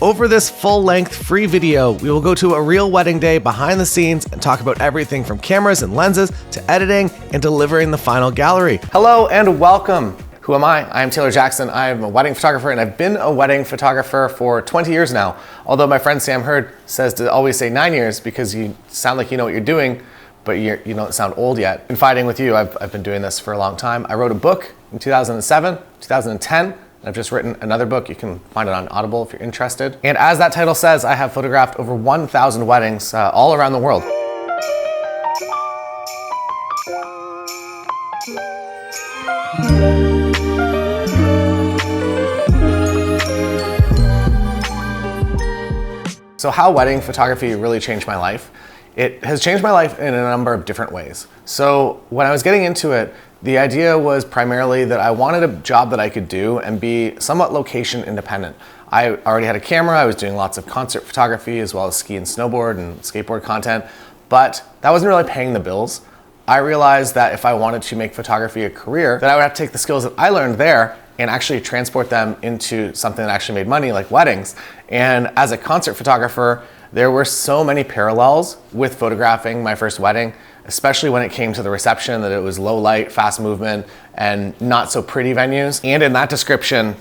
Over this full-length free video, we will go to a real wedding day behind the scenes and talk about everything from cameras and lenses to editing and delivering the final gallery. Hello and welcome. Who am I? I'm Taylor Jackson. I'm a wedding photographer and I've been a wedding photographer for 20 years now. Although my friend Sam Hurd says to always say 9 years because you sound like you know what you're doing, but you don't sound old yet. In fighting with you, I've been doing this for a long time. I wrote a book in 2007, 2010. I've just written another book. You can find it on Audible if you're interested. And as that title says, I have photographed over 1,000 weddings all around the world. So how wedding photography really changed my life? It has changed my life in a number of different ways. So when I was getting into it, the idea was primarily that I wanted a job that I could do and be somewhat location independent. I already had a camera, I was doing lots of concert photography as well as ski and snowboard and skateboard content, but that wasn't really paying the bills. I realized that if I wanted to make photography a career, that I would have to take the skills that I learned there and actually transport them into something that actually made money, like weddings. And as a concert photographer, there were so many parallels with photographing my first wedding, especially when it came to the reception, that it was low light, fast movement, and not so pretty venues. And in that description,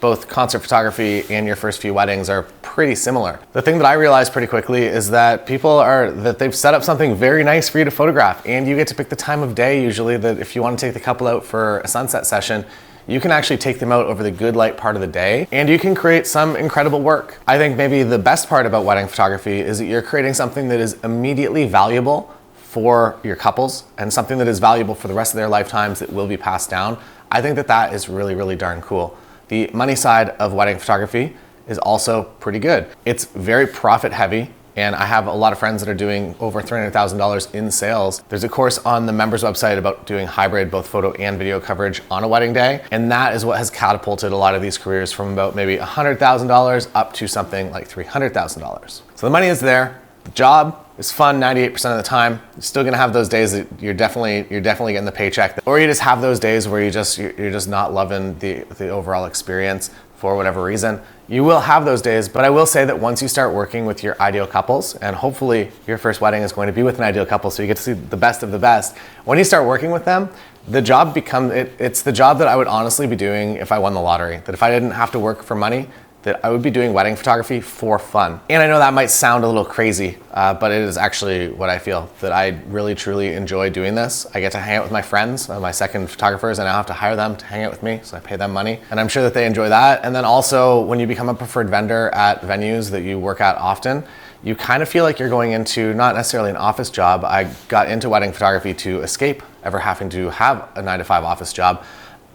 both concert photography and your first few weddings are pretty similar. The thing that I realized pretty quickly is that they've set up something very nice for you to photograph, and you get to pick the time of day usually, that if you want to take the couple out for a sunset session, you can actually take them out over the good light part of the day and you can create some incredible work. I think maybe the best part about wedding photography is that you're creating something that is immediately valuable for your couples and something that is valuable for the rest of their lifetimes that will be passed down. I think that is really, really darn cool. The money side of wedding photography is also pretty good. It's very profit heavy. And I have a lot of friends that are doing over $300,000 in sales. There's a course on the members website about doing hybrid, both photo and video coverage on a wedding day. And that is what has catapulted a lot of these careers from about maybe $100,000 up to something like $300,000. So the money is there. The job is fun 98% of the time. You're still gonna have those days that you're definitely getting the paycheck. Or you just have those days where you're just not loving the overall experience for whatever reason. You will have those days, but I will say that once you start working with your ideal couples, and hopefully your first wedding is going to be with an ideal couple, so you get to see the best of the best. When you start working with them, the job it's the job that I would honestly be doing if I won the lottery. That if I didn't have to work for money, that I would be doing wedding photography for fun. And I know that might sound a little crazy, but it is actually what I feel, that I really truly enjoy doing this. I get to hang out with my friends, my second photographers, and I have to hire them to hang out with me, so I pay them money. And I'm sure that they enjoy that. And then also, when you become a preferred vendor at venues that you work at often, you kind of feel like you're going into not necessarily an office job. I got into wedding photography to escape ever having to have a 9-to-5 office job.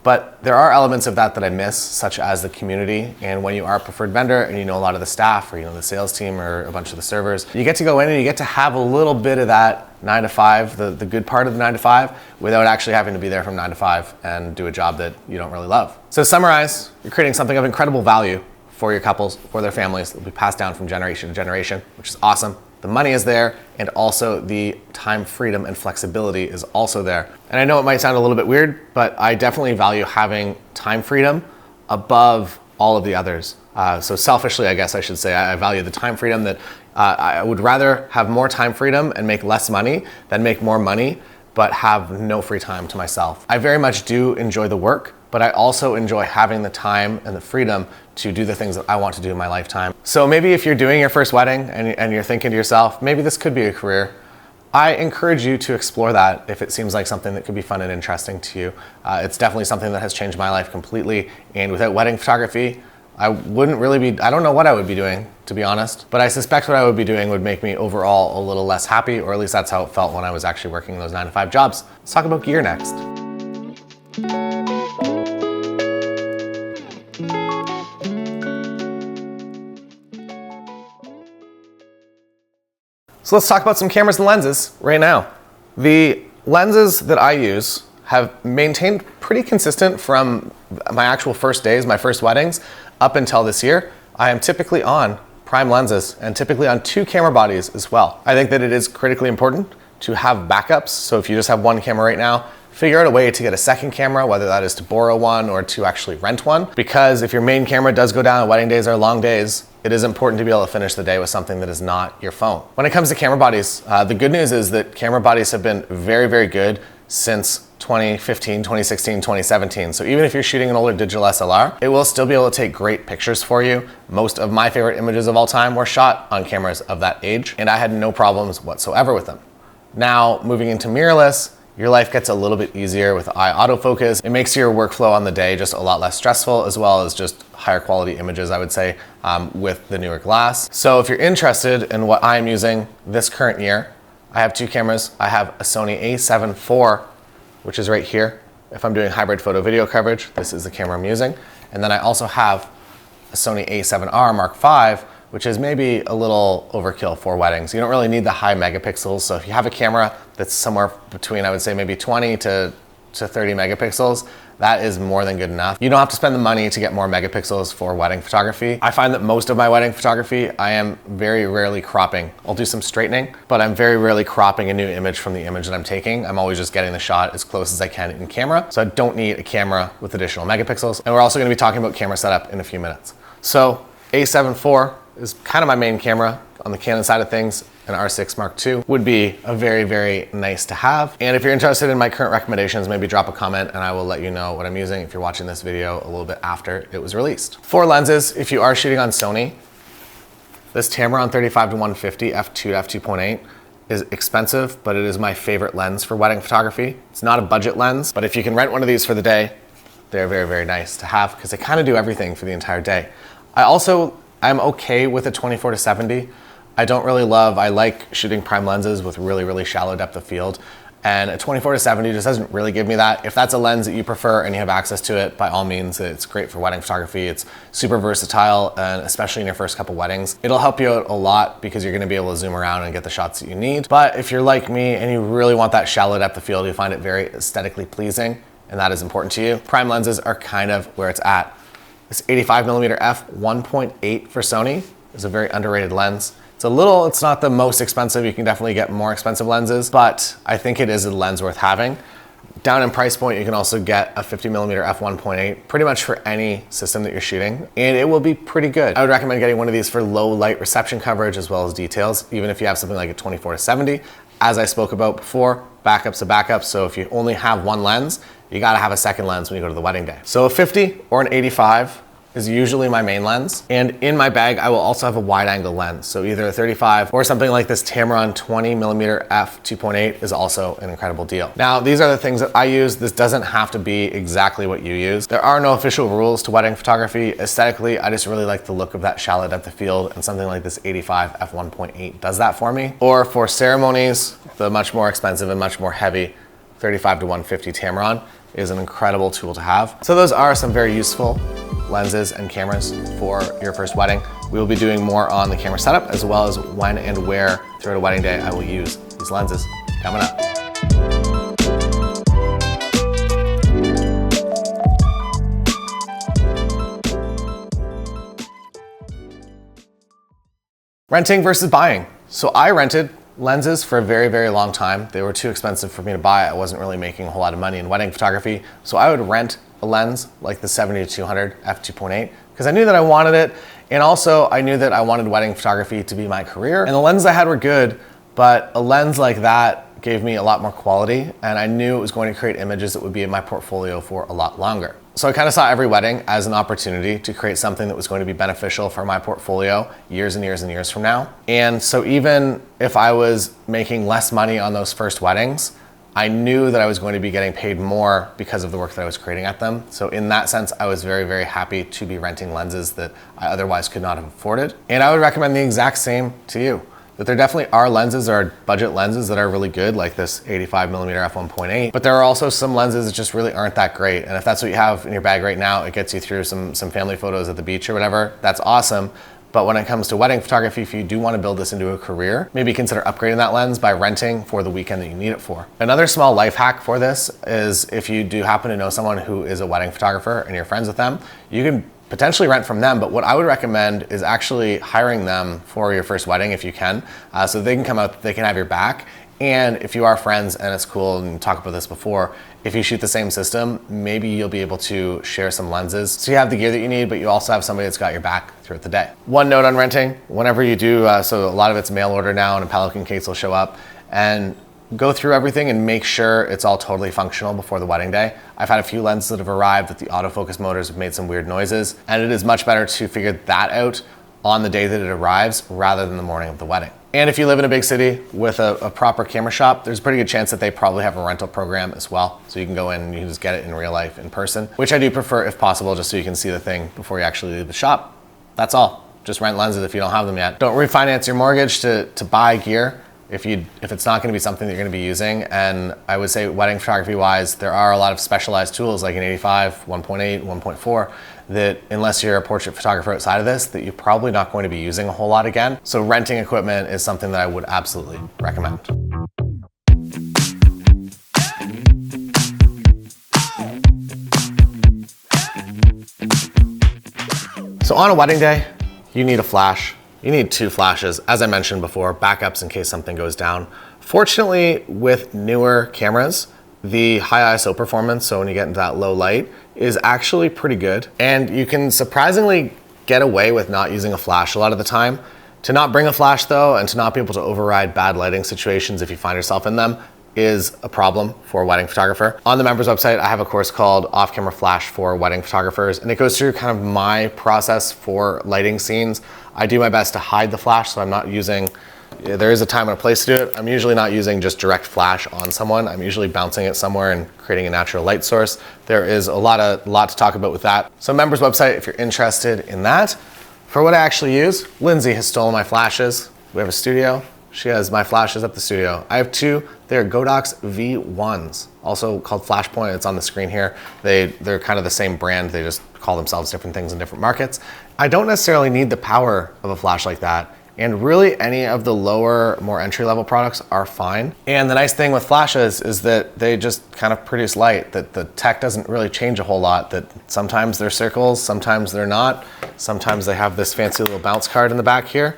But there are elements of that I miss, such as the community. And when you are a preferred vendor and you know a lot of the staff, or you know the sales team or a bunch of the servers, you get to go in and you get to have a little bit of that 9-to-5, the good part of the 9-to-5, without actually having to be there from 9-to-5 and do a job that you don't really love. So to summarize, you're creating something of incredible value for your couples, for their families, that will be passed down from generation to generation, which is awesome. The money is there, and also the time freedom and flexibility is also there. And I know it might sound a little bit weird, but I definitely value having time freedom above all of the others. So selfishly, I guess I should say, I value the time freedom that I would rather have more time freedom and make less money than make more money, but have no free time to myself. I very much do enjoy the work, but I also enjoy having the time and the freedom to do the things that I want to do in my lifetime. So maybe if you're doing your first wedding and you're thinking to yourself, maybe this could be a career, I encourage you to explore that if it seems like something that could be fun and interesting to you. It's definitely something that has changed my life completely. And without wedding photography, I don't know what I would be doing, to be honest, but I suspect what I would be doing would make me overall a little less happy, or at least that's how it felt when I was actually working those 9-to-5 jobs. Let's talk about gear next. So let's talk about some cameras and lenses right now. The lenses that I use have maintained pretty consistent from my actual first days, my first weddings, up until this year. I am typically on prime lenses and typically on 2 camera bodies as well. I think that it is critically important to have backups. So if you just have one camera right now, figure out a way to get a second camera, whether that is to borrow one or to actually rent one. Because if your main camera does go down and wedding days are long days, it is important to be able to finish the day with something that is not your phone. When it comes to camera bodies, the good news is that camera bodies have been very, very good since 2015, 2016, 2017. So even if you're shooting an older digital SLR, it will still be able to take great pictures for you. Most of my favorite images of all time were shot on cameras of that age, and I had no problems whatsoever with them. Now, moving into mirrorless, your life gets a little bit easier with eye autofocus. It makes your workflow on the day just a lot less stressful, as well as just higher quality images, I would say, with the newer glass. So if you're interested in what I'm using this current year, I have two cameras. I have a Sony a7 IV, which is right here. If I'm doing hybrid photo video coverage, this is the camera I'm using. And then I also have a Sony a7R Mark V, which is maybe a little overkill for weddings. You don't really need the high megapixels. So if you have a camera that's somewhere between, I would say maybe 20 to 30 megapixels, that is more than good enough. You don't have to spend the money to get more megapixels for wedding photography. I find that most of my wedding photography, I am very rarely cropping. I'll do some straightening, but I'm very rarely cropping a new image from the image that I'm taking. I'm always just getting the shot as close as I can in camera. So I don't need a camera with additional megapixels. And we're also gonna be talking about camera setup in a few minutes. So a7 IV is kind of my main camera on the Canon side of things. An R6 Mark II would be a very, very nice to have. And if you're interested in my current recommendations, maybe drop a comment and I will let you know what I'm using if you're watching this video a little bit after it was released. For lenses, if you are shooting on Sony, this Tamron 35 to 150 f2 to f2.8 is expensive, but it is my favorite lens for wedding photography. It's not a budget lens, but if you can rent one of these for the day, they're very, very nice to have because they kind of do everything for the entire day. I'm okay with a 24 to 70. I like shooting prime lenses with really, really shallow depth of field. And a 24 to 70 just doesn't really give me that. If that's a lens that you prefer and you have access to it, by all means, it's great for wedding photography. It's super versatile, and especially in your first couple weddings. It'll help you out a lot because you're gonna be able to zoom around and get the shots that you need. But if you're like me and you really want that shallow depth of field, you find it very aesthetically pleasing, and that is important to you, prime lenses are kind of where it's at. This 85mm f1.8 for Sony is a very underrated lens. It's not the most expensive. You can definitely get more expensive lenses, but I think it is a lens worth having. Down in price point, you can also get a 50mm f1.8 pretty much for any system that you're shooting, and it will be pretty good. I would recommend getting one of these for low light reception coverage as well as details, even if you have something like a 24 to 70. As I spoke about before, backup's a backup, so if you only have one lens, you gotta have a second lens when you go to the wedding day. So a 50 or an 85 is usually my main lens. And in my bag, I will also have a wide angle lens. So either a 35 or something like this Tamron 20mm f2.8 is also an incredible deal. Now, these are the things that I use. This doesn't have to be exactly what you use. There are no official rules to wedding photography. Aesthetically, I just really like the look of that shallow depth of field, and something like this 85 f1.8 does that for me. Or for ceremonies, the much more expensive and much more heavy 35 to 150 Tamron is an incredible tool to have. So those are some very useful lenses and cameras for your first wedding. We will be doing more on the camera setup, as well as when and where throughout a wedding day I will use these lenses coming up. Renting versus buying. So I rented lenses for a very, very long time. They were too expensive for me to buy. I wasn't really making a whole lot of money in wedding photography. So I would rent a lens like the 70-200 f2.8 because I knew that I wanted it. And also I knew that I wanted wedding photography to be my career. And the lenses I had were good, but a lens like that gave me a lot more quality. And I knew it was going to create images that would be in my portfolio for a lot longer. So I kind of saw every wedding as an opportunity to create something that was going to be beneficial for my portfolio years and years and years from now. And so even if I was making less money on those first weddings, I knew that I was going to be getting paid more because of the work that I was creating at them. So in that sense, I was very, very happy to be renting lenses that I otherwise could not have afforded. And I would recommend the exact same to you. That there definitely are lenses or budget lenses that are really good, like this 85mm f1.8, but there are also some lenses that just really aren't that great. And if that's what you have in your bag right now, it gets you through some family photos at the beach or whatever, that's awesome. But when it comes to wedding photography, if you do want to build this into a career, maybe consider upgrading that lens by renting for the weekend that you need it for. Another small life hack for this is if you do happen to know someone who is a wedding photographer and you're friends with them, you can potentially rent from them, but what I would recommend is actually hiring them for your first wedding if you can, so they can come out, they can have your back, And if you are friends and it's cool, and we talked about this before, if you shoot the same system, maybe you'll be able to share some lenses. So you have the gear that you need, but you also have somebody that's got your back throughout the day. One note on renting, whenever you do, so a lot of it's mail order now and a Pelican case will show up, and go through everything and make sure it's all totally functional before the wedding day. I've had a few lenses that have arrived that the autofocus motors have made some weird noises, and it is much better to figure that out on the day that it arrives rather than the morning of the wedding. And if you live in a big city with a proper camera shop, there's a pretty good chance that they probably have a rental program as well. So you can go in and you can just get it in real life, in person, which I do prefer if possible, just so you can see the thing before you actually leave the shop. That's all. Just rent lenses if you don't have them yet. Don't refinance your mortgage to buy gear if it's not gonna be something that you're gonna be using. And I would say wedding photography wise, there are a lot of specialized tools like an 85, 1.8, 1.4, that unless you're a portrait photographer outside of this, that you're probably not going to be using a whole lot again. So renting equipment is something that I would absolutely recommend. So on a wedding day, you need a flash. You need two flashes, as I mentioned before, backups in case something goes down. Fortunately, with newer cameras, the high ISO performance, so when you get into that low light, is actually pretty good. And you can surprisingly get away with not using a flash a lot of the time. To not bring a flash though, and to not be able to override bad lighting situations if you find yourself in them, is a problem for a wedding photographer. On the members website, I have a course called Off-Camera Flash for Wedding Photographers, and it goes through kind of my process for lighting scenes. I do my best to hide the flash, so I'm not using, there is a time and a place to do it. I'm usually not using just direct flash on someone. I'm usually bouncing it somewhere and creating a natural light source. There is a lot to talk about with that. So members website, if you're interested in that. For what I actually use, Lindsay has stolen my flashes. We have a studio. She has my flashes at the studio. I have two. They're Godox V1s, also called Flashpoint. It's on the screen here. They're kind of the same brand. They just call themselves different things in different markets. I don't necessarily need the power of a flash like that. And really any of the lower, more entry-level products are fine. And the nice thing with flashes is that they just kind of produce light, that the tech doesn't really change a whole lot, that sometimes they're circles, sometimes they're not. Sometimes they have this fancy little bounce card in the back here.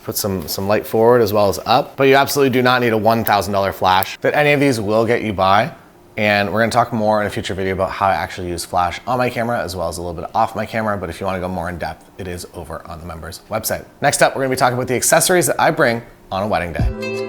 Put some light forward as well as up, but you absolutely do not need a $1,000 flash. That any of these will get you by, and we're gonna talk more in a future video about how I actually use flash on my camera as well as a little bit off my camera, but if you wanna go more in depth, it is over on the members website. Next up, we're gonna be talking about the accessories that I bring on a wedding day.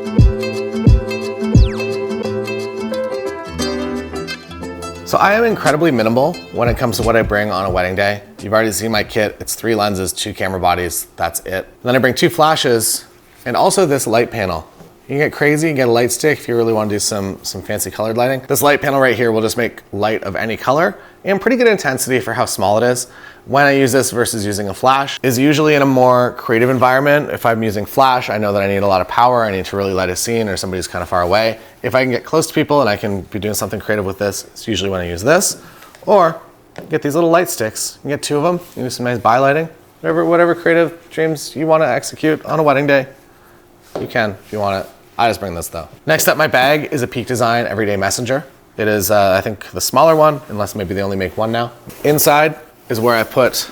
So I am incredibly minimal when it comes to what I bring on a wedding day. You've already seen my kit. It's 3 lenses, 2 camera bodies, that's it. Then I bring 2 flashes and also this light panel. You can get crazy and get a light stick if you really want to do some fancy colored lighting. This light panel right here will just make light of any color and pretty good intensity for how small it is. When I use this versus using a flash is usually in a more creative environment. If I'm using flash, I know that I need a lot of power. I need to really light a scene or somebody's kind of far away. If I can get close to people and I can be doing something creative with this, it's usually when I use this. Or get these little light sticks. You can get 2 of them. You can do some nice by lighting. Whatever creative dreams you want to execute on a wedding day, you can if you want it. I just bring this though. Next up, my bag is a Peak Design Everyday Messenger. It is, I think, the smaller one, unless maybe they only make one now. Inside is where I put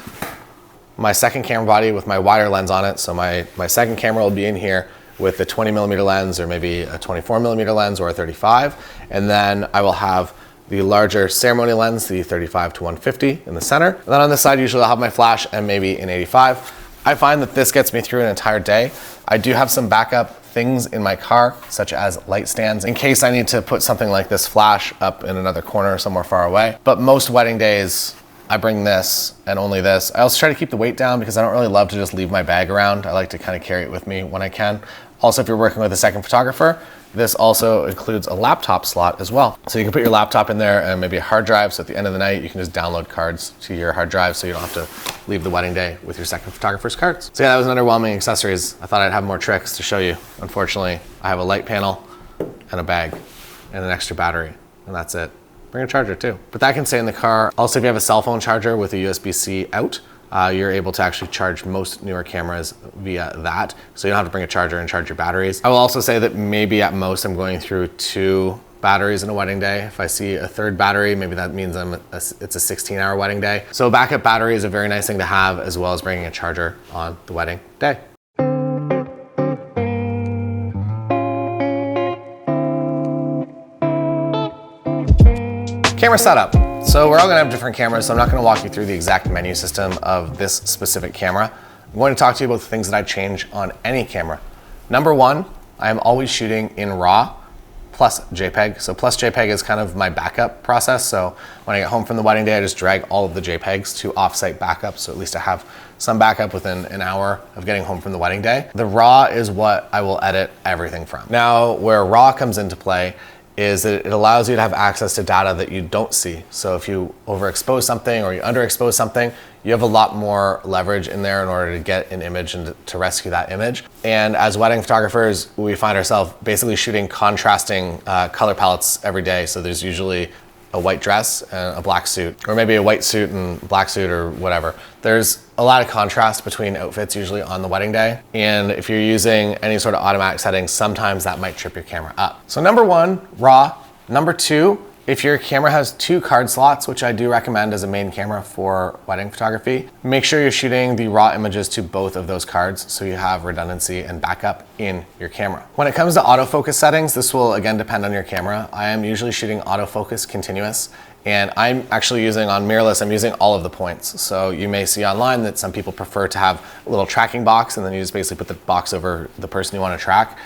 my second camera body with my wider lens on it. So my second camera will be in here with the 20mm lens or maybe a 24mm lens or a 35. And then I will have the larger ceremony lens, the 35 to 150 in the center. And then on this side, usually I'll have my flash and maybe an 85. I find that this gets me through an entire day. I do have some backup things in my car, such as light stands, in case I need to put something like this flash up in another corner somewhere far away. But most wedding days, I bring this and only this. I also try to keep the weight down because I don't really love to just leave my bag around. I like to kind of carry it with me when I can. Also, if you're working with a second photographer, this also includes a laptop slot as well. So you can put your laptop in there and maybe a hard drive. So at the end of the night, you can just download cards to your hard drive so you don't have to leave the wedding day with your second photographer's cards. So yeah, that was an underwhelming accessories. I thought I'd have more tricks to show you. Unfortunately, I have a light panel and a bag and an extra battery, and that's it. Bring a charger too. But that can stay in the car. Also, if you have a cell phone charger with a USB-C out, you're able to actually charge most newer cameras via that. So you don't have to bring a charger and charge your batteries. I will also say that maybe at most I'm going through 2 batteries in a wedding day. If I see a 3rd battery, maybe that means it's a 16-hour wedding day. So a backup battery is a very nice thing to have, as well as bringing a charger on the wedding day. Camera setup. So we're all gonna have different cameras, so I'm not gonna walk you through the exact menu system of this specific camera. I'm going to talk to you about the things that I change on any camera. Number one, I am always shooting in RAW plus JPEG. So plus JPEG is kind of my backup process. So when I get home from the wedding day, I just drag all of the JPEGs to offsite backup. So at least I have some backup within an hour of getting home from the wedding day. The RAW is what I will edit everything from. Now, where RAW comes into play is that it allows you to have access to data that you don't see. So if you overexpose something or you underexpose something, you have a lot more leverage in there in order to get an image and to rescue that image. And as wedding photographers, we find ourselves basically shooting contrasting color palettes every day. So there's usually a white dress and a black suit, or maybe a white suit and black suit or whatever. There's a lot of contrast between outfits usually on the wedding day. And if you're using any sort of automatic settings, sometimes that might trip your camera up. So number one, RAW. Number two, if your camera has 2 card slots, which I do recommend as a main camera for wedding photography, make sure you're shooting the RAW images to both of those cards so you have redundancy and backup in your camera. When it comes to autofocus settings, this will again depend on your camera. I am usually shooting autofocus continuous, and I'm actually using on mirrorless, I'm using all of the points. So you may see online that some people prefer to have a little tracking box and then you just basically put the box over the person you want to track.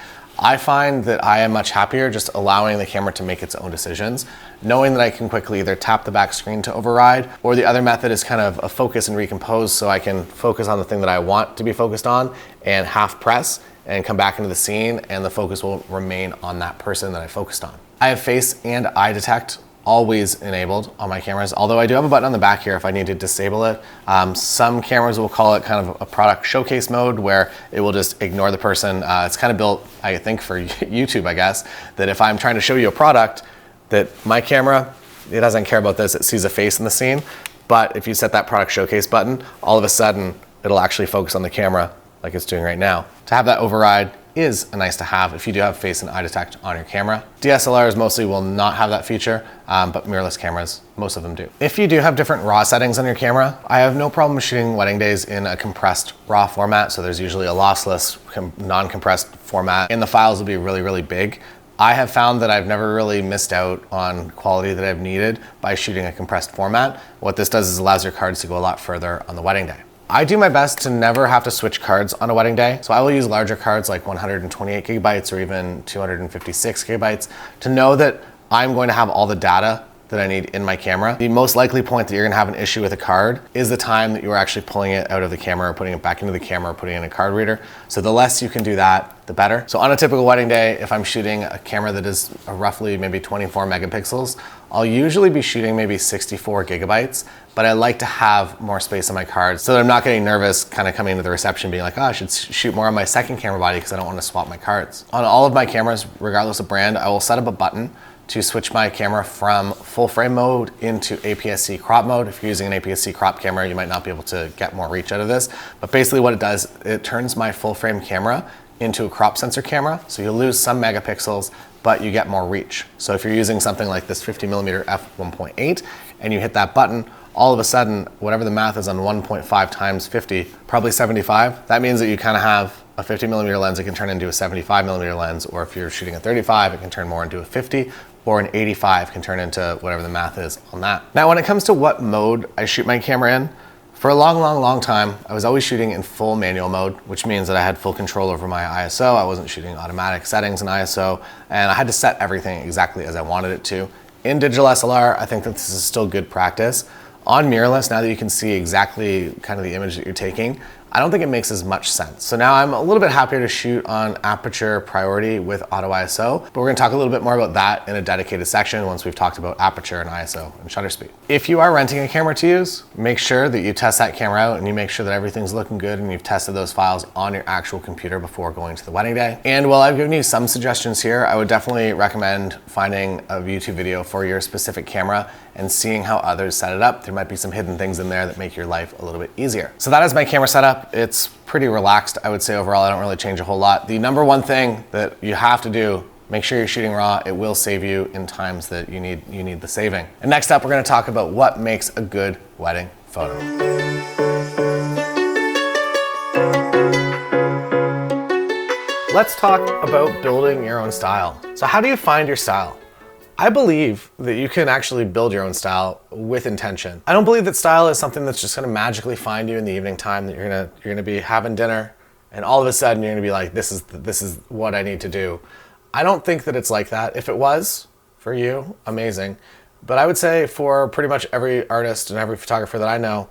I find that I am much happier just allowing the camera to make its own decisions, knowing that I can quickly either tap the back screen to override, or the other method is kind of a focus and recompose, so I can focus on the thing that I want to be focused on and half press and come back into the scene, and the focus will remain on that person that I focused on. I have face and eye detect always enabled on my cameras, although I do have a button on the back here if I need to disable it. Some cameras will call it kind of a product showcase mode where it will just ignore the person. It's kind of built, I think, for YouTube, I guess, that if I'm trying to show you a product, that my camera, it doesn't care about this, it sees a face in the scene, but if you set that product showcase button, all of a sudden, it'll actually focus on the camera like it's doing right now. To have that override is nice to have if you do have face and eye detect on your camera. DSLRs mostly will not have that feature, but mirrorless cameras, most of them do. If you do have different RAW settings on your camera, I have no problem shooting wedding days in a compressed RAW format. So there's usually a lossless, non-compressed format, and the files will be really, really big. I have found that I've never really missed out on quality that I've needed by shooting a compressed format. What this does is allows your cards to go a lot further on the wedding day. I do my best to never have to switch cards on a wedding day. So I will use larger cards like 128 gigabytes or even 256 gigabytes to know that I'm going to have all the data that I need in my camera. The most likely point that you're gonna have an issue with a card is the time that you're actually pulling it out of the camera or putting it back into the camera or putting it in a card reader. So the less you can do that, the better. So on a typical wedding day, if I'm shooting a camera that is roughly maybe 24 megapixels, I'll usually be shooting maybe 64 gigabytes, but I like to have more space on my cards so that I'm not getting nervous kind of coming into the reception being like, oh, I should shoot more on my second camera body because I don't want to swap my cards. On all of my cameras, regardless of brand, I will set up a button to switch my camera from full frame mode into APS-C crop mode. If you're using an APS-C crop camera, you might not be able to get more reach out of this, but basically what it does, it turns my full frame camera into a crop sensor camera. So you lose some megapixels, but you get more reach. So if you're using something like this 50mm f1.8 and you hit that button, all of a sudden, whatever the math is on 1.5 times 50, probably 75, that means that you kind of have a 50mm lens that can turn into a 75mm lens, or if you're shooting a 35, it can turn more into a 50, or an 85 can turn into whatever the math is on that. Now, when it comes to what mode I shoot my camera in, for a long time, I was always shooting in full manual mode, which means that I had full control over my ISO. I wasn't shooting automatic settings in ISO, and I had to set everything exactly as I wanted it to. In digital SLR, I think that this is still good practice. On mirrorless, now that you can see exactly kind of the image that you're taking, I don't think it makes as much sense. So now I'm a little bit happier to shoot on Aperture priority with auto ISO, but we're gonna talk a little bit more about that in a dedicated section once we've talked about Aperture and ISO and shutter speed. If you are renting a camera to use, make sure that you test that camera out and you make sure that everything's looking good and you've tested those files on your actual computer before going to the wedding day. And while I've given you some suggestions here, I would definitely recommend finding a YouTube video for your specific camera and seeing how others set it up. There might be some hidden things in there that make your life a little bit easier. So that is my camera setup. It's pretty relaxed, I would say. Overall, I don't really change a whole lot. The number one thing that you have to do, make sure you're shooting RAW. It will save you in times that you need the saving. And next up, we're gonna talk about what makes a good wedding photo. Let's talk about building your own style. So how do you find your style? I believe that you can actually build your own style with intention. I don't believe that style is something that's just gonna magically find you in the evening time, that you're gonna be having dinner and all of a sudden you're gonna be like, this is what I need to do. I don't think that it's like that. If it was for you, amazing. But I would say for pretty much every artist and every photographer that I know,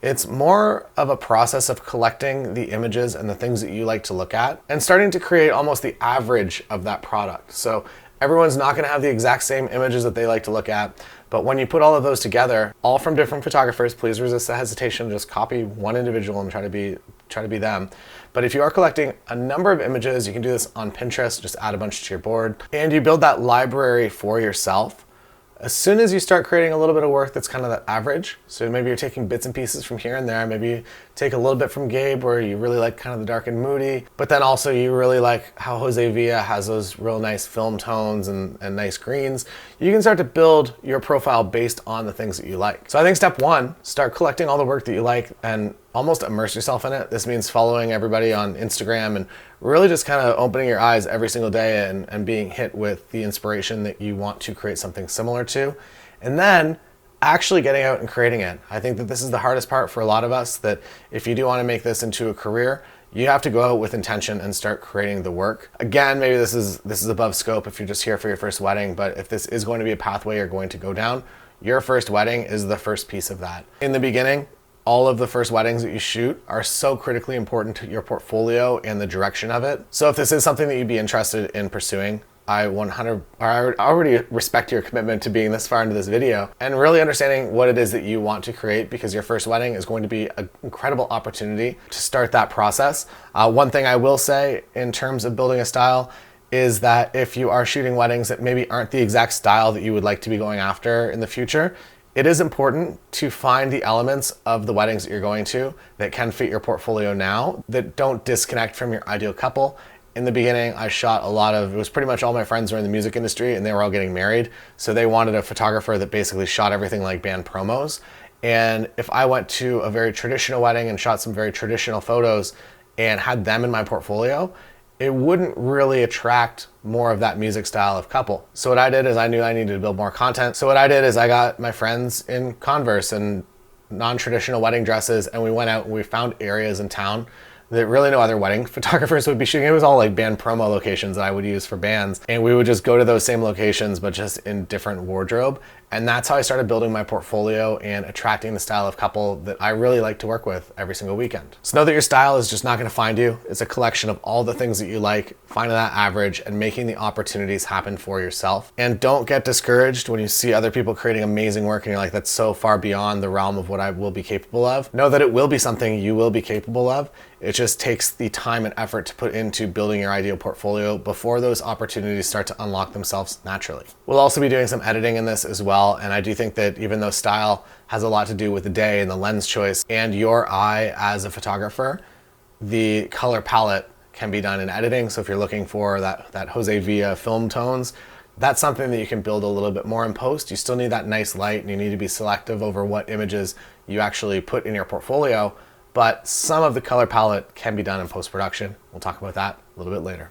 it's more of a process of collecting the images and the things that you like to look at and starting to create almost the average of that product. So everyone's not gonna have the exact same images that they like to look at, but when you put all of those together, all from different photographers, please resist the hesitation, just copy one individual and try to be them. But if you are collecting a number of images, you can do this on Pinterest, just add a bunch to your board, and you build that library for yourself. As soon as you start creating a little bit of work that's kind of that average, so maybe you're taking bits and pieces from here and there, maybe you take a little bit from Gabe where you really like kind of the dark and moody, but then also you really like how Jose Villa has those real nice film tones and nice greens. You can start to build your profile based on the things that you like. So I think step one, start collecting all the work that you like and almost immerse yourself in it. This means following everybody on Instagram and really just kind of opening your eyes every single day and being hit with the inspiration that you want to create something similar to. And then actually getting out and creating it. I think that this is the hardest part for a lot of us, that if you do want to make this into a career, you have to go out with intention and start creating the work. Again, maybe this is above scope if you're just here for your first wedding, but if this is going to be a pathway you're going to go down, your first wedding is the first piece of that. In the beginning, all of the first weddings that you shoot are so critically important to your portfolio and the direction of it. So if this is something that you'd be interested in pursuing, I already respect your commitment to being this far into this video and really understanding what it is that you want to create, because your first wedding is going to be an incredible opportunity to start that process. One thing I will say in terms of building a style is that if you are shooting weddings that maybe aren't the exact style that you would like to be going after in the future, it is important to find the elements of the weddings that you're going to that can fit your portfolio now, that don't disconnect from your ideal couple. In the beginning, I shot it was pretty much all my friends were in the music industry and they were all getting married. So they wanted a photographer that basically shot everything like band promos. And if I went to a very traditional wedding and shot some very traditional photos and had them in my portfolio, it wouldn't really attract more of that music style of couple. So what I did is I knew I needed to build more content. So what I did is I got my friends in Converse and non-traditional wedding dresses, and we went out and we found areas in town that really no other wedding photographers would be shooting. It was all like band promo locations that I would use for bands. And we would just go to those same locations, but just in different wardrobe. And that's how I started building my portfolio and attracting the style of couple that I really like to work with every single weekend. So know that your style is just not gonna find you. It's a collection of all the things that you like, finding that average and making the opportunities happen for yourself. And don't get discouraged when you see other people creating amazing work and you're like, that's so far beyond the realm of what I will be capable of. Know that it will be something you will be capable of. It just takes the time and effort to put into building your ideal portfolio before those opportunities start to unlock themselves naturally. We'll also be doing some editing in this as well. And I do think that even though style has a lot to do with the day and the lens choice and your eye as a photographer, the color palette can be done in editing. So if you're looking for that Jose Villa film tones, that's something that you can build a little bit more in post. You still need that nice light and you need to be selective over what images you actually put in your portfolio. But some of the color palette can be done in post-production. We'll talk about that a little bit later.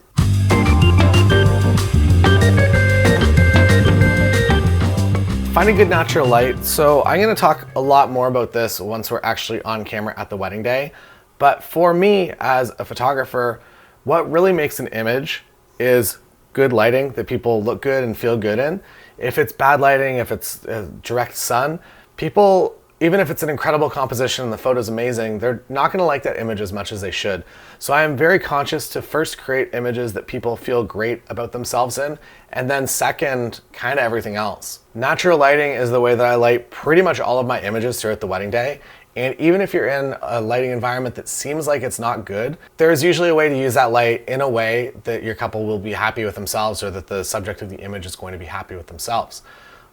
Finding good natural light. So I'm gonna talk a lot more about this once we're actually on camera at the wedding day. But for me as a photographer, what really makes an image is good lighting that people look good and feel good in. If it's bad lighting, if it's direct sun, people, even if it's an incredible composition and the photo's amazing, they're not gonna like that image as much as they should. So I am very conscious to first create images that people feel great about themselves in, and then second, kind of everything else. Natural lighting is the way that I light pretty much all of my images throughout the wedding day. And even if you're in a lighting environment that seems like it's not good, there's usually a way to use that light in a way that your couple will be happy with themselves, or that the subject of the image is going to be happy with themselves.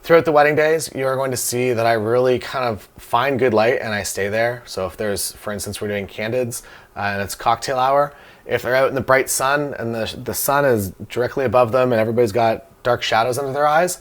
Throughout the wedding days, you're going to see that I really kind of find good light and I stay there. So if there's, for instance, we're doing candids and it's cocktail hour, if they're out in the bright sun and the sun is directly above them and everybody's got dark shadows under their eyes,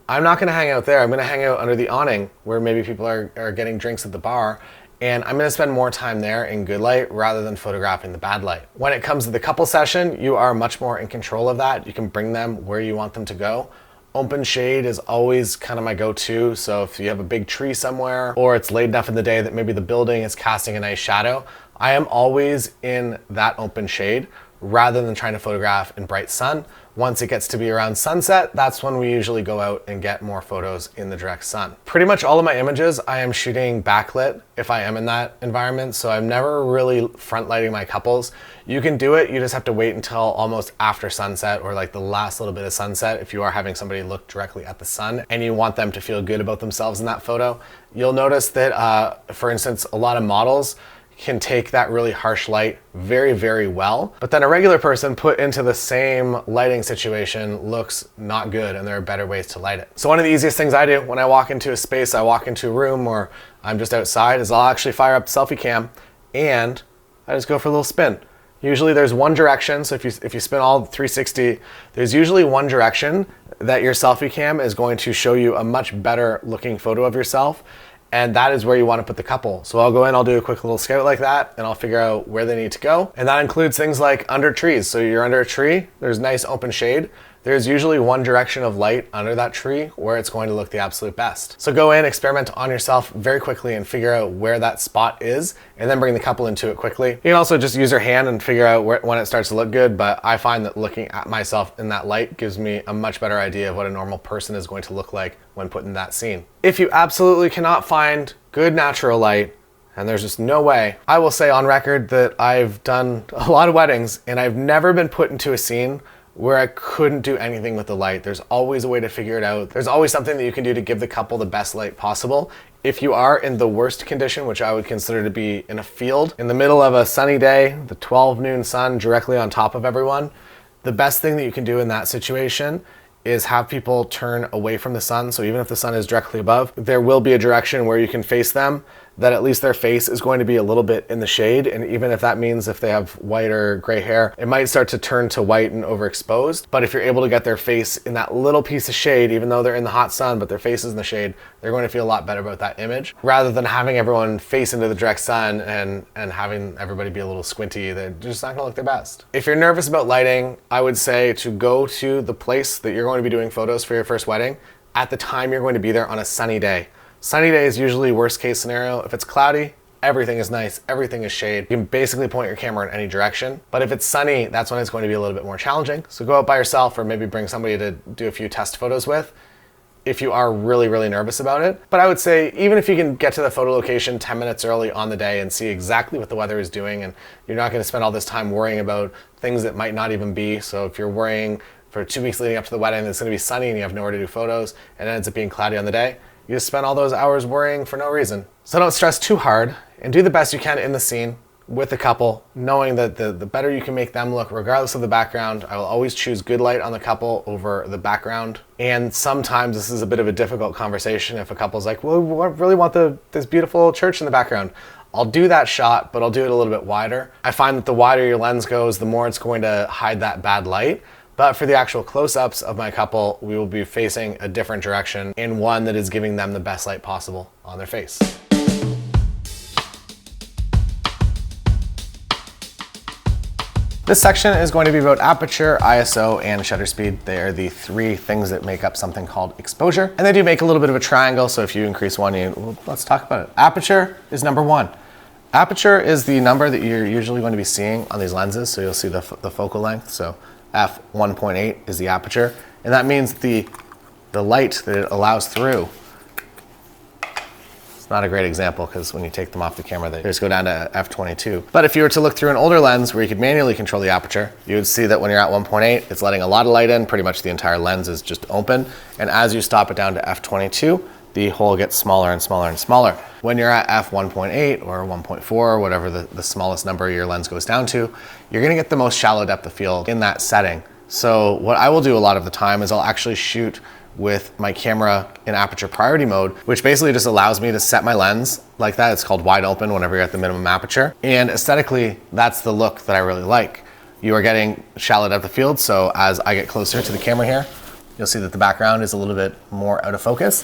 I'm not gonna hang out there. I'm gonna hang out under the awning where maybe people are getting drinks at the bar, and I'm gonna spend more time there in good light rather than photographing the bad light. When it comes to the couple session, you are much more in control of that. You can bring them where you want them to go. open shade is always kind of my go-to. So if you have a big tree somewhere or it's late enough in the day that maybe the building is casting a nice shadow, I am always in that open shade rather than trying to photograph in bright sun. Once it gets to be around sunset, that's when we usually go out and get more photos in the direct sun. Pretty much all of my images, I am shooting backlit if I am in that environment, so I'm never really front lighting my couples. You can do it, you just have to wait until almost after sunset or like the last little bit of sunset if you are having somebody look directly at the sun and you want them to feel good about themselves in that photo. You'll notice that, for instance, a lot of models can take that really harsh light very, very well. But then a regular person put into the same lighting situation looks not good, and there are better ways to light it. So one of the easiest things I do when I walk into a space, I walk into a room or I'm just outside, is I'll actually fire up the selfie cam and I just go for a little spin. Usually there's one direction, so if you spin all 360, there's usually one direction that your selfie cam is going to show you a much better looking photo of yourself. And that is where you want to put the couple. So I'll go in, I'll do a quick little scout like that, and I'll figure out where they need to go. And that includes things like under trees. So you're under a tree, there's nice open shade. There's usually one direction of light under that tree where it's going to look the absolute best. So go in, experiment on yourself very quickly and figure out where that spot is, and then bring the couple into it quickly. You can also just use your hand and figure out when it starts to look good, but I find that looking at myself in that light gives me a much better idea of what a normal person is going to look like when put in that scene. If you absolutely cannot find good natural light, and there's just no way, I will say on record that I've done a lot of weddings and I've never been put into a scene where I couldn't do anything with the light. There's always a way to figure it out. There's always something that you can do to give the couple the best light possible. If you are in the worst condition, which I would consider to be in a field, in the middle of a sunny day, the 12 noon sun directly on top of everyone, the best thing that you can do in that situation is have people turn away from the sun. So even if the sun is directly above, there will be a direction where you can face them that at least their face is going to be a little bit in the shade. And even if that means if they have white or gray hair, it might start to turn to white and overexposed. But if you're able to get their face in that little piece of shade, even though they're in the hot sun, but their face is in the shade, they're going to feel a lot better about that image. Rather than having everyone face into the direct sun and having everybody be a little squinty, they're just not gonna look their best. If you're nervous about lighting, I would say to go to the place that you're going to be doing photos for your first wedding at the time you're going to be there on a sunny day. Sunny day is usually worst case scenario. If it's cloudy, everything is nice, everything is shade. You can basically point your camera in any direction. But if it's sunny, that's when it's going to be a little bit more challenging. So go out by yourself or maybe bring somebody to do a few test photos with if you are really, really nervous about it. But I would say even if you can get to the photo location 10 minutes early on the day and see exactly what the weather is doing, and you're not going to spend all this time worrying about things that might not even be. So if you're worrying for 2 weeks leading up to the wedding, it's going to be sunny and you have nowhere to do photos and it ends up being cloudy on the day, you just spend all those hours worrying for no reason. So don't stress too hard and do the best you can in the scene with the couple, knowing that the better you can make them look, regardless of the background. I will always choose good light on the couple over the background. And sometimes this is a bit of a difficult conversation if a couple's like, well, we really want this beautiful church in the background. I'll do that shot, but I'll do it a little bit wider. I find that the wider your lens goes, the more it's going to hide that bad light. But for the actual close-ups of my couple, we will be facing a different direction and one that is giving them the best light possible on their face. This section is going to be about aperture, ISO, and shutter speed. They are the three things that make up something called exposure. And they do make a little bit of a triangle, so if you increase one, let's talk about it. Aperture is number one. Aperture is the number that you're usually going to be seeing on these lenses, so you'll see the focal length. So f1.8 is the aperture, and that means the light that it allows through. It's not a great example because when you take them off the camera, they just go down to f22. But if you were to look through an older lens where you could manually control the aperture, you would see that when you're at 1.8, it's letting a lot of light in. Pretty much the entire lens is just open, and as you stop it down to f22, the hole gets smaller and smaller and smaller. When you're at f1.8 or 1.4 or whatever the smallest number your lens goes down to, you're gonna get the most shallow depth of field in that setting. So what I will do a lot of the time is I'll actually shoot with my camera in aperture priority mode, which basically just allows me to set my lens like that. It's called wide open whenever you're at the minimum aperture. And aesthetically, that's the look that I really like. You are getting shallow depth of field, so as I get closer to the camera here, you'll see that the background is a little bit more out of focus.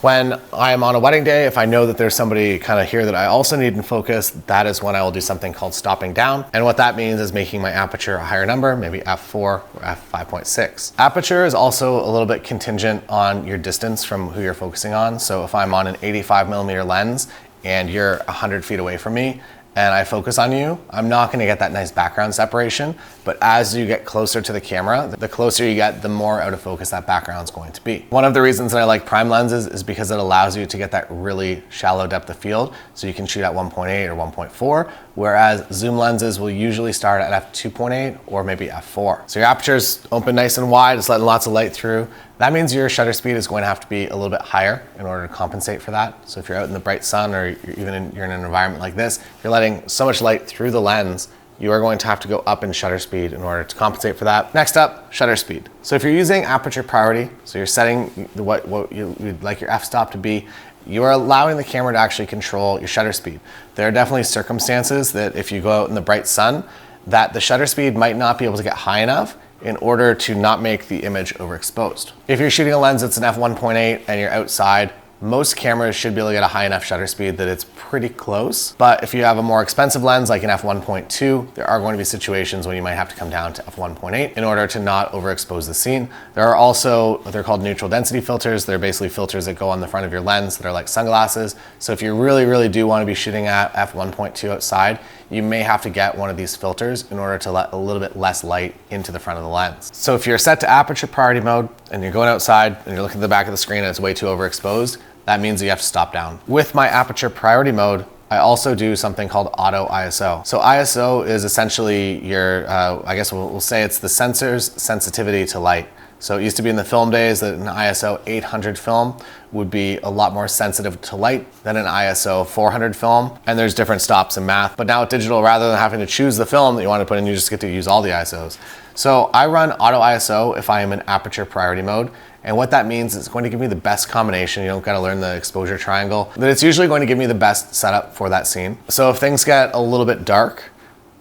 When I'm on a wedding day, if I know that there's somebody kind of here that I also need in focus, that is when I will do something called stopping down. And what that means is making my aperture a higher number, maybe f4 or f5.6. Aperture is also a little bit contingent on your distance from who you're focusing on. So if I'm on an 85mm lens and you're 100 feet away from me, and I focus on you, I'm not gonna get that nice background separation, but as you get closer to the camera, the closer you get, the more out of focus that background's going to be. One of the reasons that I like prime lenses is because it allows you to get that really shallow depth of field, so you can shoot at 1.8 or 1.4, whereas zoom lenses will usually start at f2.8 or maybe f4. So your aperture's open nice and wide, it's letting lots of light through. That means your shutter speed is going to have to be a little bit higher in order to compensate for that. So if you're out in the bright sun or you're in an environment like this, you're letting so much light through the lens, you are going to have to go up in shutter speed in order to compensate for that. Next up, shutter speed. So if you're using aperture priority, so you're setting what you'd like your f-stop to be, you are allowing the camera to actually control your shutter speed. There are definitely circumstances that if you go out in the bright sun, that the shutter speed might not be able to get high enough in order to not make the image overexposed. If you're shooting a lens that's an f1.8 and you're outside, most cameras should be able to get a high enough shutter speed that it's pretty close. But if you have a more expensive lens like an f1.2, there are going to be situations when you might have to come down to f1.8 in order to not overexpose the scene. There are also what they're called neutral density filters. They're basically filters that go on the front of your lens that are like sunglasses. So if you really do want to be shooting at f1.2 outside, you may have to get one of these filters in order to let a little bit less light into the front of the lens. So if you're set to aperture priority mode and you're going outside and you're looking at the back of the screen and it's way too overexposed, that means you have to stop down. With my aperture priority mode, I also do something called auto ISO. So ISO is essentially your, I guess we'll say it's the sensor's sensitivity to light. So it used to be in the film days that an ISO 800 film would be a lot more sensitive to light than an ISO 400 film. And there's different stops in math. But now with digital, rather than having to choose the film that you want to put in, you just get to use all the ISOs. So I run auto ISO if I am in aperture priority mode. And what that means is it's going to give me the best combination. You don't got to learn the exposure triangle, but it's usually going to give me the best setup for that scene. So if things get a little bit dark,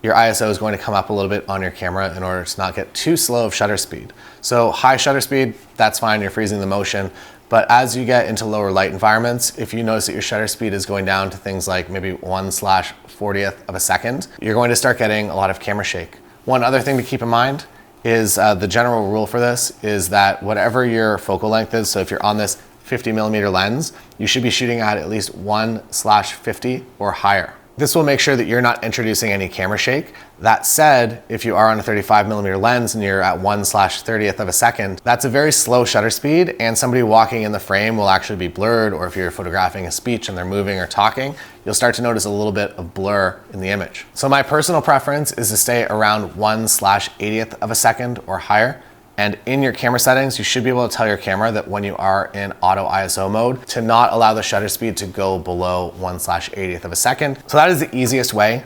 your ISO is going to come up a little bit on your camera in order to not get too slow of shutter speed. So high shutter speed, that's fine, you're freezing the motion. But as you get into lower light environments, if you notice that your shutter speed is going down to things like maybe 1/40th of a second, you're going to start getting a lot of camera shake. One other thing to keep in mind is the general rule for this is that whatever your focal length is, so if you're on this 50mm lens, you should be shooting at least 1/50 or higher. This will make sure that you're not introducing any camera shake. That said, if you are on a 35mm lens and you're at 1/30th of a second, that's a very slow shutter speed and somebody walking in the frame will actually be blurred, or if you're photographing a speech and they're moving or talking, you'll start to notice a little bit of blur in the image. So my personal preference is to stay around 1/80th of a second or higher. And in your camera settings, you should be able to tell your camera that when you are in auto ISO mode to not allow the shutter speed to go below 1/80th of a second. So that is the easiest way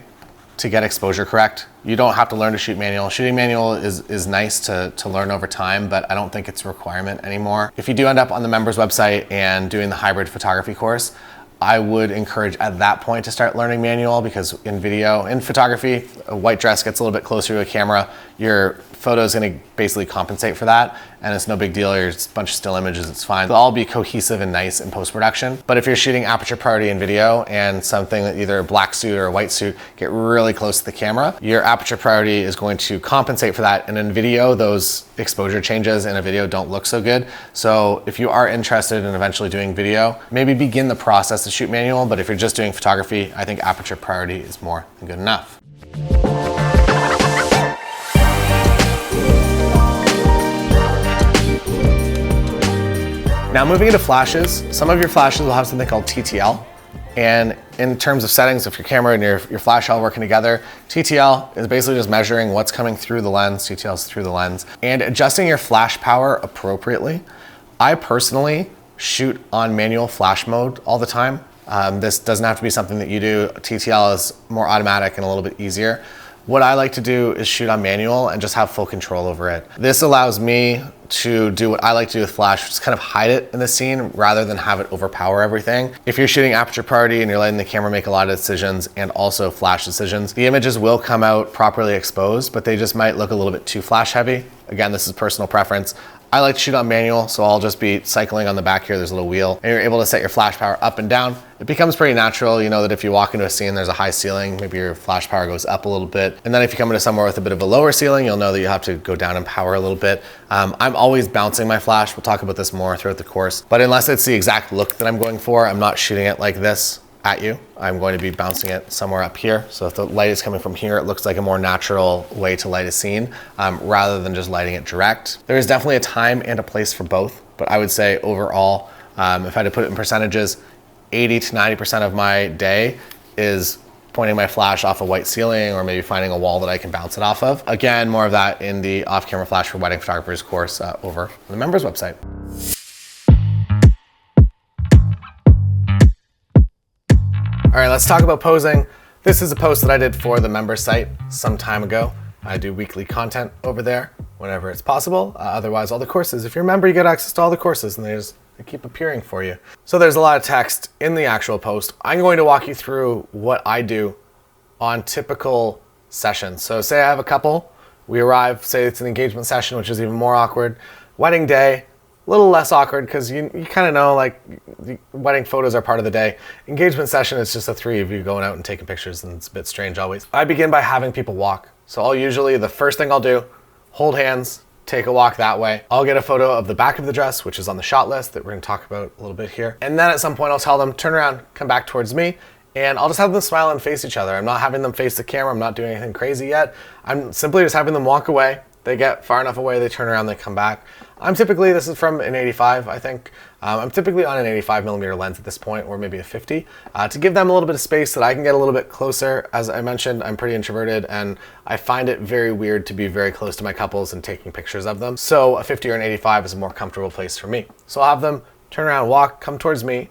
to get exposure correct. You don't have to learn to shoot manual. Shooting manual is nice to learn over time, but I don't think it's a requirement anymore. If you do end up on the members website and doing the hybrid photography course, I would encourage at that point to start learning manual, because in video, in photography, a white dress gets a little bit closer to a camera. Your photo is going to basically compensate for that, and it's no big deal. There's a bunch of still images, it's fine. They'll all be cohesive and nice in post-production. But if you're shooting aperture priority in video and something that either a black suit or a white suit get really close to the camera, your aperture priority is going to compensate for that. And in video, those exposure changes in a video don't look so good. So if you are interested in eventually doing video, maybe begin the process to shoot manual. But if you're just doing photography, I think aperture priority is more than good enough. Now moving into flashes, some of your flashes will have something called TTL. And in terms of settings, if your camera and your flash all working together, TTL is basically just measuring what's coming through the lens, TTL is through the lens, and adjusting your flash power appropriately. I personally shoot on manual flash mode all the time. This doesn't have to be something that you do. TTL is more automatic and a little bit easier. What I like to do is shoot on manual and just have full control over it. This allows me to do what I like to do with flash, just kind of hide it in the scene rather than have it overpower everything. If you're shooting aperture priority and you're letting the camera make a lot of decisions and also flash decisions, the images will come out properly exposed, but they just might look a little bit too flash heavy. Again, this is personal preference. I like to shoot on manual, so I'll just be cycling on the back here. There's a little wheel, and you're able to set your flash power up and down. It becomes pretty natural. You know that if you walk into a scene, there's a high ceiling, maybe your flash power goes up a little bit. And then if you come into somewhere with a bit of a lower ceiling, you'll know that you have to go down in power a little bit. I'm always bouncing my flash. We'll talk about this more throughout the course. But unless it's the exact look that I'm going for, I'm not shooting it like this at you. I'm going to be bouncing it somewhere up here. So if the light is coming from here, it looks like a more natural way to light a scene rather than just lighting it direct. There is definitely a time and a place for both, but I would say overall, if I had to put it in percentages, 80 to 90% of my day is pointing my flash off a white ceiling or maybe finding a wall that I can bounce it off of. Again, more of that in the off-camera flash for wedding photographers course over on the members website. All right, let's talk about posing. This is a post that I did for the members site some time ago. I do weekly content over there whenever it's possible. Otherwise, all the courses, if you're a member, you get access to all the courses and they keep appearing for you. So there's a lot of text in the actual post. I'm going to walk you through what I do on typical sessions. So say I have a couple, we arrive, say it's an engagement session, which is even more awkward. Wedding day, a little less awkward because you kind of know like the wedding photos are part of the day. Engagement session is just the three of you going out and taking pictures and it's a bit strange always. I begin by having people walk. So the first thing I'll do, hold hands, take a walk that way. I'll get a photo of the back of the dress, which is on the shot list that we're gonna talk about a little bit here. And then at some point I'll tell them, turn around, come back towards me, and I'll just have them smile and face each other. I'm not having them face the camera. I'm not doing anything crazy yet. I'm simply just having them walk away. They get far enough away, they turn around, they come back. This is from an 85, I think. I'm typically on an 85mm lens at this point, or maybe a 50, to give them a little bit of space so that I can get a little bit closer. As I mentioned, I'm pretty introverted and I find it very weird to be very close to my couples and taking pictures of them. So a 50 or an 85 is a more comfortable place for me. So I'll have them turn around, walk, come towards me.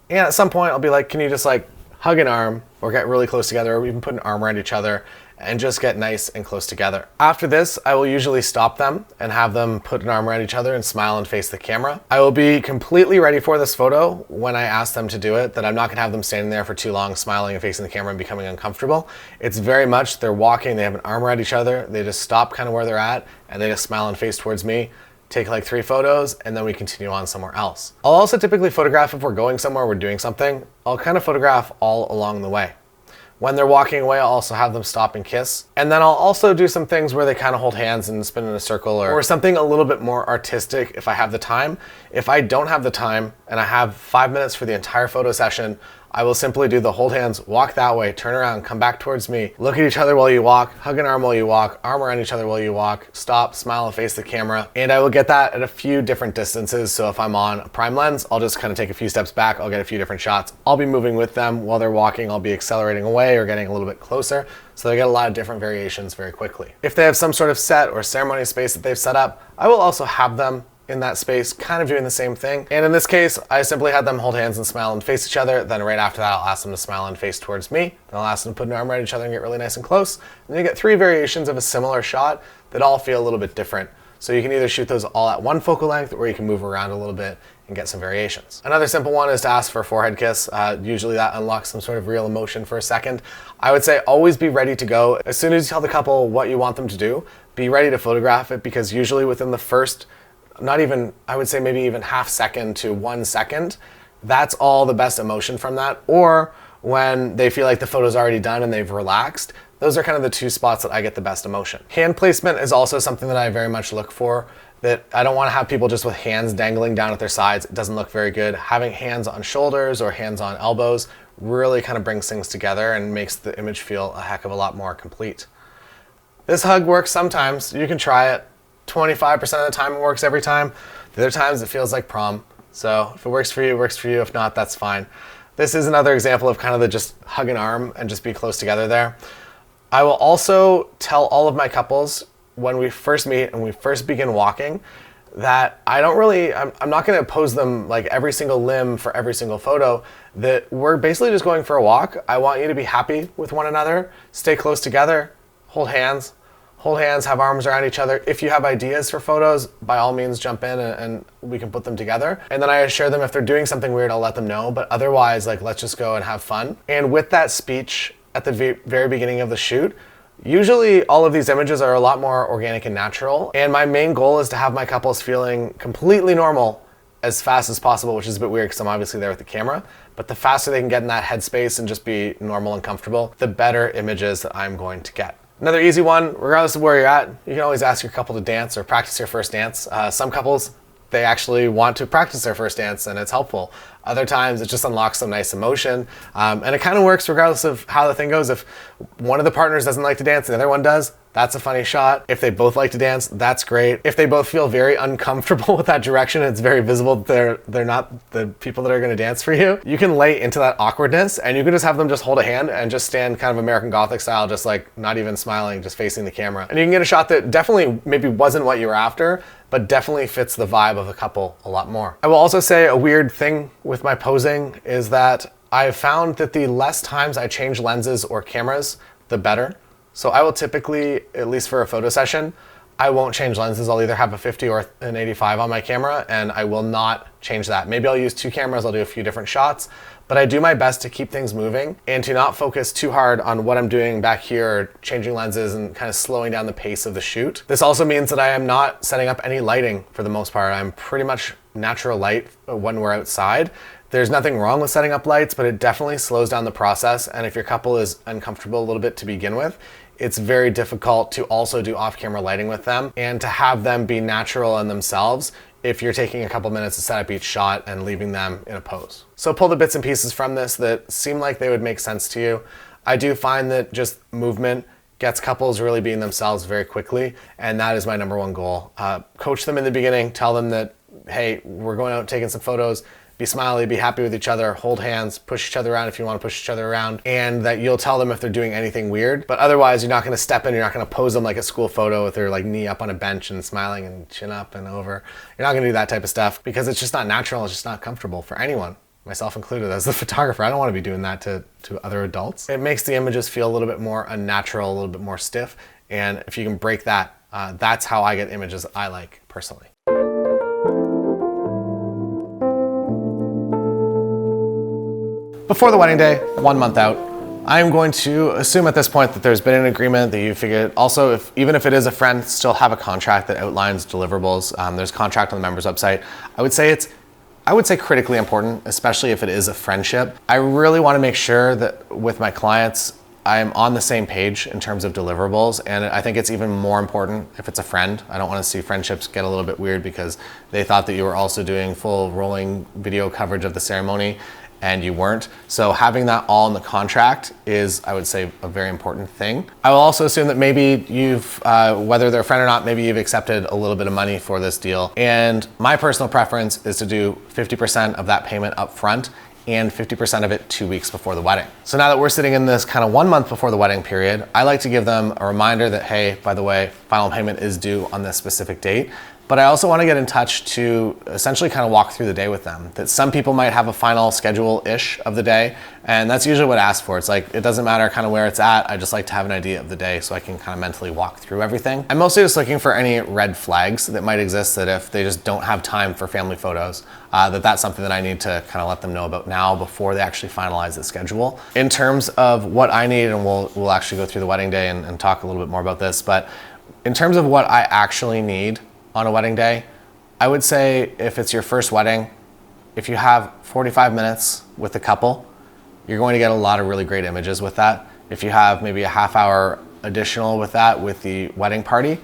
And at some point I'll be like, can you just like hug an arm or get really close together or even put an arm around each other and just get nice and close together. After this, I will usually stop them and have them put an arm around each other and smile and face the camera. I will be completely ready for this photo when I ask them to do it, that I'm not gonna have them standing there for too long smiling and facing the camera and becoming uncomfortable. It's very much, they're walking, they have an arm around each other, they just stop kind of where they're at and they just smile and face towards me, take like 3 photos, and then we continue on somewhere else. I'll also typically photograph if we're going somewhere, we're doing something, I'll kind of photograph all along the way. When they're walking away, I'll also have them stop and kiss. And then I'll also do some things where they kind of hold hands and spin in a circle or something a little bit more artistic if I have the time. If I don't have the time and I have 5 minutes for the entire photo session, I will simply do the hold hands, walk that way, turn around, come back towards me, look at each other while you walk, hug an arm while you walk, arm around each other while you walk, stop, smile and face the camera. And I will get that at a few different distances. So if I'm on a prime lens, I'll just kind of take a few steps back, I'll get a few different shots. I'll be moving with them while they're walking, I'll be accelerating away or getting a little bit closer. So they get a lot of different variations very quickly. If they have some sort of set or ceremony space that they've set up, I will also have them in that space, kind of doing the same thing. And in this case, I simply had them hold hands and smile and face each other. Then right after that, I'll ask them to smile and face towards me. Then I'll ask them to put an arm around each other and get really nice and close. And then you get 3 variations of a similar shot that all feel a little bit different. So you can either shoot those all at one focal length or you can move around a little bit and get some variations. Another simple one is to ask for a forehead kiss. Usually that unlocks some sort of real emotion for a second. I would say always be ready to go. As soon as you tell the couple what you want them to do, be ready to photograph it because usually within the first I would say maybe even half second to 1 second, that's all the best emotion from that. Or when they feel like the photo's already done and they've relaxed, those are kind of the 2 spots that I get the best emotion. Hand placement is also something that I very much look for, that I don't want to have people just with hands dangling down at their sides. It doesn't look very good. Having hands on shoulders or hands on elbows really kind of brings things together and makes the image feel a heck of a lot more complete. This hug works sometimes. You can try it. 25% of the time it works every time. The other times it feels like prom. So if it works for you, it works for you. If not, that's fine. This is another example of kind of the just hug an arm and just be close together there. I will also tell all of my couples when we first meet and we first begin walking that I'm not going to pose them like every single limb for every single photo, that we're basically just going for a walk. I want you to be happy with one another, stay close together, hold hands, have arms around each other. If you have ideas for photos, by all means jump in and we can put them together. And then I assure them if they're doing something weird, I'll let them know. But otherwise, like, let's just go and have fun. And with that speech at the very beginning of the shoot, Usually all of these images are a lot more organic and natural, and my main goal is to have my couples feeling completely normal as fast as possible, which is a bit weird because I'm obviously there with the camera, but the faster they can get in that headspace and just be normal and comfortable, the better images that I'm going to get. Another easy one, regardless of where you're at, you can always ask your couple to dance or practice your first dance. Some couples, they actually want to practice their first dance and it's helpful. Other times it just unlocks some nice emotion. And it kind of works regardless of how the thing goes. If one of the partners doesn't like to dance and the other one does, that's a funny shot. If they both like to dance, that's great. If they both feel very uncomfortable with that direction, it's very visible that they're not the people that are gonna dance for you, you can lay into that awkwardness and you can just have them just hold a hand and just stand kind of American Gothic style, just like not even smiling, just facing the camera. And you can get a shot that definitely maybe wasn't what you were after, but definitely fits the vibe of the couple a lot more. I will also say a weird thing with my posing is that I've found that the less times I change lenses or cameras, the better. So I will typically, at least for a photo session, I won't change lenses. I'll either have a 50 or an 85 on my camera and I will not change that. Maybe I'll use 2 cameras, I'll do a few different shots, but I do my best to keep things moving and to not focus too hard on what I'm doing back here, or changing lenses and kind of slowing down the pace of the shoot. This also means that I am not setting up any lighting for the most part. I'm pretty much natural light when we're outside. There's nothing wrong with setting up lights, but it definitely slows down the process. And if your couple is uncomfortable a little bit to begin with, it's very difficult to also do off-camera lighting with them and to have them be natural in themselves if you're taking a couple minutes to set up each shot and leaving them in a pose. So pull the bits and pieces from this that seem like they would make sense to you. I do find that just movement gets couples really being themselves very quickly, and that is my number one goal. Coach them in the beginning, tell them that, hey, we're going out taking some photos, be smiley, be happy with each other, hold hands, push each other around if you want to push each other around, and that you'll tell them if they're doing anything weird. But otherwise, you're not going to step in, you're not going to pose them like a school photo with their like knee up on a bench and smiling and chin up and over. You're not going to do that type of stuff because it's just not natural, it's just not comfortable for anyone, myself included as the photographer. I don't want to be doing that to other adults. It makes the images feel a little bit more unnatural, a little bit more stiff, and if you can break that, that's how I get images I like personally. Before the wedding day, 1 month out, I'm going to assume at this point that there's been an agreement, that you figured also, even if it is a friend, still have a contract that outlines deliverables. There's a contract on the members website. I would say critically important, especially if it is a friendship. I really want to make sure that with my clients, I'm on the same page in terms of deliverables, and I think it's even more important if it's a friend. I don't want to see friendships get a little bit weird because they thought that you were also doing full rolling video coverage of the ceremony and you weren't. So having that all in the contract is, I would say, a very important thing. I will also assume that maybe you've, whether they're a friend or not, maybe you've accepted a little bit of money for this deal. And my personal preference is to do 50% of that payment up front and 50% of it 2 weeks before the wedding. So now that we're sitting in this kind of 1 month before the wedding period, I like to give them a reminder that, hey, by the way, final payment is due on this specific date. But I also want to get in touch to essentially kind of walk through the day with them. That some people might have a final schedule-ish of the day, and that's usually what I ask for. It's like, it doesn't matter kind of where it's at, I just like to have an idea of the day so I can kind of mentally walk through everything. I'm mostly just looking for any red flags that might exist, that if they just don't have time for family photos, that's something that I need to kind of let them know about now before they actually finalize the schedule. In terms of what I need, and we'll actually go through the wedding day and talk a little bit more about this, but in terms of what I actually need on a wedding day, I would say if it's your first wedding, if you have 45 minutes with the couple, you're going to get a lot of really great images with that. If you have maybe a half hour additional with that with the wedding party,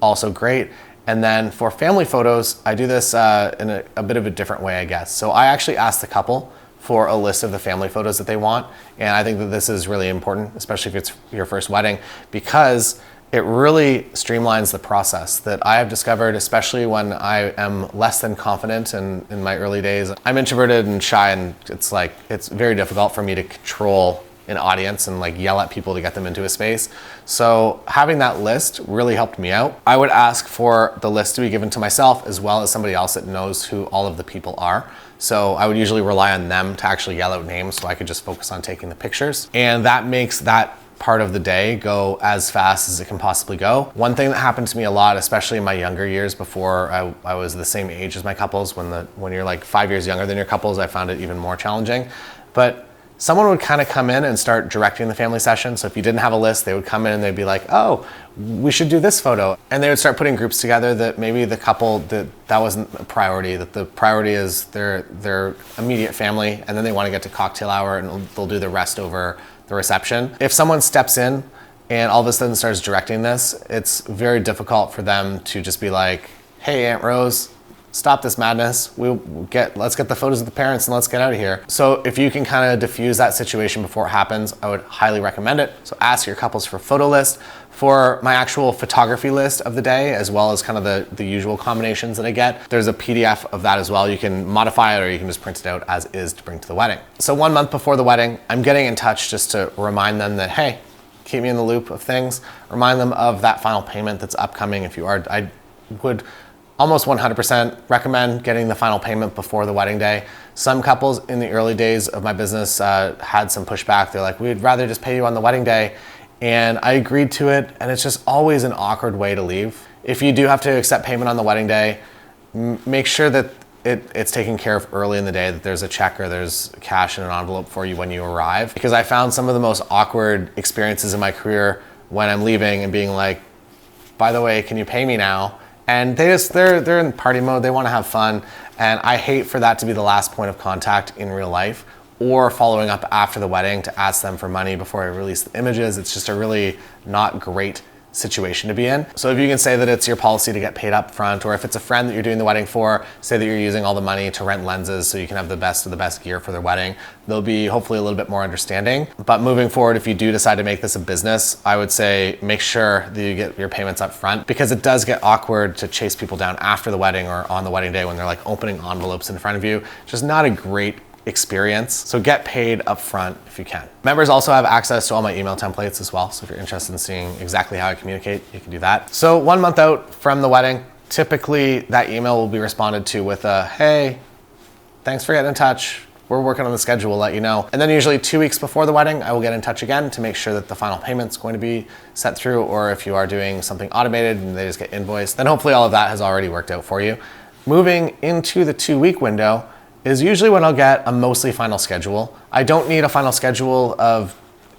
also great. And then for family photos, I do this in a bit of a different way, I guess. So I actually ask the couple for a list of the family photos that they want. And I think that this is really important, especially if it's your first wedding, because it really streamlines the process that I have discovered, especially when I am less than confident in my early days. I'm introverted and shy, and it's very difficult for me to control an audience and like yell at people to get them into a space. So having that list really helped me out. I would ask for the list to be given to myself as well as somebody else that knows who all of the people are. So I would usually rely on them to actually yell out names so I could just focus on taking the pictures. And that makes that part of the day go as fast as it can possibly go. One thing that happened to me a lot, especially in my younger years before I was the same age as my couples, when you're like 5 years younger than your couples, I found it even more challenging. But someone would kind of come in and start directing the family session. So if you didn't have a list, they would come in and they'd be like, oh, we should do this photo. And they would start putting groups together that maybe the couple, that wasn't a priority, that the priority is their immediate family, and then they want to get to cocktail hour and they'll do the rest over the reception. If someone steps in and all of a sudden starts directing this, it's very difficult for them to just be like, hey, Aunt Rose, stop this madness. Let's get the photos of the parents and let's get out of here. So if you can kind of diffuse that situation before it happens, I would highly recommend it. So ask your couples for a photo list. For my actual photography list of the day, as well as kind of the usual combinations that I get, there's a PDF of that as well. You can modify it or you can just print it out as is to bring to the wedding. So 1 month before the wedding, I'm getting in touch just to remind them that, hey, keep me in the loop of things. Remind them of that final payment that's upcoming. If you are, I would almost 100% recommend getting the final payment before the wedding day. Some couples in the early days of my business had some pushback. They're like, we'd rather just pay you on the wedding day. And I agreed to it, and it's just always an awkward way to leave. If you do have to accept payment on the wedding day, make sure that it's taken care of early in the day, that there's a check or there's cash in an envelope for you when you arrive. Because I found some of the most awkward experiences in my career when I'm leaving and being like, by the way, can you pay me now? And they're in party mode, they want to have fun, and I hate for that to be the last point of contact in real life, or following up after the wedding to ask them for money before I release the images. It's just a really not great situation to be in. So if you can say that it's your policy to get paid up front, or if it's a friend that you're doing the wedding for, say that you're using all the money to rent lenses so you can have the best of the best gear for their wedding, they'll be hopefully a little bit more understanding. But moving forward, if you do decide to make this a business, I would say make sure that you get your payments up front, because it does get awkward to chase people down after the wedding or on the wedding day when they're like opening envelopes in front of you. Just not a great experience. So get paid up front if you can. Members also have access to all my email templates as well. So if you're interested in seeing exactly how I communicate, you can do that. So 1 month out from the wedding, typically that email will be responded to with a, hey, thanks for getting in touch. We're working on the schedule, we'll let you know. And then usually 2 weeks before the wedding, I will get in touch again to make sure that the final payment's going to be sent through, or if you are doing something automated and they just get invoiced, then hopefully all of that has already worked out for you. Moving into the 2-week window is usually when I'll get a mostly final schedule. I don't need a final schedule of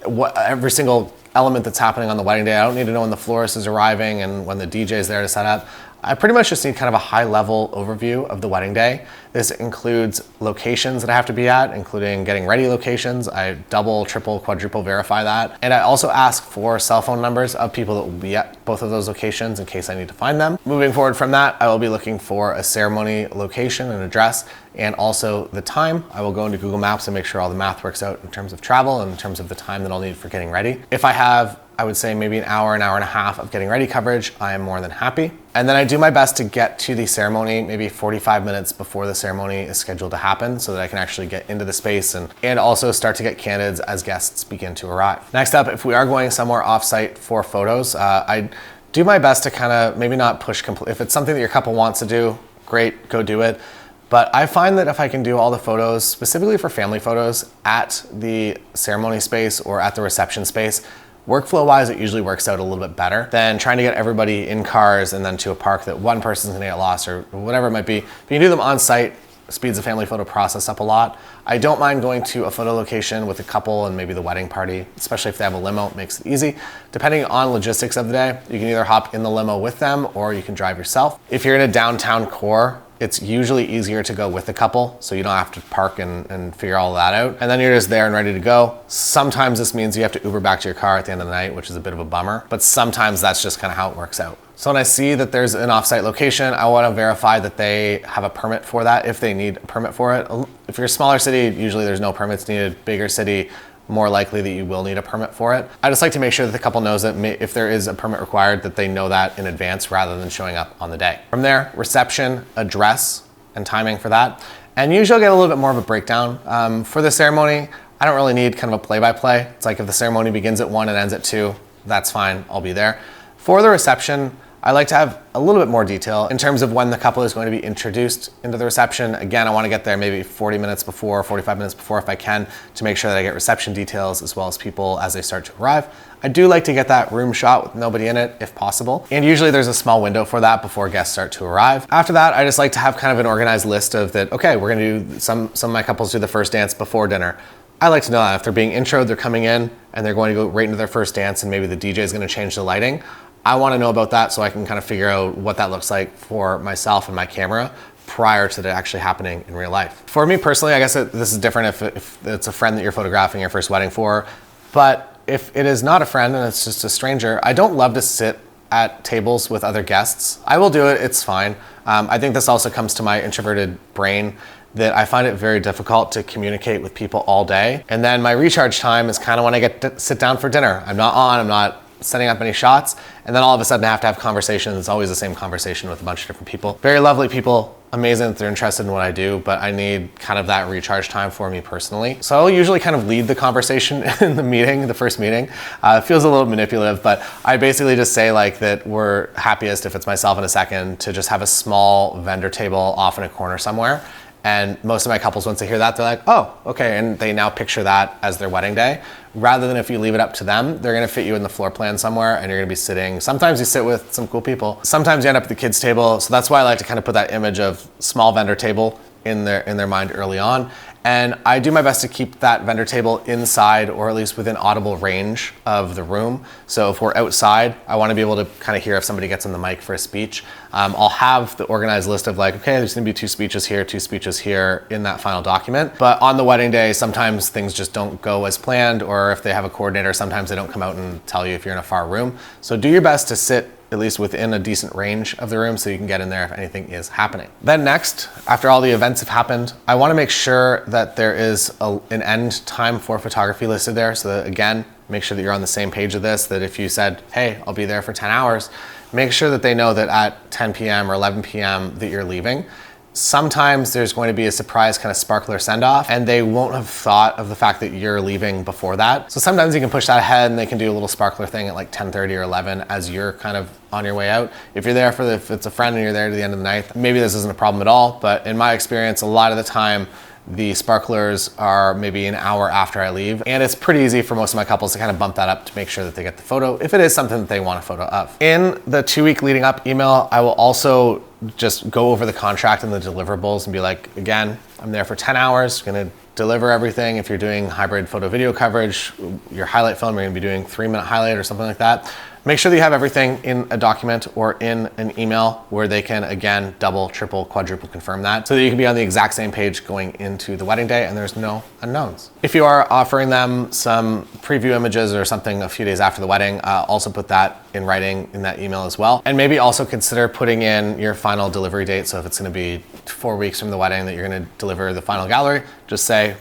what every single element that's happening on the wedding day. I don't need to know when the florist is arriving and when the DJ is there to set up. I pretty much just need kind of a high level overview of the wedding day. This includes locations that I have to be at, including getting ready locations. I double, triple, quadruple verify that. And I also ask for cell phone numbers of people that will be at both of those locations in case I need to find them. Moving forward from that, I will be looking for a ceremony location and address, and also the time. I will go into Google Maps and make sure all the math works out in terms of travel and in terms of the time that I'll need for getting ready. If I have, I would say maybe an hour and a half of getting ready coverage, I am more than happy. And then I do my best to get to the ceremony maybe 45 minutes before the ceremony is scheduled to happen, so that I can actually get into the space and also start to get candidates as guests begin to arrive. Next up, if we are going somewhere off-site for photos, I do my best to kind of maybe not push if it's something that your couple wants to do, great, go do it. But I find that if I can do all the photos, specifically for family photos, at the ceremony space or at the reception space, workflow-wise, it usually works out a little bit better than trying to get everybody in cars and then to a park that one person's gonna get lost or whatever it might be. If you can do them on site, speeds the family photo process up a lot. I don't mind going to a photo location with a couple and maybe the wedding party, especially if they have a limo, it makes it easy. Depending on logistics of the day, you can either hop in the limo with them or you can drive yourself. If you're in a downtown core, it's usually easier to go with a couple, so you don't have to park and figure all that out. And then you're just there and ready to go. Sometimes this means you have to Uber back to your car at the end of the night, which is a bit of a bummer, but sometimes that's just kind of how it works out. So when I see that there's an offsite location, I want to verify that they have a permit for that, if they need a permit for it. If you're a smaller city, usually there's no permits needed. Bigger city, more likely that you will need a permit for it. I just like to make sure that the couple knows that if there is a permit required, that they know that in advance rather than showing up on the day. From there, reception, address, and timing for that. And usually I'll get a little bit more of a breakdown. For the ceremony, I don't really need kind of a play-by-play. It's like if the ceremony begins at 1 and ends at 2, that's fine, I'll be there. For the reception, I like to have a little bit more detail in terms of when the couple is going to be introduced into the reception. Again, I want to get there maybe 40 minutes before, 45 minutes before if I can, to make sure that I get reception details as well as people as they start to arrive. I do like to get that room shot with nobody in it if possible. And usually there's a small window for that before guests start to arrive. After that, I just like to have kind of an organized list of that, okay, we're gonna do, some of my couples do the first dance before dinner. I like to know that if they're being introed, they're coming in and they're going to go right into their first dance and maybe the DJ is going to change the lighting. I want to know about that so I can kind of figure out what that looks like for myself and my camera prior to it actually happening in real life. For me personally, I guess this is different if it's a friend that you're photographing your first wedding for, but if it is not a friend and it's just a stranger, I don't love to sit at tables with other guests. I will do it, it's fine. I think this also comes to my introverted brain that I find it very difficult to communicate with people all day. And then my recharge time is kind of when I get to sit down for dinner. I'm not setting up any shots, and then all of a sudden I have to have conversations. It's always the same conversation with a bunch of different people. Very lovely people, amazing that they're interested in what I do, but I need kind of that recharge time for me personally. So I'll usually kind of lead the conversation in the meeting, the first meeting. It feels a little manipulative, but I basically just say like that we're happiest, if it's myself in a second, to just have a small vendor table off in a corner somewhere. And most of my couples, once they hear that, they're like, oh, okay. And they now picture that as their wedding day. Rather than if you leave it up to them, they're gonna fit you in the floor plan somewhere and you're gonna be sitting. Sometimes you sit with some cool people. Sometimes you end up at the kids' table. So that's why I like to kind of put that image of small vendor table in their mind early on. And I do my best to keep that vendor table inside or at least within audible range of the room. So if we're outside, I want to be able to kind of hear if somebody gets on the mic for a speech. I'll have the organized list of like, okay, there's going to be 2 speeches here in that final document. But on the wedding day, sometimes things just don't go as planned, or if they have a coordinator, sometimes they don't come out and tell you if you're in a far room. So do your best to sit at least within a decent range of the room so you can get in there if anything is happening. Then next, after all the events have happened, I want to make sure that there is an end time for photography listed there. So that, again, make sure that you're on the same page of this, that if you said, hey, I'll be there for 10 hours, make sure that they know that at 10 p.m. or 11 p.m. that you're leaving. Sometimes there's going to be a surprise kind of sparkler send-off and they won't have thought of the fact that you're leaving before that. So sometimes you can push that ahead and they can do a little sparkler thing at like 10:30 or 11 as you're kind of on your way out. If you're there if it's a friend and you're there to the end of the night, maybe this isn't a problem at all, but in my experience, a lot of the time, the sparklers are maybe an hour after I leave. And it's pretty easy for most of my couples to kind of bump that up to make sure that they get the photo if it is something that they want a photo of. In the 2-week leading up email, I will also just go over the contract and the deliverables and be like, again, I'm there for 10 hours, gonna deliver everything. If you're doing hybrid photo video coverage, your highlight film, you're gonna be doing 3-minute highlight or something like that. Make sure that you have everything in a document or in an email where they can, again, double, triple, quadruple confirm that so that you can be on the exact same page going into the wedding day and there's no unknowns. If you are offering them some preview images or something a few days after the wedding, also put that in writing in that email as well. And maybe also consider putting in your final delivery date. So if it's gonna be 4 weeks from the wedding that you're gonna deliver the final gallery, just say,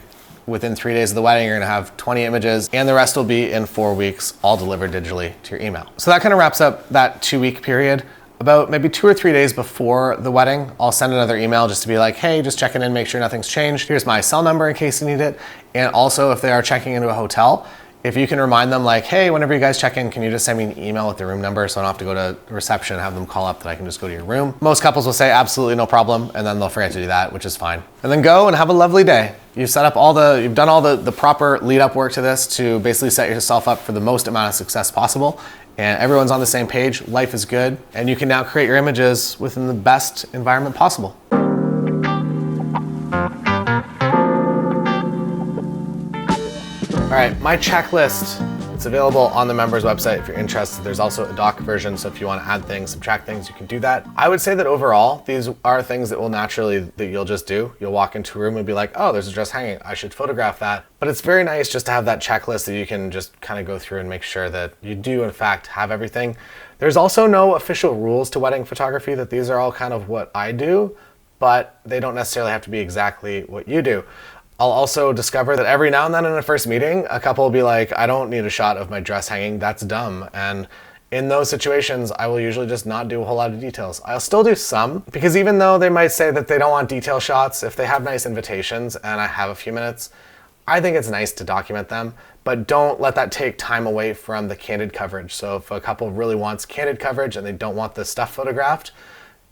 within 3 days of the wedding, you're gonna have 20 images and the rest will be in 4 weeks, all delivered digitally to your email. So that kind of wraps up that 2-week period. About maybe 2 or 3 days before the wedding, I'll send another email just to be like, hey, just checking in, make sure nothing's changed. Here's my cell number in case you need it. And also if they are checking into a hotel, if you can remind them like, hey, whenever you guys check in, can you just send me an email with the room number so I don't have to go to reception and have them call up that I can just go to your room. Most couples will say absolutely no problem, and then they'll forget to do that, which is fine. And then go and have a lovely day. You've done all the proper lead up work to this to basically set yourself up for the most amount of success possible. And everyone's on the same page, life is good, and you can now create your images within the best environment possible. All right, my checklist, it's available on the members website if you're interested. There's also a doc version, so if you want to add things, subtract things, you can do that. I would say that overall, these are things that you'll just do. You'll walk into a room and be like, oh, there's a dress hanging, I should photograph that. But it's very nice just to have that checklist that you can just kind of go through and make sure that you do in fact have everything. There's also no official rules to wedding photography, that these are all kind of what I do, but they don't necessarily have to be exactly what you do. I'll also discover that every now and then in a first meeting, a couple will be like, I don't need a shot of my dress hanging, that's dumb. And in those situations, I will usually just not do a whole lot of details. I'll still do some, because even though they might say that they don't want detail shots, if they have nice invitations and I have a few minutes, I think it's nice to document them, but don't let that take time away from the candid coverage. So if a couple really wants candid coverage and they don't want the stuff photographed,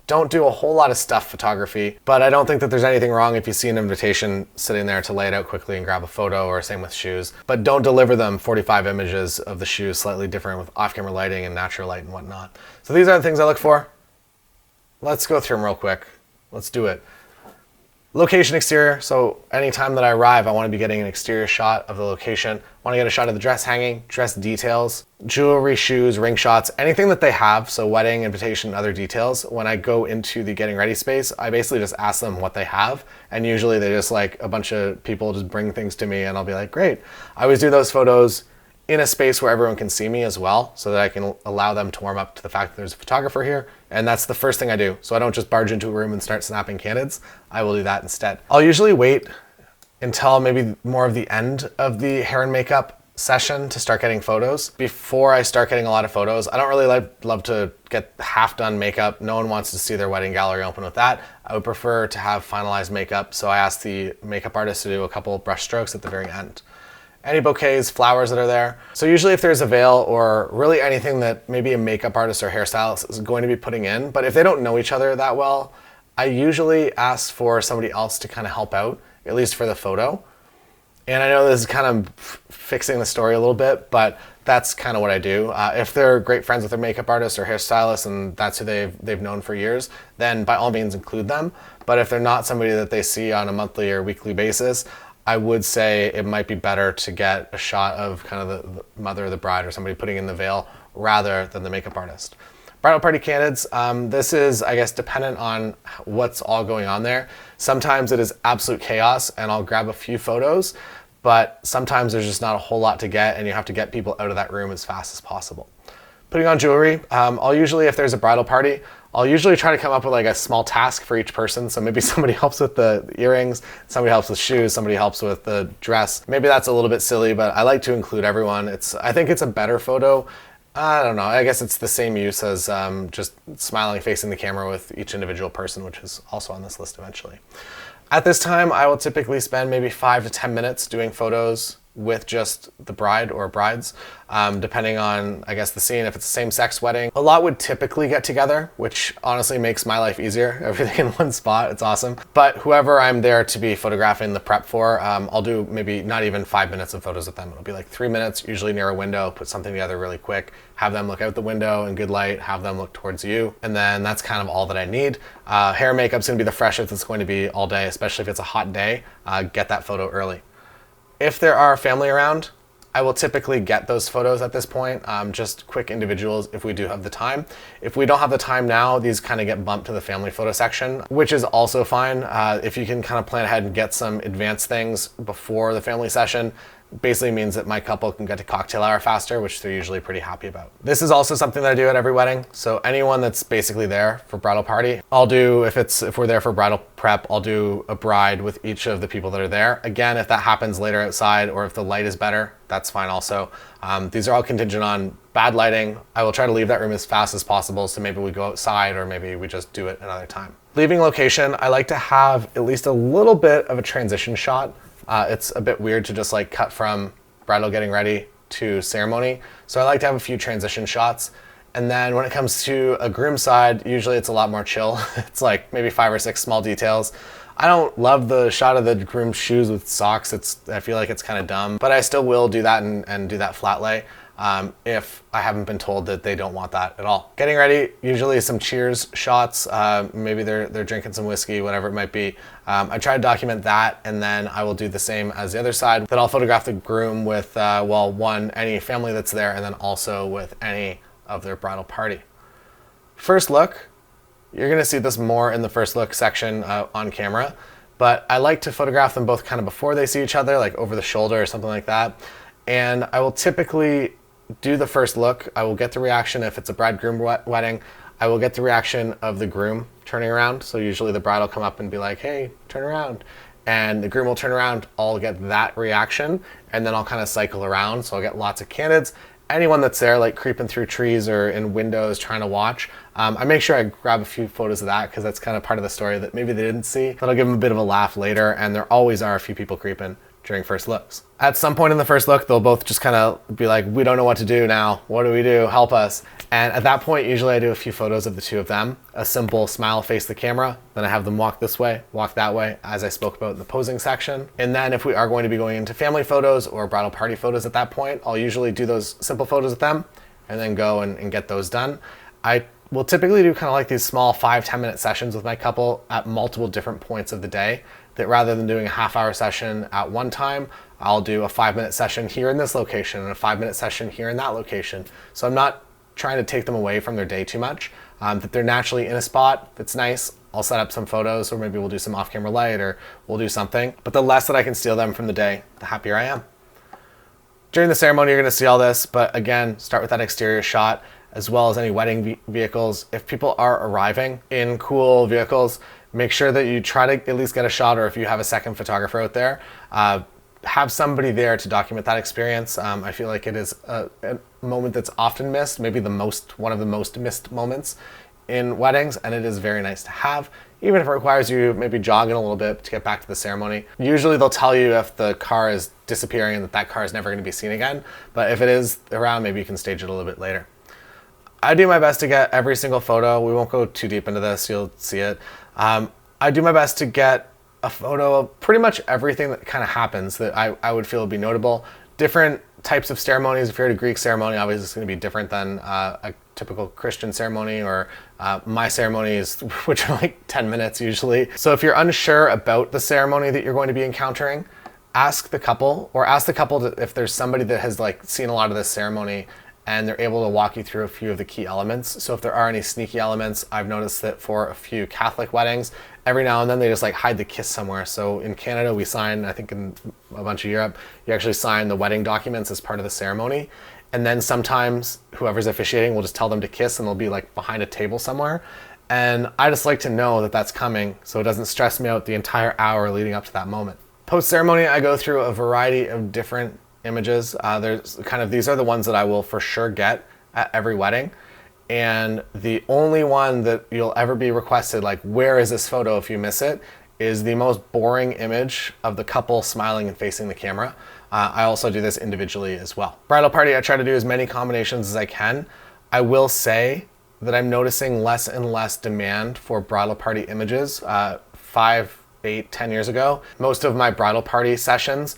don't do a whole lot of stuff photography, but I don't think that there's anything wrong if you see an invitation sitting there to lay it out quickly and grab a photo, or same with shoes. But don't deliver them 45 images of the shoes slightly different with off-camera lighting and natural light and whatnot. So these are the things I look for. Let's go through them real quick. Let's do it. Location exterior, so anytime that I arrive, I want to be getting an exterior shot of the location. I want to get a shot of the dress hanging, dress details, jewelry, shoes, ring shots, anything that they have, so wedding, invitation, other details. When I go into the getting ready space, I basically just ask them what they have, and usually they just like a bunch of people just bring things to me and I'll be like, great. I always do those photos in a space where everyone can see me as well, so that I can allow them to warm up to the fact that there's a photographer here. And that's the first thing I do. So I don't just barge into a room and start snapping candids. I will do that instead. I'll usually wait until maybe more of the end of the hair and makeup session to start getting photos. Before I start getting a lot of photos, I don't really love to get half done makeup. No one wants to see their wedding gallery open with that. I would prefer to have finalized makeup. So I ask the makeup artist to do a couple brush strokes at the very end. Any bouquets, flowers that are there. So usually if there's a veil or really anything that maybe a makeup artist or hairstylist is going to be putting in, but if they don't know each other that well, I usually ask for somebody else to kind of help out, at least for the photo. And I know this is kind of fixing the story a little bit, but that's kind of what I do. If they're great friends with their makeup artist or hairstylist and that's who they've known for years, then by all means include them. But if they're not somebody that they see on a monthly or weekly basis, I would say it might be better to get a shot of kind of the mother of the bride or somebody putting in the veil rather than the makeup artist. Bridal party candids, this is, I guess, dependent on what's all going on there. Sometimes it is absolute chaos and I'll grab a few photos, but sometimes there's just not a whole lot to get and you have to get people out of that room as fast as possible. Putting on jewelry, I'll usually, if there's a bridal party, I'll usually try to come up with like a small task for each person. So maybe somebody helps with the earrings, somebody helps with shoes, somebody helps with the dress. Maybe that's a little bit silly, but I like to include everyone. I think it's a better photo. I don't know, I guess it's the same use as just smiling, facing the camera with each individual person, which is also on this list eventually. At this time, I will typically spend maybe 5 to 10 minutes doing photos with just the bride or brides, depending on, I guess, the scene. If it's a same-sex wedding, a lot would typically get together, which honestly makes my life easier. Everything in one spot, it's awesome. But whoever I'm there to be photographing the prep for, I'll do maybe not even 5 minutes of photos with them. It'll be like 3 minutes, usually near a window, put something together really quick, have them look out the window in good light, have them look towards you, and then that's kind of all that I need. Hair and makeup's gonna be the freshest it's going to be all day, especially if it's a hot day. Get that photo early. If there are family around, I will typically get those photos at this point, just quick individuals if we do have the time. If we don't have the time now, these kind of get bumped to the family photo section, which is also fine. If you can kind of plan ahead and get some advanced things before the family session, basically means that my couple can get to cocktail hour faster, which they're usually pretty happy about. This is also something that I do at every wedding. So anyone that's basically there for bridal party, I'll do, if we're there for bridal prep, I'll do a bride with each of the people that are there. Again, if that happens later outside or if the light is better, that's fine also. These are all contingent on bad lighting. I will try to leave that room as fast as possible, so maybe we go outside or maybe we just do it another time. Leaving location, I like to have at least a little bit of a transition shot. It's a bit weird to just like cut from bridal getting ready to ceremony. So I like to have a few transition shots. And then when it comes to a groom side, usually it's a lot more chill. It's like maybe 5 or 6 small details. I don't love the shot of the groom's shoes with socks. I feel like it's kind of dumb, but I still will do that and do that flat lay. If I haven't been told that they don't want that at all. Getting ready, usually some cheers shots, maybe they're drinking some whiskey, whatever it might be. I try to document that, and then I will do the same as the other side. Then I'll photograph the groom with, any family that's there, and then also with any of their bridal party. First look, you're gonna see this more in the first look section on camera, but I like to photograph them both kind of before they see each other, like over the shoulder or something like that. And I will typically do the first look. I will get the reaction if it's a bride-groom wedding. I will get the reaction of the groom turning around. So usually the bride will come up and be like, hey, turn around. And the groom will turn around. I'll get that reaction. And then I'll kind of cycle around. So I'll get lots of candids. Anyone that's there, like creeping through trees or in windows trying to watch, I make sure I grab a few photos of that because that's kind of part of the story that maybe they didn't see. That'll give them a bit of a laugh later. And there always are a few people creeping during first looks. At some point in the first look, they'll both just kind of be like, we don't know what to do now. What do we do? Help us. And at that point, usually I do a few photos of the two of them. A simple smile, face the camera. Then I have them walk this way, walk that way, as I spoke about in the posing section. And then if we are going to be going into family photos or bridal party photos at that point, I'll usually do those simple photos with them and then go and get those done. I we'll typically do kind of like these small 5-10 minute sessions with my couple at multiple different points of the day, that rather than doing a half-hour session at one time, I'll do a 5-minute session here in this location and a 5-minute session here in that location. So I'm not trying to take them away from their day too much, that they're naturally in a spot that's nice. I'll set up some photos, or maybe we'll do some off-camera light, or we'll do something. But the less that I can steal them from the day, the happier I am. During the ceremony, you're gonna see all this, but again, start with that exterior shot, as well as any wedding vehicles. If people are arriving in cool vehicles, make sure that you try to at least get a shot, or if you have a second photographer out there, have somebody there to document that experience. I feel like it is a moment that's often missed, maybe one of the most missed moments in weddings, and it is very nice to have, even if it requires you maybe jogging a little bit to get back to the ceremony. Usually they'll tell you if the car is disappearing and that car is never going to be seen again, but if it is around, maybe you can stage it a little bit later. I do my best to get every single photo. We won't go too deep into this, you'll see it. I do my best to get a photo of pretty much everything that kind of happens that I would feel would be notable. Different types of ceremonies. If you're at a Greek ceremony, obviously it's going to be different than a typical Christian ceremony, or my ceremonies, which are like 10 minutes usually. So if you're unsure about the ceremony that you're going to be encountering, ask the couple, or ask the couple if there's somebody that has like seen a lot of this ceremony and they're able to walk you through a few of the key elements. So if there are any sneaky elements, I've noticed that for a few Catholic weddings, every now and then they just like hide the kiss somewhere. So in Canada, we sign, I think in a bunch of Europe, you actually sign the wedding documents as part of the ceremony. And then sometimes whoever's officiating will just tell them to kiss, and they'll be like behind a table somewhere. And I just like to know that that's coming, so it doesn't stress me out the entire hour leading up to that moment. Post-ceremony, I go through a variety of different images. These are the ones that I will for sure get at every wedding. And the only one that you'll ever be requested, like, where is this photo if you miss it, is the most boring image of the couple smiling and facing the camera. I also do this individually as well. Bridal party, I try to do as many combinations as I can. I will say that I'm noticing less and less demand for bridal party images. 5, 8, 10 years ago, most of my bridal party sessions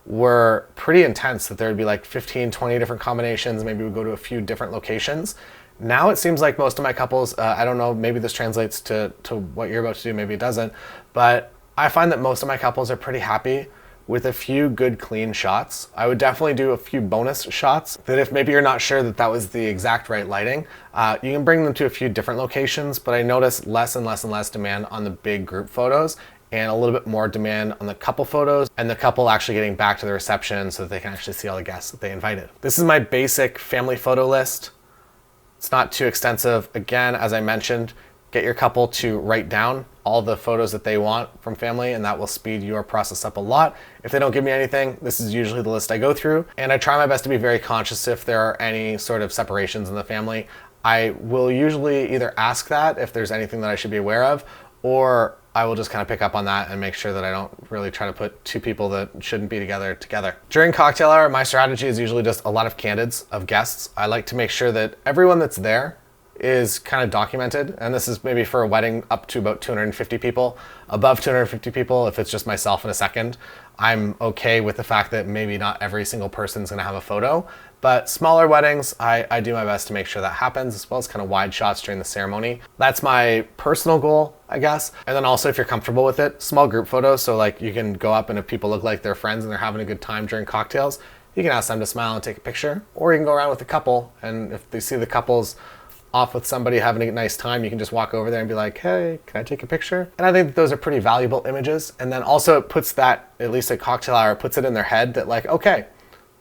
were pretty intense, that there would be like 15, 20 different combinations. Maybe we'd go to a few different locations. Now it seems like most of my couples, I don't know, maybe this translates to what you're about to do, maybe it doesn't, but I find that most of my couples are pretty happy with a few good clean shots. I would definitely do a few bonus shots that if maybe you're not sure that that was the exact right lighting, you can bring them to a few different locations, but I notice less and less and less demand on the big group photos, and a little bit more demand on the couple photos, and the couple actually getting back to the reception so that they can actually see all the guests that they invited. This is my basic family photo list. It's not too extensive. Again, as I mentioned, get your couple to write down all the photos that they want from family, and that will speed your process up a lot. If they don't give me anything, this is usually the list I go through, and I try my best to be very conscious if there are any sort of separations in the family. I will usually either ask that if there's anything that I should be aware of, or I will just kind of pick up on that and make sure that I don't really try to put two people that shouldn't be together. During cocktail hour, my strategy is usually just a lot of candids of guests. I like to make sure that everyone that's there is kind of documented, and this is maybe for a wedding up to about 250 people. Above 250 people, if it's just myself and a second, I'm okay with the fact that maybe not every single person's gonna have a photo, but smaller weddings, I do my best to make sure that happens, as well as kind of wide shots during the ceremony. That's my personal goal, I guess. And then also, if you're comfortable with it, small group photos, so like you can go up and if people look like they're friends and they're having a good time during cocktails, you can ask them to smile and take a picture, or you can go around with the couple, and if they see the couple's off with somebody having a nice time, you can just walk over there and be like, hey, can I take a picture? And I think that those are pretty valuable images. And then also it puts that, at least at cocktail hour, puts it in their head that like, okay,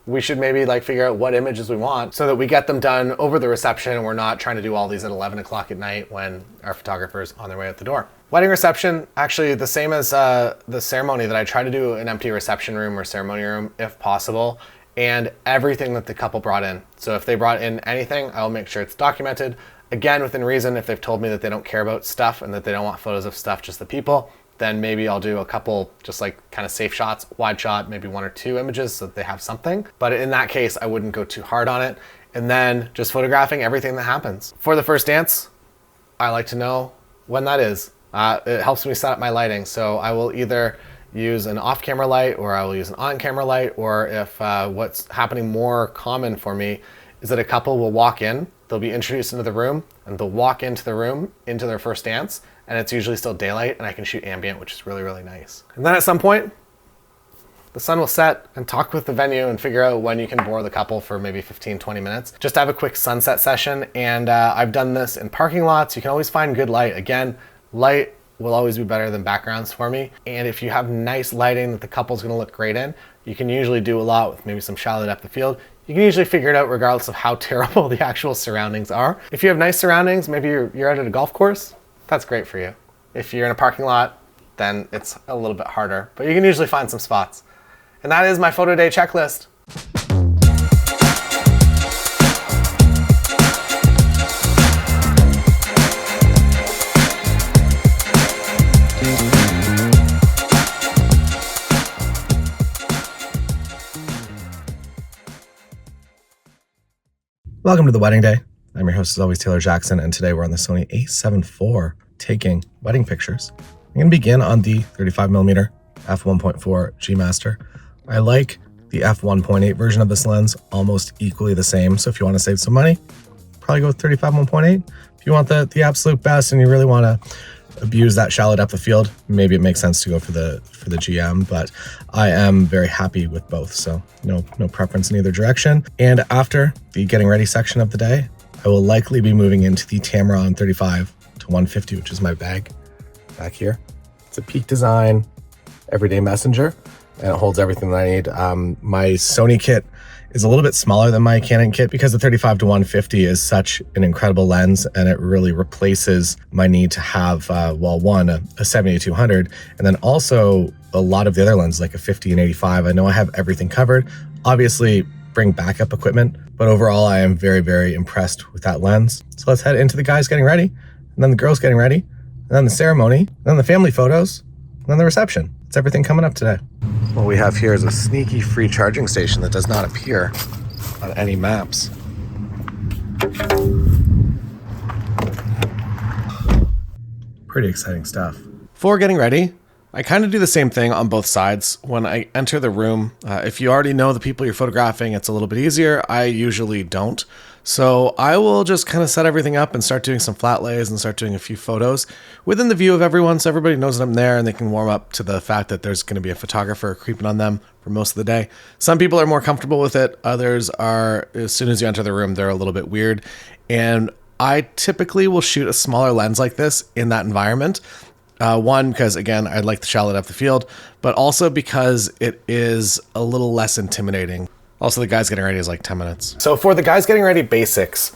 we should maybe like figure out what images we want so that we get them done over the reception, and we're not trying to do all these at 11 o'clock at night when our photographer's on their way out the door. Wedding reception, actually the same as the ceremony, that I try to do an empty reception room or ceremony room if possible, and everything that the couple brought in. So if they brought in anything, I'll make sure it's documented. Again, within reason, if they've told me that they don't care about stuff and that they don't want photos of stuff, just the people, then maybe I'll do a couple just like kind of safe shots, wide shot, maybe 1 or 2 images so that they have something. But in that case, I wouldn't go too hard on it. And then just photographing everything that happens. For the first dance, I like to know when that is. It helps me set up my lighting. So I will either use an off-camera light, or I will use an on-camera light, or if what's happening more common for me is that a couple will walk in, they'll be introduced into the room, and they'll walk into the room, into their first dance, and it's usually still daylight, and I can shoot ambient, which is really, really nice. And then at some point, the sun will set, and talk with the venue and figure out when you can bore the couple for maybe 15, 20 minutes. Just to have a quick sunset session. And I've done this in parking lots. You can always find good light. Again, light will always be better than backgrounds for me. And if you have nice lighting that the couple's gonna look great in, you can usually do a lot with maybe some shallow depth of field. You can usually figure it out regardless of how terrible the actual surroundings are. If you have nice surroundings, maybe you're out at a golf course, that's great for you. If you're in a parking lot, then it's a little bit harder, but you can usually find some spots. And that is my photo day checklist. Welcome to the wedding day. I'm your host as always, Taylor Jackson, and today we're on the Sony a7 IV taking wedding pictures. I'm going to begin on the 35mm f1.4 G Master. I like the f1.8 version of this lens, almost equally the same. So if you want to save some money, probably go with 35 1.8. If you want the absolute best and you really want to abuse that shallow depth of field, maybe it makes sense to go for the GM, but I am very happy with both. So no preference in either direction. And after the getting ready section of the day, I will likely be moving into the Tamron 35 to 150, which is my bag back here. It's a Peak Design Everyday Messenger, and it holds everything that I need. My Sony kit is a little bit smaller than my Canon kit because the 35 to 150 is such an incredible lens, and it really replaces my need to have, one, a 70-200, and then also a lot of the other lenses like a 50 and 85. I know I have everything covered. Obviously, bring backup equipment, but overall, I am very, very impressed with that lens. So let's head into the guys getting ready, and then the girls getting ready, and then the ceremony, and then the family photos, and then the reception. It's everything coming up today. What we have here is a sneaky free charging station that does not appear on any maps. Pretty exciting stuff. For getting ready, I kind of do the same thing on both sides. When I enter the room, if you already know the people you're photographing, it's a little bit easier. I usually don't. So I will just kind of set everything up and start doing some flat lays and start doing a few photos within the view of everyone, so everybody knows that I'm there and they can warm up to the fact that there's going to be a photographer creeping on them for most of the day. Some people are more comfortable with it. Others are, as soon as you enter the room, they're a little bit weird. And I typically will shoot a smaller lens like this in that environment. One, because again, I like the shallow depth of field, but also because it is a little less intimidating. Also, the guys getting ready is like 10 minutes. So for the guys getting ready basics,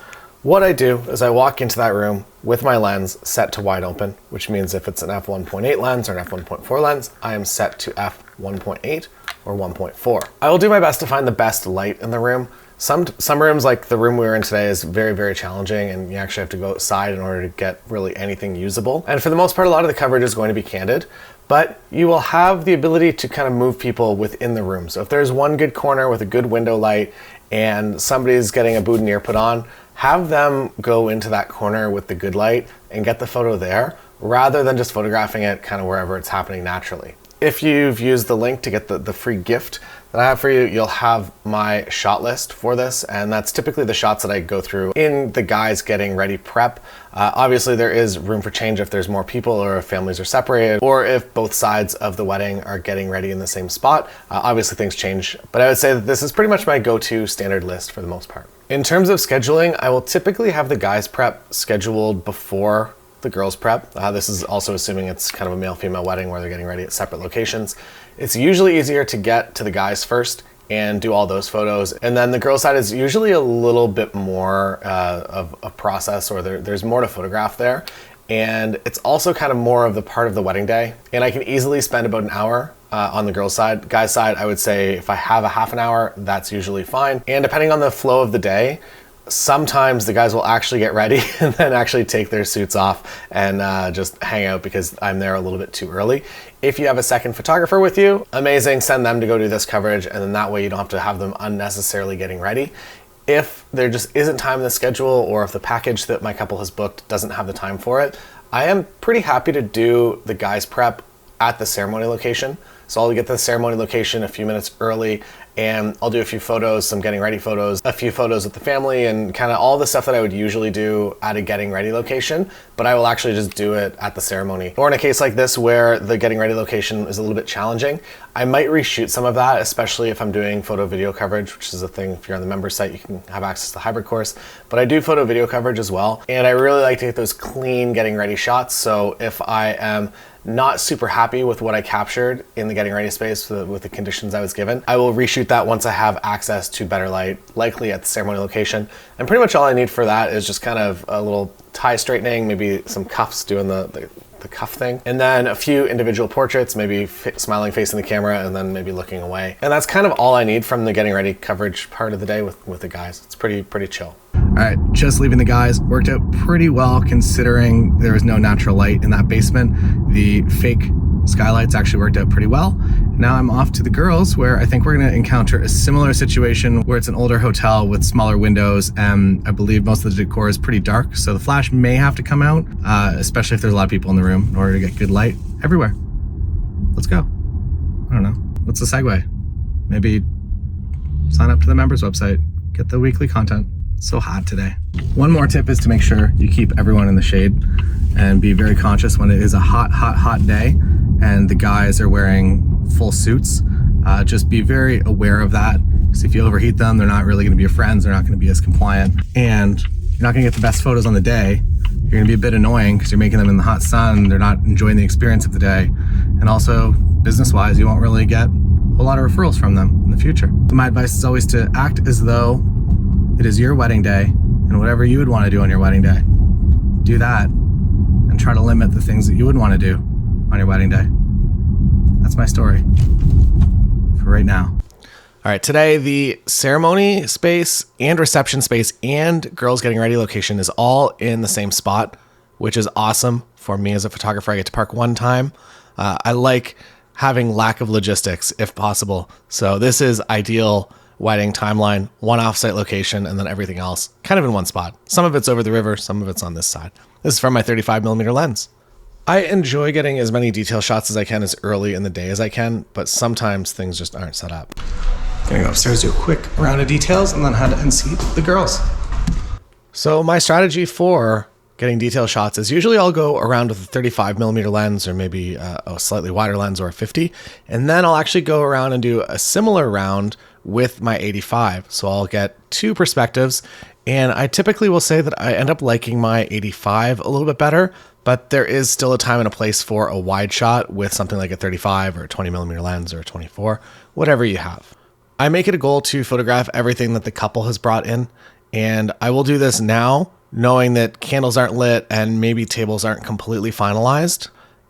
what I do is I walk into that room with my lens set to wide open, which means if it's an f1.8 lens or an f1.4 lens, I am set to f1.8 or 1.4. I will do my best to find the best light in the room. Some rooms, like the room we were in today, is very, very challenging, and you actually have to go outside in order to get really anything usable. And for the most part, a lot of the coverage is going to be candid, but you will have the ability to kind of move people within the room. So if there's one good corner with a good window light and somebody's getting a boutonniere put on, have them go into that corner with the good light and get the photo there, rather than just photographing it kind of wherever it's happening naturally. If you've used the link to get the free gift that I have for you, you'll have my shot list for this, and that's typically the shots that I go through in the guys getting ready prep. Obviously, there is room for change if there's more people or if families are separated or if both sides of the wedding are getting ready in the same spot. Obviously, things change, but I would say that this is pretty much my go-to standard list for the most part. In terms of scheduling, I will typically have the guys prep scheduled before the girls prep. This is also assuming it's kind of a male-female wedding where they're getting ready at separate locations. It's usually easier to get to the guys first and do all those photos, and then the girl side is usually a little bit more of a process, or there's more to photograph there, and it's also kind of more of the part of the wedding day, and I can easily spend about an hour on the girl side. Guys side, I would say if I have a half an hour, that's usually fine, and depending on the flow of the day, sometimes the guys will actually get ready and then actually take their suits off and just hang out because I'm there a little bit too early. If you have a second photographer with you, amazing, send them to go do this coverage, and then that way you don't have to have them unnecessarily getting ready. If there just isn't time in the schedule, or if the package that my couple has booked doesn't have the time for it, I am pretty happy to do the guys prep at the ceremony location. So I'll get to the ceremony location a few minutes early and I'll do a few photos, some getting ready photos, a few photos with the family, and kind of all the stuff that I would usually do at a getting ready location, but I will actually just do it at the ceremony. Or in a case like this where the getting ready location is a little bit challenging, I might reshoot some of that, especially if I'm doing photo video coverage, which is a thing. If you're on the member site, you can have access to the hybrid course, but I do photo video coverage as well. And I really like to get those clean getting ready shots. So if I am not super happy with what I captured in the getting ready space with the conditions I was given, I will reshoot that once I have access to better light, likely at the ceremony location. And pretty much all I need for that is just kind of a little tie straightening, maybe some cuffs doing the cuff thing, and then a few individual portraits, maybe smiling facing the camera and then maybe looking away. And that's kind of all I need from the getting ready coverage part of the day with the guys. It's pretty chill. All right, just leaving the guys. Worked out pretty well considering there was no natural light in that basement. The fake skylights actually worked out pretty well. Now I'm off to the girls, where I think we're gonna encounter a similar situation where it's an older hotel with smaller windows, and I believe most of the decor is pretty dark, so the flash may have to come out, especially if there's a lot of people in the room, in order to get good light everywhere. Let's go. I don't know. What's the segue? Maybe sign up to the members website, get the weekly content. It's so hot today. One more tip is to make sure you keep everyone in the shade and be very conscious when it is a hot day and the guys are wearing full suits. Just be very aware of that, because if you overheat them, they're not really gonna be your friends, they're not gonna be as compliant, and you're not gonna get the best photos on the day. You're gonna be a bit annoying because you're making them in the hot sun, they're not enjoying the experience of the day. And also, business-wise, you won't really get a whole lot of referrals from them in the future. So my advice is always to act as though it is your wedding day, and whatever you would want to do on your wedding day, do that, and try to limit the things that you would want to do on your wedding day. That's my story for right now. All right, today the ceremony space and reception space and girls getting ready location is all in the same spot, which is awesome for me as a photographer. I get to park one time. I like having lack of logistics if possible. So this is ideal wedding timeline, one offsite location, and then everything else kind of in one spot. Some of it's over the river, some of it's on this side. This is from my 35mm lens. I enjoy getting as many detail shots as I can as early in the day as I can, but sometimes things just aren't set up. Gonna go upstairs, do a quick round of details, and then head and see the girls. So my strategy for getting detail shots is usually I'll go around with a 35mm lens, or maybe a slightly wider lens, or a 50, and then I'll actually go around and do a similar round with my 85. So I'll get two perspectives, and I typically will say that I end up liking my 85 a little bit better, but there is still a time and a place for a wide shot with something like a 35 or a 20mm lens or a 24, whatever you have. I make it a goal to photograph everything that the couple has brought in, and I will do this now, knowing that candles aren't lit and maybe tables aren't completely finalized.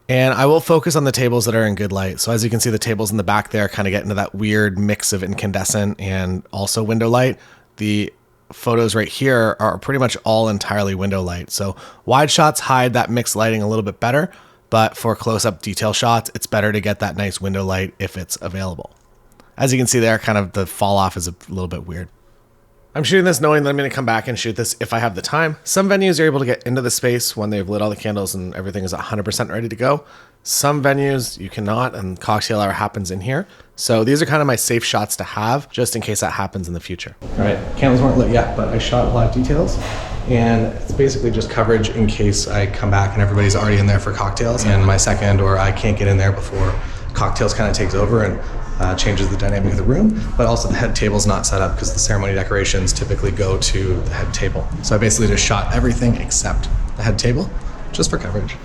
And I will focus on the tables that are in good light. So as you can see, the tables in the back there kind of get into that weird mix of incandescent and also window light. The photos right here are pretty much all entirely window light. So wide shots hide that mixed lighting a little bit better, but for close-up detail shots, it's better to get that nice window light if it's available. As you can see there, kind of the fall off is a little bit weird. I'm shooting this knowing that I'm going to come back and shoot this if I have the time. Some venues are able to get into the space when they've lit all the candles and everything is 100% ready to go. Some venues you cannot, and cocktail hour happens in here. So these are kind of my safe shots to have just in case that happens in the future. All right, candles weren't lit yet, but I shot a lot of details, and it's basically just coverage in case I come back and everybody's already in there for cocktails and my second, or I can't get in there before cocktails kind of takes over and changes the dynamic of the room. But also the head table's not set up because the ceremony decorations typically go to the head table. So I basically just shot everything except the head table, just for coverage.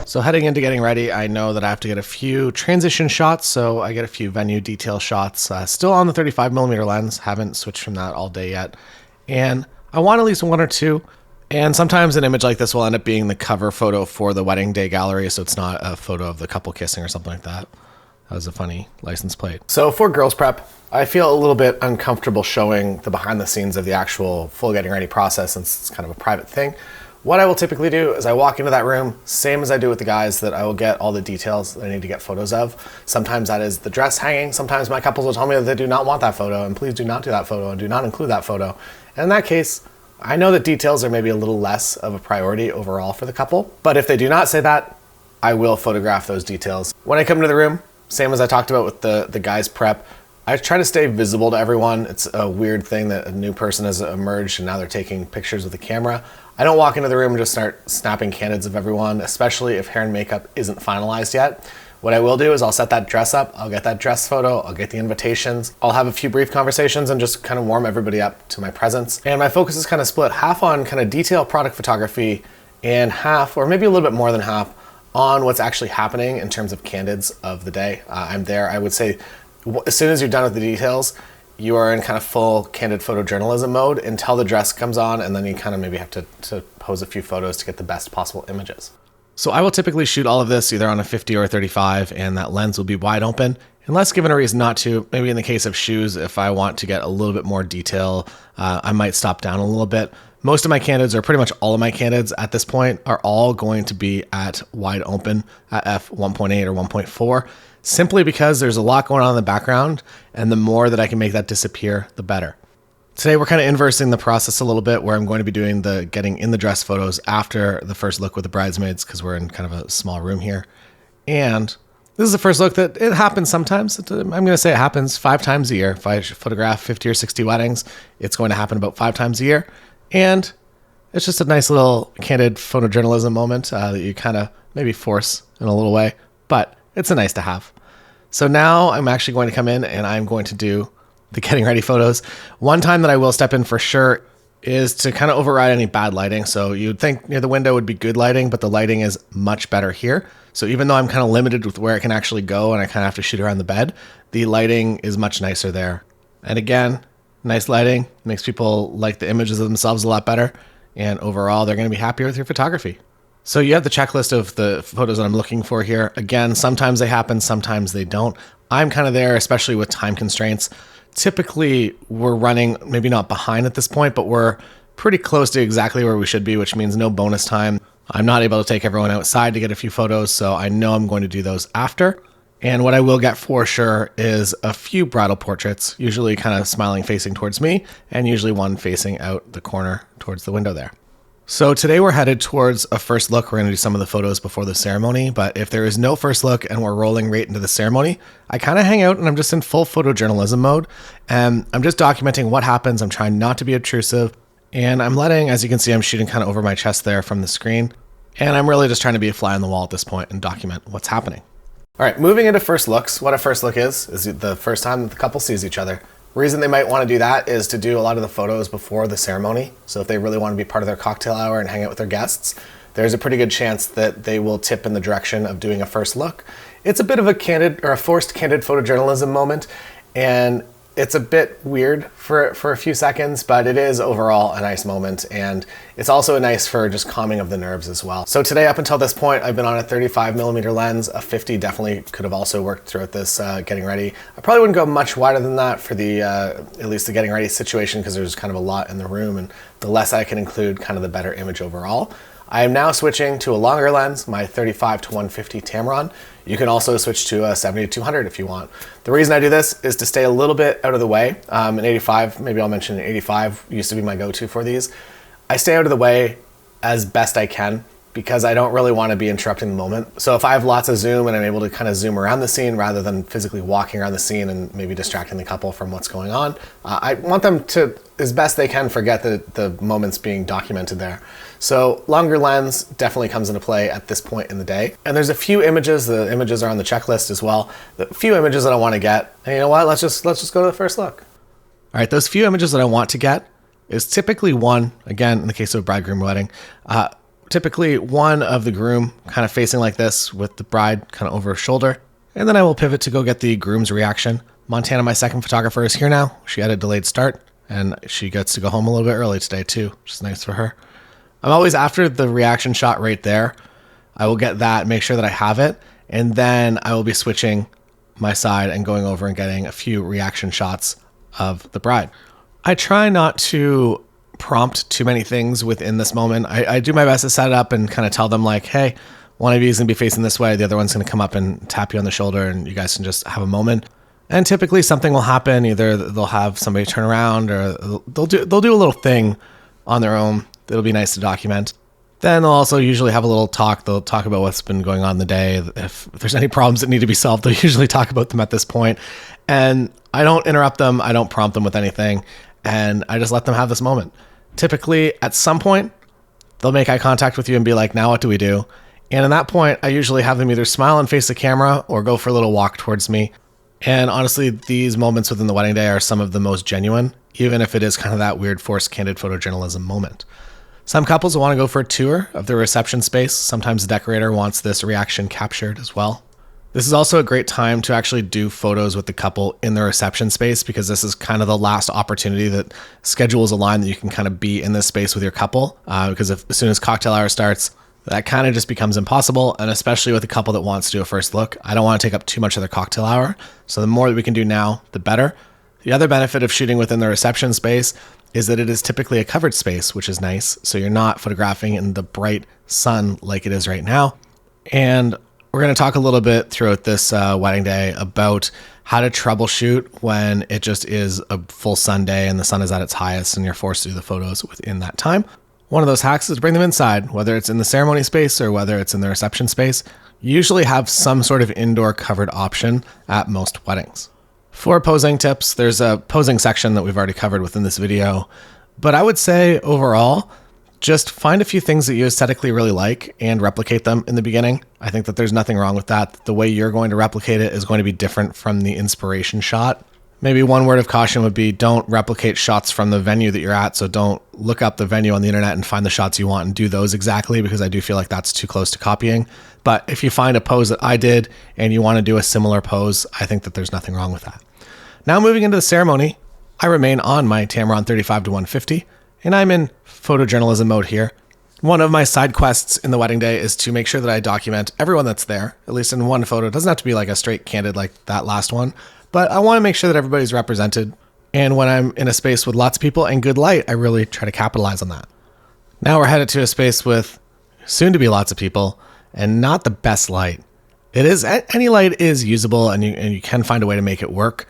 So heading into getting ready, I know that I have to get a few transition shots, so I get a few venue detail shots. Still on the 35mm lens, haven't switched from that all day yet. And I want at least one or two. And sometimes an image like this will end up being the cover photo for the wedding day gallery, so it's not a photo of the couple kissing or something like that. That was a funny license plate. So for girls prep, I feel a little bit uncomfortable showing the behind the scenes of the actual full getting ready process, since it's kind of a private thing. What I will typically do is I walk into that room, same as I do with the guys, that I will get all the details that I need to get photos of. Sometimes that is the dress hanging. Sometimes my couples will tell me that they do not want that photo, and please do not do that photo and do not include that photo. And in that case, I know that details are maybe a little less of a priority overall for the couple, but if they do not say that, I will photograph those details. When I come into the room, same as I talked about with the guys prep, I try to stay visible to everyone. It's a weird thing that a new person has emerged and now they're taking pictures with a camera. I don't walk into the room and just start snapping candids of everyone, especially if hair and makeup isn't finalized yet. What I will do is I'll set that dress up, I'll get that dress photo, I'll get the invitations, I'll have a few brief conversations and just kind of warm everybody up to my presence. And my focus is kind of split half on kind of detail product photography and half, or maybe a little bit more than half, on what's actually happening in terms of candids of the day. I'm there, I would say, as soon as you're done with the details, you are in kind of full candid photojournalism mode until the dress comes on, and then you kind of maybe have to pose a few photos to get the best possible images. So I will typically shoot all of this either on a 50 or a 35, and that lens will be wide open, unless given a reason not to. Maybe in the case of shoes, if I want to get a little bit more detail, I might stop down a little bit. Most of my candids, or pretty much all of my candids at this point, are all going to be at wide open at f1.8 or 1.4, simply because there's a lot going on in the background, and the more that I can make that disappear, the better. Today, we're kind of inversing the process a little bit, where I'm going to be doing the getting in the dress photos after the first look with the bridesmaids, because we're in kind of a small room here. And this is the first look that it happens sometimes. I'm going to say it happens 5 times a year. If I photograph 50 or 60 weddings, it's going to happen about 5 times a year. And it's just a nice little candid photojournalism moment that you kind of maybe force in a little way, but it's a nice to have. So now I'm actually going to come in and I'm going to do the getting ready photos. One time that I will step in for sure is to kind of override any bad lighting. So you'd think near the window would be good lighting, but the lighting is much better here. So even though I'm kind of limited with where I can actually go and I kind of have to shoot around the bed, the lighting is much nicer there. And again, nice lighting makes people like the images of themselves a lot better. And overall, they're going to be happier with your photography. So you have the checklist of the photos that I'm looking for here. Again, sometimes they happen, sometimes they don't. I'm kind of there, especially with time constraints. Typically, we're running maybe not behind at this point, but we're pretty close to exactly where we should be, which means no bonus time. I'm not able to take everyone outside to get a few photos, so I know I'm going to do those after. And what I will get for sure is a few bridal portraits, usually kind of smiling facing towards me, and usually one facing out the corner towards the window there. So today we're headed towards a first look. We're going to do some of the photos before the ceremony, but if there is no first look and we're rolling right into the ceremony, I kind of hang out and I'm just in full photojournalism mode, and I'm just documenting what happens. I'm trying not to be obtrusive, and I'm letting, as you can see, I'm shooting kind of over my chest there from the screen, and I'm really just trying to be a fly on the wall at this point and document what's happening. All right, moving into first looks. What a first look is the first time that the couple sees each other. Reason they might want to do that is to do a lot of the photos before the ceremony. So if they really want to be part of their cocktail hour and hang out with their guests, there's a pretty good chance that they will tip in the direction of doing a first look. It's a bit of a candid or a forced candid photojournalism moment, and it's a bit weird for a few seconds, but it is overall a nice moment, and it's also nice for just calming of the nerves as well. So today, up until this point, I've been on a 35mm lens. A 50 definitely could have also worked throughout this getting ready. I probably wouldn't go much wider than that for the at least the getting ready situation, because there's kind of a lot in the room, and the less I can include, kind of the better image overall. I am now switching to a longer lens, my 35 to 150 Tamron. You can also switch to a 70 to 200 if you want. The reason I do this is to stay a little bit out of the way. An 85, maybe I'll mention an 85, used to be my go-to for these. I stay out of the way as best I can because I don't really want to be interrupting the moment. So if I have lots of zoom and I'm able to kind of zoom around the scene rather than physically walking around the scene and maybe distracting the couple from what's going on, I want them to, as best they can, forget the moments being documented there. So longer lens definitely comes into play at this point in the day. And there's a few images, the images are on the checklist as well, the few images that I want to get. And you know what, let's just go to the first look. All right, those few images that I want to get is typically one, again, in the case of a bridegroom wedding, typically one of the groom kind of facing like this with the bride kind of over her shoulder. And then I will pivot to go get the groom's reaction. Montana, my second photographer, is here now. She had a delayed start and she gets to go home a little bit early today too, which is nice for her. I'm always after the reaction shot right there. I will get that, make sure that I have it. And then I will be switching my side and going over and getting a few reaction shots of the bride. I try not to prompt too many things within this moment. I do my best to set it up and kind of tell them like, hey, one of you is going to be facing this way. The other one's going to come up and tap you on the shoulder and you guys can just have a moment. And typically something will happen. Either they'll have somebody turn around or they'll do a little thing on their own. It'll be nice to document. Then they'll also usually have a little talk. They'll talk about what's been going on in the day. If there's any problems that need to be solved, they'll usually talk about them at this point. And I don't interrupt them. I don't prompt them with anything. And I just let them have this moment. Typically, at some point, they'll make eye contact with you and be like, now what do we do? And at that point, I usually have them either smile and face the camera or go for a little walk towards me. And honestly, these moments within the wedding day are some of the most genuine, even if it is kind of that weird forced candid photojournalism moment. Some couples will want to go for a tour of the reception space. Sometimes the decorator wants this reaction captured as well. This is also a great time to actually do photos with the couple in the reception space, because this is kind of the last opportunity that schedules align that you can kind of be in this space with your couple. Because as soon as cocktail hour starts, that kind of just becomes impossible. And especially with a couple that wants to do a first look, I don't want to take up too much of their cocktail hour. So the more that we can do now, the better. The other benefit of shooting within the reception space is that it is typically a covered space, which is nice. So you're not photographing in the bright sun like it is right now. And we're going to talk a little bit throughout this wedding day about how to troubleshoot when it just is a full sun day and the sun is at its highest and you're forced to do the photos within that time. One of those hacks is to bring them inside, whether it's in the ceremony space or whether it's in the reception space. You usually have some sort of indoor covered option at most weddings. For posing tips, there's a posing section that we've already covered within this video, but I would say overall, just find a few things that you aesthetically really like and replicate them in the beginning. I think that there's nothing wrong with that. The way you're going to replicate it is going to be different from the inspiration shot. Maybe one word of caution would be don't replicate shots from the venue that you're at. So don't look up the venue on the internet and find the shots you want and do those exactly, because I do feel like that's too close to copying. But if you find a pose that I did and you want to do a similar pose, I think that there's nothing wrong with that. Now moving into the ceremony, I remain on my Tamron 35-150 and I'm in photojournalism mode here. One of my side quests in the wedding day is to make sure that I document everyone that's there, at least in one photo. It doesn't have to be like a straight candid like that last one, but I want to make sure that everybody's represented. And when I'm in a space with lots of people and good light, I really try to capitalize on that. Now we're headed to a space with soon to be lots of people and not the best light. It is, any light is usable and you can find a way to make it work.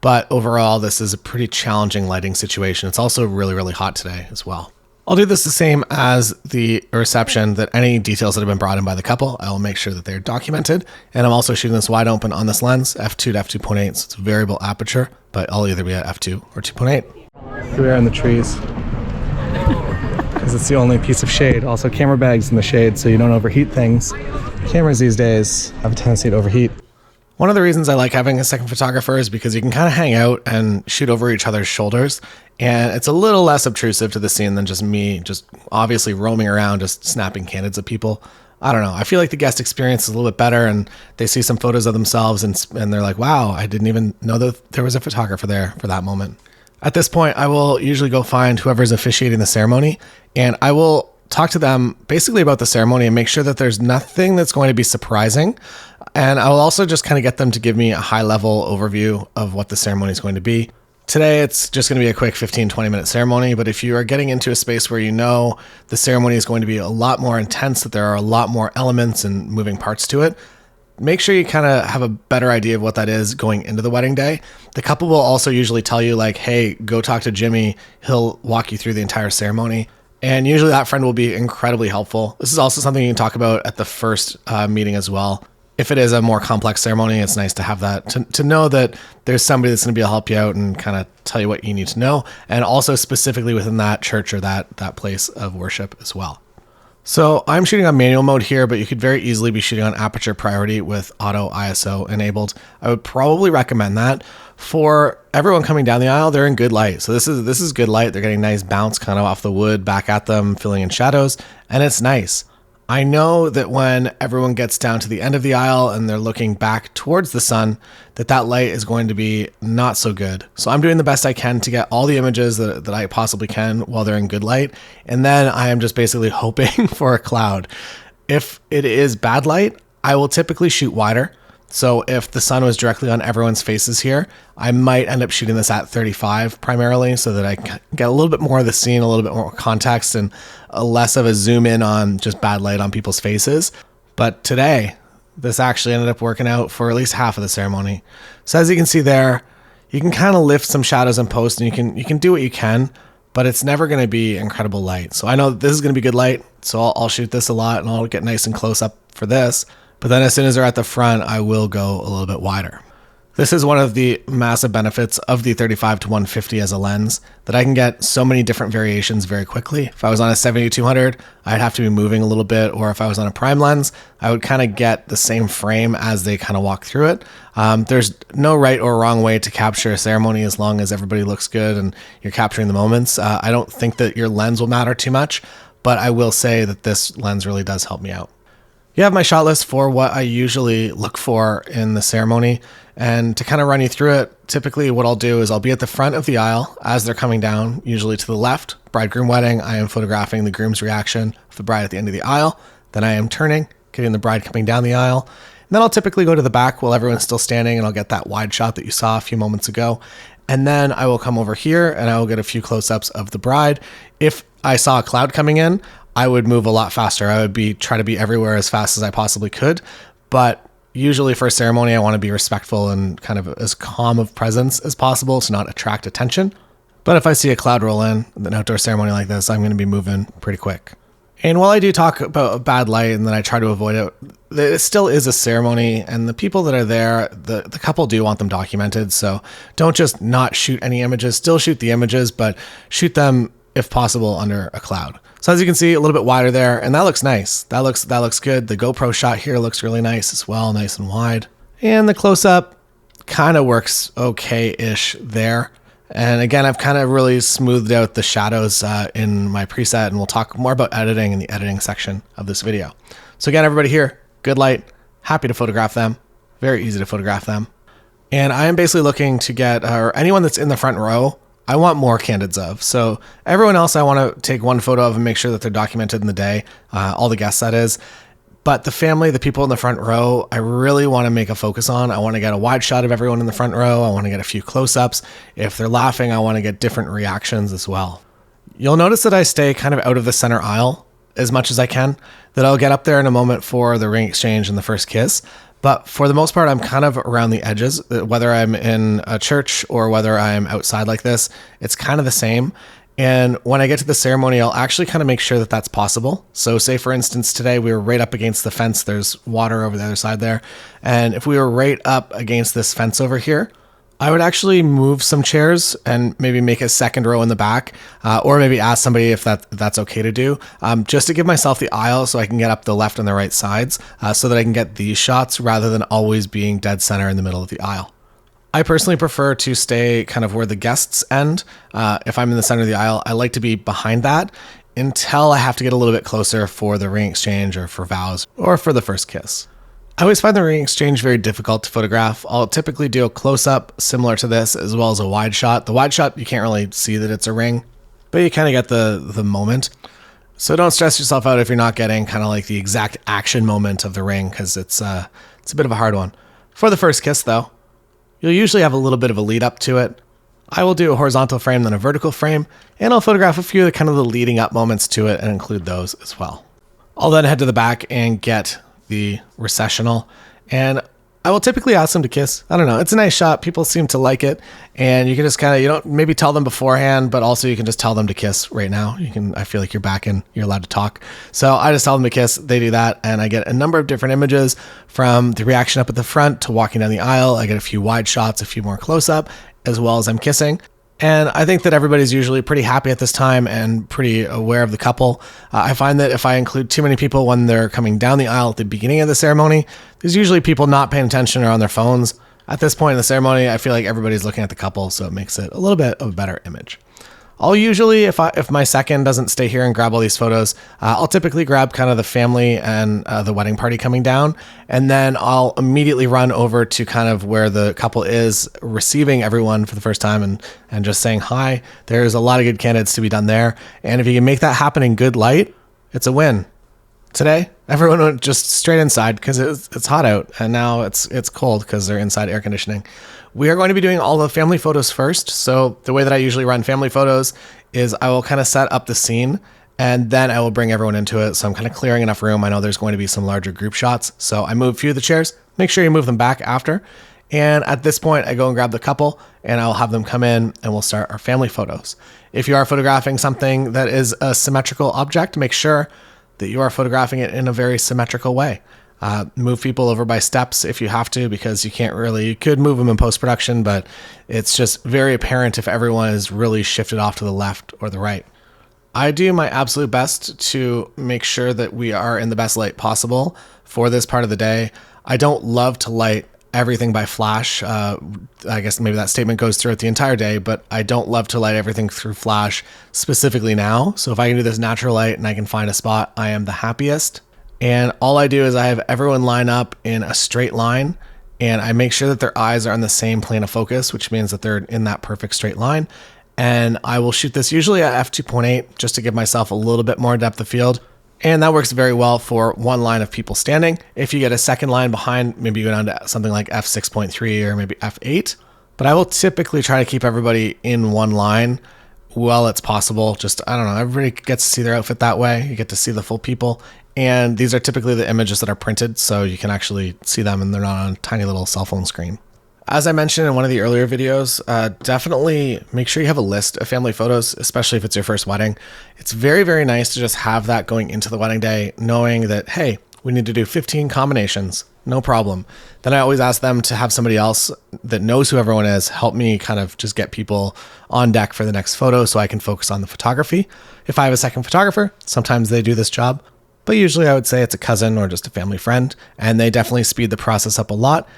But overall, this is a pretty challenging lighting situation. It's also really, really hot today as well. I'll do this the same as the reception, that any details that have been brought in by the couple, I will make sure that they're documented. And I'm also shooting this wide open on this lens, f2 to f2.8, so it's a variable aperture, but I'll either be at f2 or 2.8. We're in the trees, because it's the only piece of shade. Also camera bags in the shade so you don't overheat things. Cameras these days have a tendency to overheat. One of the reasons I like having a second photographer is because you can kind of hang out and shoot over each other's shoulders, and it's a little less obtrusive to the scene than just me just obviously roaming around just snapping candids at people. I don't know. I feel like the guest experience is a little bit better, and they see some photos of themselves and they're like, wow, I didn't even know that there was a photographer there for that moment. At this point, I will usually go find whoever's officiating the ceremony, and I will talk to them basically about the ceremony and make sure that there's nothing that's going to be surprising. And I will also just kind of get them to give me a high level overview of what the ceremony is going to be. Today, it's just going to be a quick 15-20 minute ceremony, but if you are getting into a space where you know the ceremony is going to be a lot more intense, that there are a lot more elements and moving parts to it, make sure you kind of have a better idea of what that is going into the wedding day. The couple will also usually tell you like, hey, go talk to Jimmy. He'll walk you through the entire ceremony. And usually that friend will be incredibly helpful. This is also something you can talk about at the first meeting as well. If it is a more complex ceremony, it's nice to have that, to know that there's somebody that's going to be able to help you out and kind of tell you what you need to know. And also specifically within that church or that place of worship as well. So I'm shooting on manual mode here, but you could very easily be shooting on aperture priority with auto ISO enabled. I would probably recommend that. For everyone coming down the aisle, they're in good light. So this is good light. They're getting nice bounce kind of off the wood back at them, filling in shadows, and it's nice. I know that when everyone gets down to the end of the aisle and they're looking back towards the sun, that light is going to be not so good. So I'm doing the best I can to get all the images that I possibly can while they're in good light. And then I am just basically hoping for a cloud. If it is bad light, I will typically shoot wider. So if the sun was directly on everyone's faces here, I might end up shooting this at 35 primarily so that I get a little bit more of the scene, a little bit more context, and less of a zoom in on just bad light on people's faces. But today, this actually ended up working out for at least half of the ceremony. So as you can see there, you can kind of lift some shadows in post and you can do what you can, but it's never going to be incredible light. So I know this is going to be good light, so I'll shoot this a lot and I'll get nice and close up for this. But then as soon as they're at the front, I will go a little bit wider. This is one of the massive benefits of the 35 to 150 as a lens, that I can get so many different variations very quickly. If I was on a 70-200, I'd have to be moving a little bit, or if I was on a prime lens, I would kind of get the same frame as they kind of walk through it. There's no right or wrong way to capture a ceremony as long as everybody looks good and you're capturing the moments. I don't think that your lens will matter too much, but I will say that this lens really does help me out. You have my shot list for what I usually look for in the ceremony. And to kind of run you through it, typically what I'll do is I'll be at the front of the aisle as they're coming down, usually to the left. Bride-groom wedding, I am photographing the groom's reaction of the bride at the end of the aisle. Then I am turning, getting the bride coming down the aisle. And then I'll typically go to the back while everyone's still standing, and I'll get that wide shot that you saw a few moments ago. And then I will come over here and I will get a few close-ups of the bride. If I saw a cloud coming in, I would move a lot faster. I would try to be everywhere as fast as I possibly could. But usually for a ceremony, I want to be respectful and kind of as calm of presence as possible to not attract attention. But if I see a cloud roll in an outdoor ceremony like this, I'm going to be moving pretty quick. And while I do talk about bad light and then I try to avoid it, it still is a ceremony, and the people that are there, the couple do want them documented. So don't just not shoot any images, still shoot the images, but shoot them if possible under a cloud. So as you can see, a little bit wider there, and that looks nice. That looks good. The GoPro shot here looks really nice as well, nice and wide. And the close-up kind of works okay-ish there. And again, I've kind of really smoothed out the shadows in my preset, and we'll talk more about editing in the editing section of this video. So again, everybody here, good light, happy to photograph them, very easy to photograph them. And I am basically looking to get, or anyone that's in the front row, I want more candids of. So everyone else I want to take one photo of and make sure that they're documented in the day, all the guests that is. But the family, the people in the front row, I really want to make a focus on. I want to get a wide shot of everyone in the front row. I want to get a few close-ups. If they're laughing, I want to get different reactions as well. You'll notice that I stay kind of out of the center aisle as much as I can, that I'll get up there in a moment for the ring exchange and the first kiss. But for the most part, I'm kind of around the edges, whether I'm in a church or whether I'm outside like this, it's kind of the same. And when I get to the ceremony, I'll actually kind of make sure that that's possible. So say, for instance, today we were right up against the fence. There's water over the other side there. And if we were right up against this fence over here, I would actually move some chairs and maybe make a second row in the back, or maybe ask somebody if that's okay to do, just to give myself the aisle so I can get up the left and the right sides, so that I can get these shots rather than always being dead center in the middle of the aisle. I personally prefer to stay kind of where the guests end. If I'm in the center of the aisle, I like to be behind that until I have to get a little bit closer for the ring exchange or for vows or for the first kiss. I always find the ring exchange very difficult to photograph. I'll typically do a close-up similar to this, as well as a wide shot. The wide shot, you can't really see that it's a ring, but you kind of get the moment. So don't stress yourself out if you're not getting kind of like the exact action moment of the ring, because it's a bit of a hard one. For the first kiss, though, you'll usually have a little bit of a lead up to it. I will do a horizontal frame, then a vertical frame, and I'll photograph a few of the kind of the leading up moments to it and include those as well. I'll then head to the back and get the recessional, and I will typically ask them to kiss. I don't know, it's a nice shot, people seem to like it, and you can just kind of, you don't maybe tell them beforehand, but also you can just tell them to kiss right now. I feel like you're back and you're allowed to talk, so I just tell them to kiss. They do that, and I get a number of different images, from the reaction up at the front to walking down the aisle. I get a few wide shots, a few more close up, as well as I'm kissing. And I think that everybody's usually pretty happy at this time and pretty aware of the couple. I find that if I include too many people when they're coming down the aisle at the beginning of the ceremony, there's usually people not paying attention or on their phones. At this point in the ceremony, I feel like everybody's looking at the couple, so it makes it a little bit of a better image. I'll usually, if my second doesn't stay here and grab all these photos, I'll typically grab kind of the family and the wedding party coming down, and then I'll immediately run over to kind of where the couple is receiving everyone for the first time and just saying hi. There's a lot of good candidates to be done there, and if you can make that happen in good light, it's a win. Today, everyone went just straight inside because it's hot out, and now it's cold because they're inside air conditioning. We are going to be doing all the family photos first. So the way that I usually run family photos is I will kind of set up the scene, and then I will bring everyone into it. So I'm kind of clearing enough room. I know there's going to be some larger group shots, so I move a few of the chairs. Make sure you move them back after. And at this point, I go and grab the couple, and I'll have them come in, and we'll start our family photos. If you are photographing something that is a symmetrical object, make sure that you are photographing it in a very symmetrical way. Move people over by steps if you have to, because you could move them in post-production, but it's just very apparent if everyone is really shifted off to the left or the right. I do my absolute best to make sure that we are in the best light possible for this part of the day. I don't love to light everything by flash. I guess maybe that statement goes throughout the entire day, but I don't love to light everything through flash specifically now. So if I can do this natural light and I can find a spot, I am the happiest. And all I do is I have everyone line up in a straight line, and I make sure that their eyes are on the same plane of focus, which means that they're in that perfect straight line. And I will shoot this usually at f2.8 just to give myself a little bit more depth of field. And that works very well for one line of people standing. If you get a second line behind, maybe you go down to something like f6.3 or maybe f8. But I will typically try to keep everybody in one line while it's possible. Just, I don't know, everybody gets to see their outfit that way. You get to see the full people. And these are typically the images that are printed, so you can actually see them and they're not on a tiny little cell phone screen. As I mentioned in one of the earlier videos, definitely make sure you have a list of family photos, especially if it's your first wedding. It's very, very nice to just have that going into the wedding day, knowing that, hey, we need to do 15 combinations, no problem. Then I always ask them to have somebody else that knows who everyone is help me kind of just get people on deck for the next photo so I can focus on the photography. If I have a second photographer, sometimes they do this job, but usually I would say it's a cousin or just a family friend, and they definitely speed the process up a lot.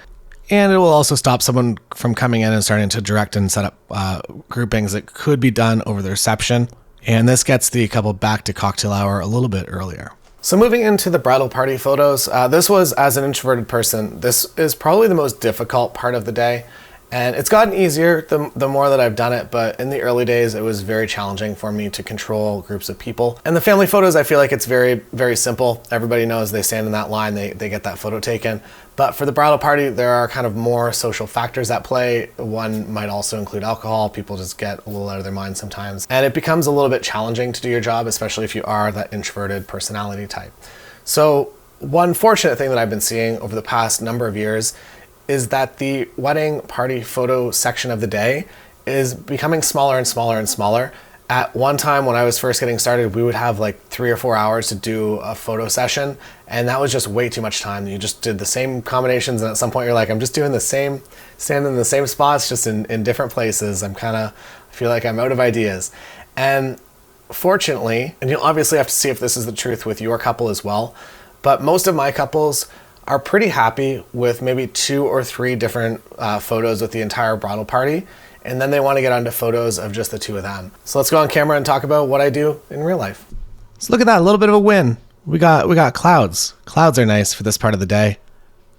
And it will also stop someone from coming in and starting to direct and set up groupings that could be done over the reception. And this gets the couple back to cocktail hour a little bit earlier. So moving into the bridal party photos, this was, as an introverted person, this is probably the most difficult part of the day. And it's gotten easier the more that I've done it, but in the early days, it was very challenging for me to control groups of people. And the family photos, I feel like it's very, very simple. Everybody knows they stand in that line, they get that photo taken. But for the bridal party, there are kind of more social factors at play. One might also include alcohol. People just get a little out of their mind sometimes. And it becomes a little bit challenging to do your job, especially if you are that introverted personality type. So one fortunate thing that I've been seeing over the past number of years is that the wedding party photo section of the day is becoming smaller and smaller and smaller. At one time when I was first getting started, we would have like 3 or 4 hours to do a photo session, and that was just way too much time. You just did the same combinations, and at some point you're like, I'm just doing the same, standing in the same spots, just in different places. I feel like I'm out of ideas. And fortunately, and you'll obviously have to see if this is the truth with your couple as well, but most of my couples are pretty happy with maybe 2 or 3 different photos with the entire bridal party, and then they want to get onto photos of just the 2 of them. So let's go on camera and talk about what I do in real life. So look at that, a little bit of a win. We got clouds. Clouds are nice for this part of the day.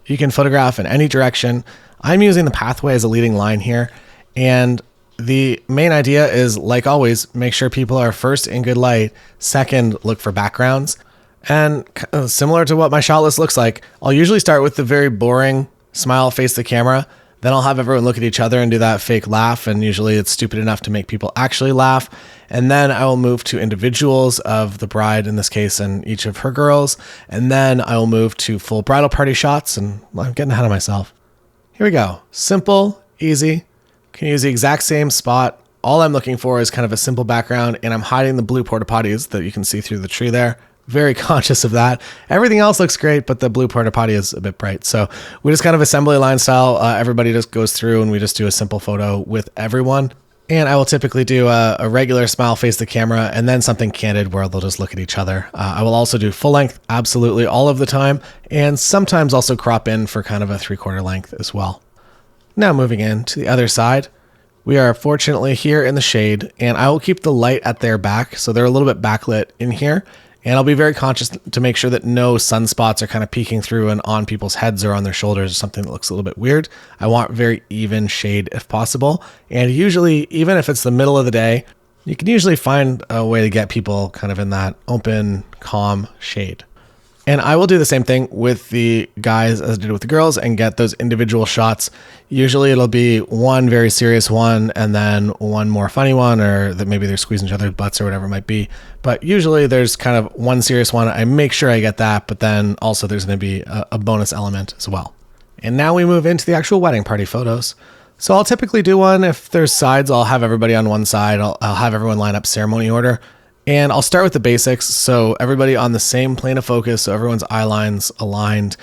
You can photograph in any direction. I'm using the pathway as a leading line here, and the main idea is, like always, make sure people are first in good light, second, look for backgrounds. And similar to what my shot list looks like, I'll usually start with the very boring smile, face the camera. Then I'll have everyone look at each other and do that fake laugh. And usually it's stupid enough to make people actually laugh. And then I will move to individuals of the bride in this case and each of her girls. And then I will move to full bridal party shots. And I'm getting ahead of myself. Here we go. Simple, easy. Can use the exact same spot. All I'm looking for is kind of a simple background, and I'm hiding the blue porta potties that you can see through the tree there. Very conscious of that. Everything else looks great, but the blue porta potty is a bit bright. So we just kind of assembly line style. Everybody just goes through and we just do a simple photo with everyone. And I will typically do a regular smile, face the camera, and then something candid where they'll just look at each other. I will also do full length, absolutely all of the time, and sometimes also crop in for kind of a 3/4 length as well. Now moving in to the other side. We are fortunately here in the shade, and I will keep the light at their back, so they're a little bit backlit in here. And I'll be very conscious to make sure that no sunspots are kind of peeking through and on people's heads or on their shoulders or something that looks a little bit weird. I want very even shade if possible. And usually, even if it's the middle of the day, you can usually find a way to get people kind of in that open, calm shade. And I will do the same thing with the guys as I did with the girls and get those individual shots. Usually it'll be one very serious one and then one more funny one, or that maybe they're squeezing each other's butts or whatever it might be. But usually there's kind of one serious one. I make sure I get that, but then also there's going to be a bonus element as well. And now we move into the actual wedding party photos. So I'll typically do one. If there's sides, I'll have everybody on one side. I'll have everyone line up ceremony order. And I'll start with the basics, so everybody on the same plane of focus, so everyone's eye lines aligned.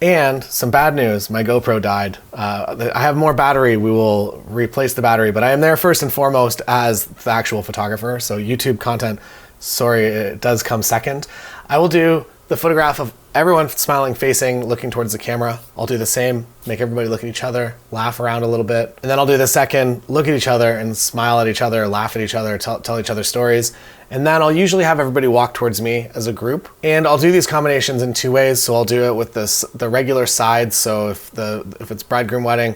And some bad news, my GoPro died. I have more battery, we will replace the battery, but I am there first and foremost as the actual photographer, so YouTube content, sorry, it does come second. I will do the photograph of everyone smiling, facing, looking towards the camera. I'll do the same, make everybody look at each other, laugh around a little bit. And then I'll do the second, look at each other and smile at each other, laugh at each other, tell each other stories. And then I'll usually have everybody walk towards me as a group. And I'll do these combinations in two ways. So I'll do it with the regular side. So if it's bridegroom wedding,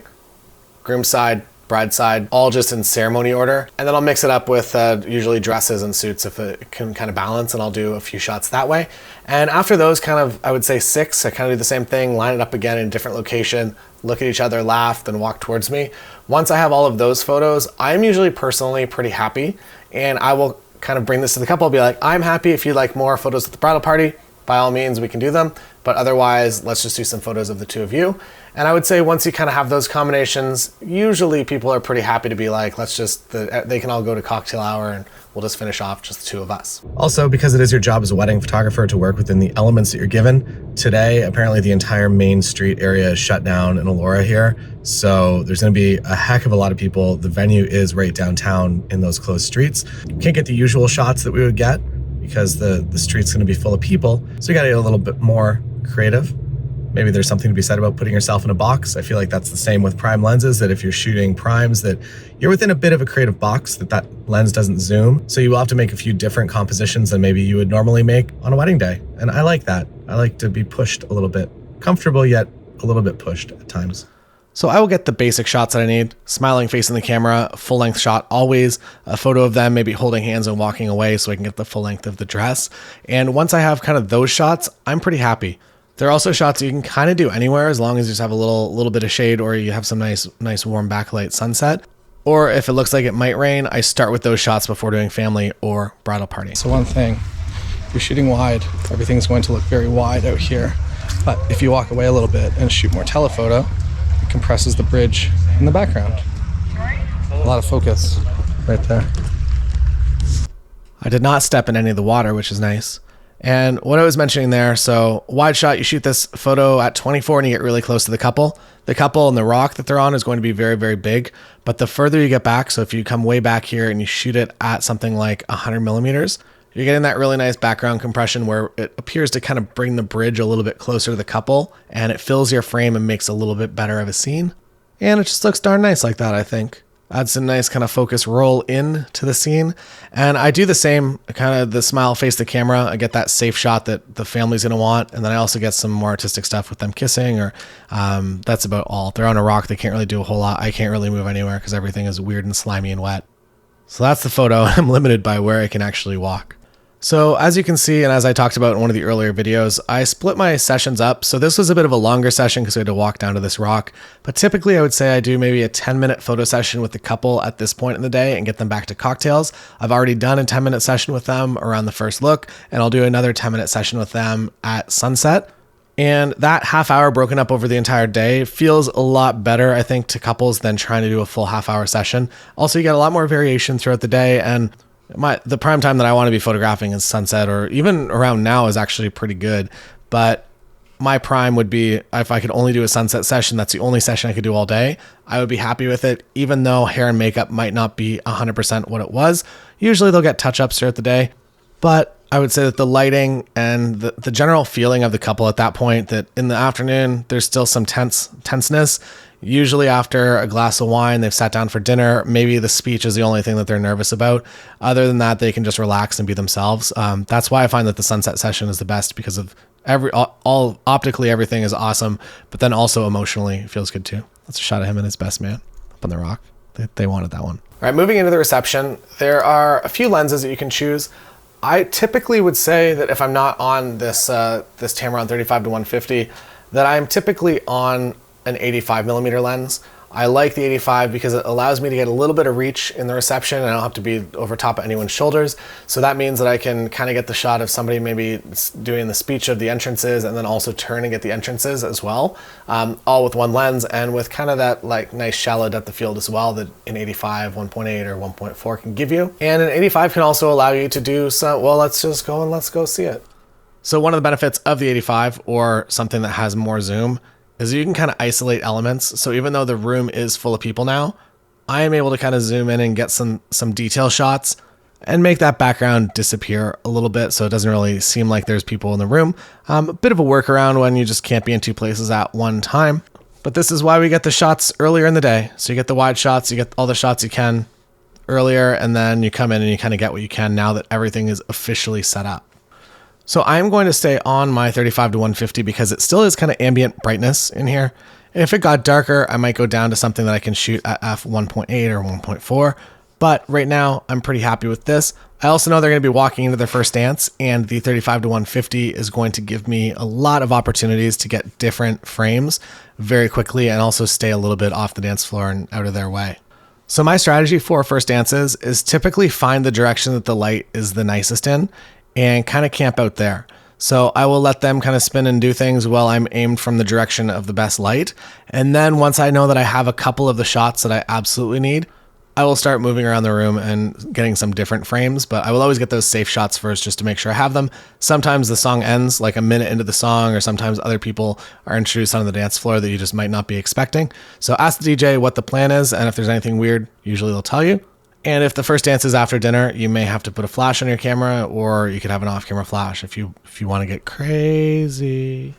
groom side, bride side, all just in ceremony order. And then I'll mix it up with usually dresses and suits if it can kind of balance, and I'll do a few shots that way. And after those kind of, I would say 6, I kind of do the same thing, line it up again in a different location, look at each other, laugh, then walk towards me. Once I have all of those photos, I'm usually personally pretty happy, and I will kind of bring this to the couple. I'll be like, I'm happy. If you'd like more photos at the bridal party, by all means, we can do them. But otherwise, let's just do some photos of the two of you. And I would say once you kind of have those combinations, usually people are pretty happy to be like, they can all go to cocktail hour and we'll just finish off just the two of us. Also, because it is your job as a wedding photographer to work within the elements that you're given, today, apparently the entire main street area is shut down in Elora here. So there's gonna be a heck of a lot of people. The venue is right downtown in those closed streets. You can't get the usual shots that we would get because the street's gonna be full of people. So you gotta get a little bit more creative. Maybe there's something to be said about putting yourself in a box. I feel like that's the same with prime lenses, that if you're shooting primes, that you're within a bit of a creative box, that lens doesn't zoom. So you will have to make a few different compositions than maybe you would normally make on a wedding day. And I like that. I like to be pushed a little bit, comfortable yet a little bit pushed at times. So I will get the basic shots that I need, smiling, facing the camera, full length shot always, a photo of them maybe holding hands and walking away so I can get the full length of the dress. And once I have kind of those shots, I'm pretty happy. There are also shots you can kind of do anywhere as long as you just have a little bit of shade, or you have some nice warm backlight sunset. Or if it looks like it might rain, I start with those shots before doing family or bridal party. So one thing, if you're shooting wide, everything's going to look very wide out here. But if you walk away a little bit and shoot more telephoto, it compresses the bridge in the background. A lot of focus right there. I did not step in any of the water, which is nice. And what I was mentioning there, so wide shot, you shoot this photo at 24 and you get really close to the couple. The couple and the rock that they're on is going to be very, very big. But the further you get back, so if you come way back here and you shoot it at something like 100 millimeters, you're getting that really nice background compression where it appears to kind of bring the bridge a little bit closer to the couple, and it fills your frame and makes a little bit better of a scene. And it just looks darn nice like that, I think. Adds a nice kind of focus roll in to the scene. And I do the same, kind of the smile, face the camera. I get that safe shot that the family's gonna want. And then I also get some more artistic stuff with them kissing, or that's about all. They're on a rock, they can't really do a whole lot. I can't really move anywhere because everything is weird and slimy and wet. So that's the photo. I'm limited by where I can actually walk. So as you can see, and as I talked about in one of the earlier videos, I split my sessions up. So this was a bit of a longer session because we had to walk down to this rock. But typically I would say I do maybe a 10-minute photo session with the couple at this point in the day and get them back to cocktails. I've already done a 10-minute session with them around the first look, and I'll do another 10-minute session with them at sunset. And that half hour broken up over the entire day feels a lot better, I think, to couples than trying to do a full half-hour session. Also, you get a lot more variation throughout the day, and the prime time that I want to be photographing is sunset, or even around now is actually pretty good. But my prime would be, if I could only do a sunset session, that's the only session I could do all day, I would be happy with it, even though hair and makeup might not be 100% what it was. Usually they'll get touch-ups throughout the day, but I would say that the lighting and the general feeling of the couple at that point, that in the afternoon, there's still some tenseness. Usually after a glass of wine, they've sat down for dinner. Maybe the speech is the only thing that they're nervous about. Other than that, they can just relax and be themselves. That's why I find that the sunset session is the best, because of all optically, everything is awesome, but then also emotionally it feels good too. That's a shot of him and his best man up on the rock. They wanted that one. All right, moving into the reception, there are a few lenses that you can choose. I typically would say that if I'm not on this Tamron 35 to 150, that I'm typically on an 85 millimeter lens. I like the 85 because it allows me to get a little bit of reach in the reception, and I don't have to be over top of anyone's shoulders. So that means that I can kind of get the shot of somebody maybe doing the speech of the entrances and then also turning at the entrances as well, all with one lens and with kind of that like nice shallow depth of field as well that an 85, 1.8 or 1.4 can give you. And an 85 can also allow you to do some, well, let's just go and let's go see it. So one of the benefits of the 85 or something that has more zoom is you can kind of isolate elements. So even though the room is full of people now, I am able to kind of zoom in and get some detail shots and make that background disappear a little bit so it doesn't really seem like there's people in the room. A bit of a workaround when you just can't be in two places at one time. But this is why we get the shots earlier in the day. So you get the wide shots, you get all the shots you can earlier, and then you come in and you kind of get what you can now that everything is officially set up. So I'm going to stay on my 35 to 150 because it still is kind of ambient brightness in here. And if it got darker, I might go down to something that I can shoot at f1.8 or 1.4. But right now, I'm pretty happy with this. I also know they're going to be walking into their first dance, and the 35 to 150 is going to give me a lot of opportunities to get different frames very quickly and also stay a little bit off the dance floor and out of their way. So my strategy for first dances is typically find the direction that the light is the nicest in and kind of camp out there. So I will let them kind of spin and do things while I'm aimed from the direction of the best light. And then once I know that I have a couple of the shots that I absolutely need, I will start moving around the room and getting some different frames, but I will always get those safe shots first just to make sure I have them. Sometimes the song ends like a minute into the song, or sometimes other people are introduced onto the dance floor that you just might not be expecting. So ask the DJ what the plan is, and if there's anything weird, usually they'll tell you. And if the first dance is after dinner, you may have to put a flash on your camera, or you could have an off-camera flash if you want to get crazy.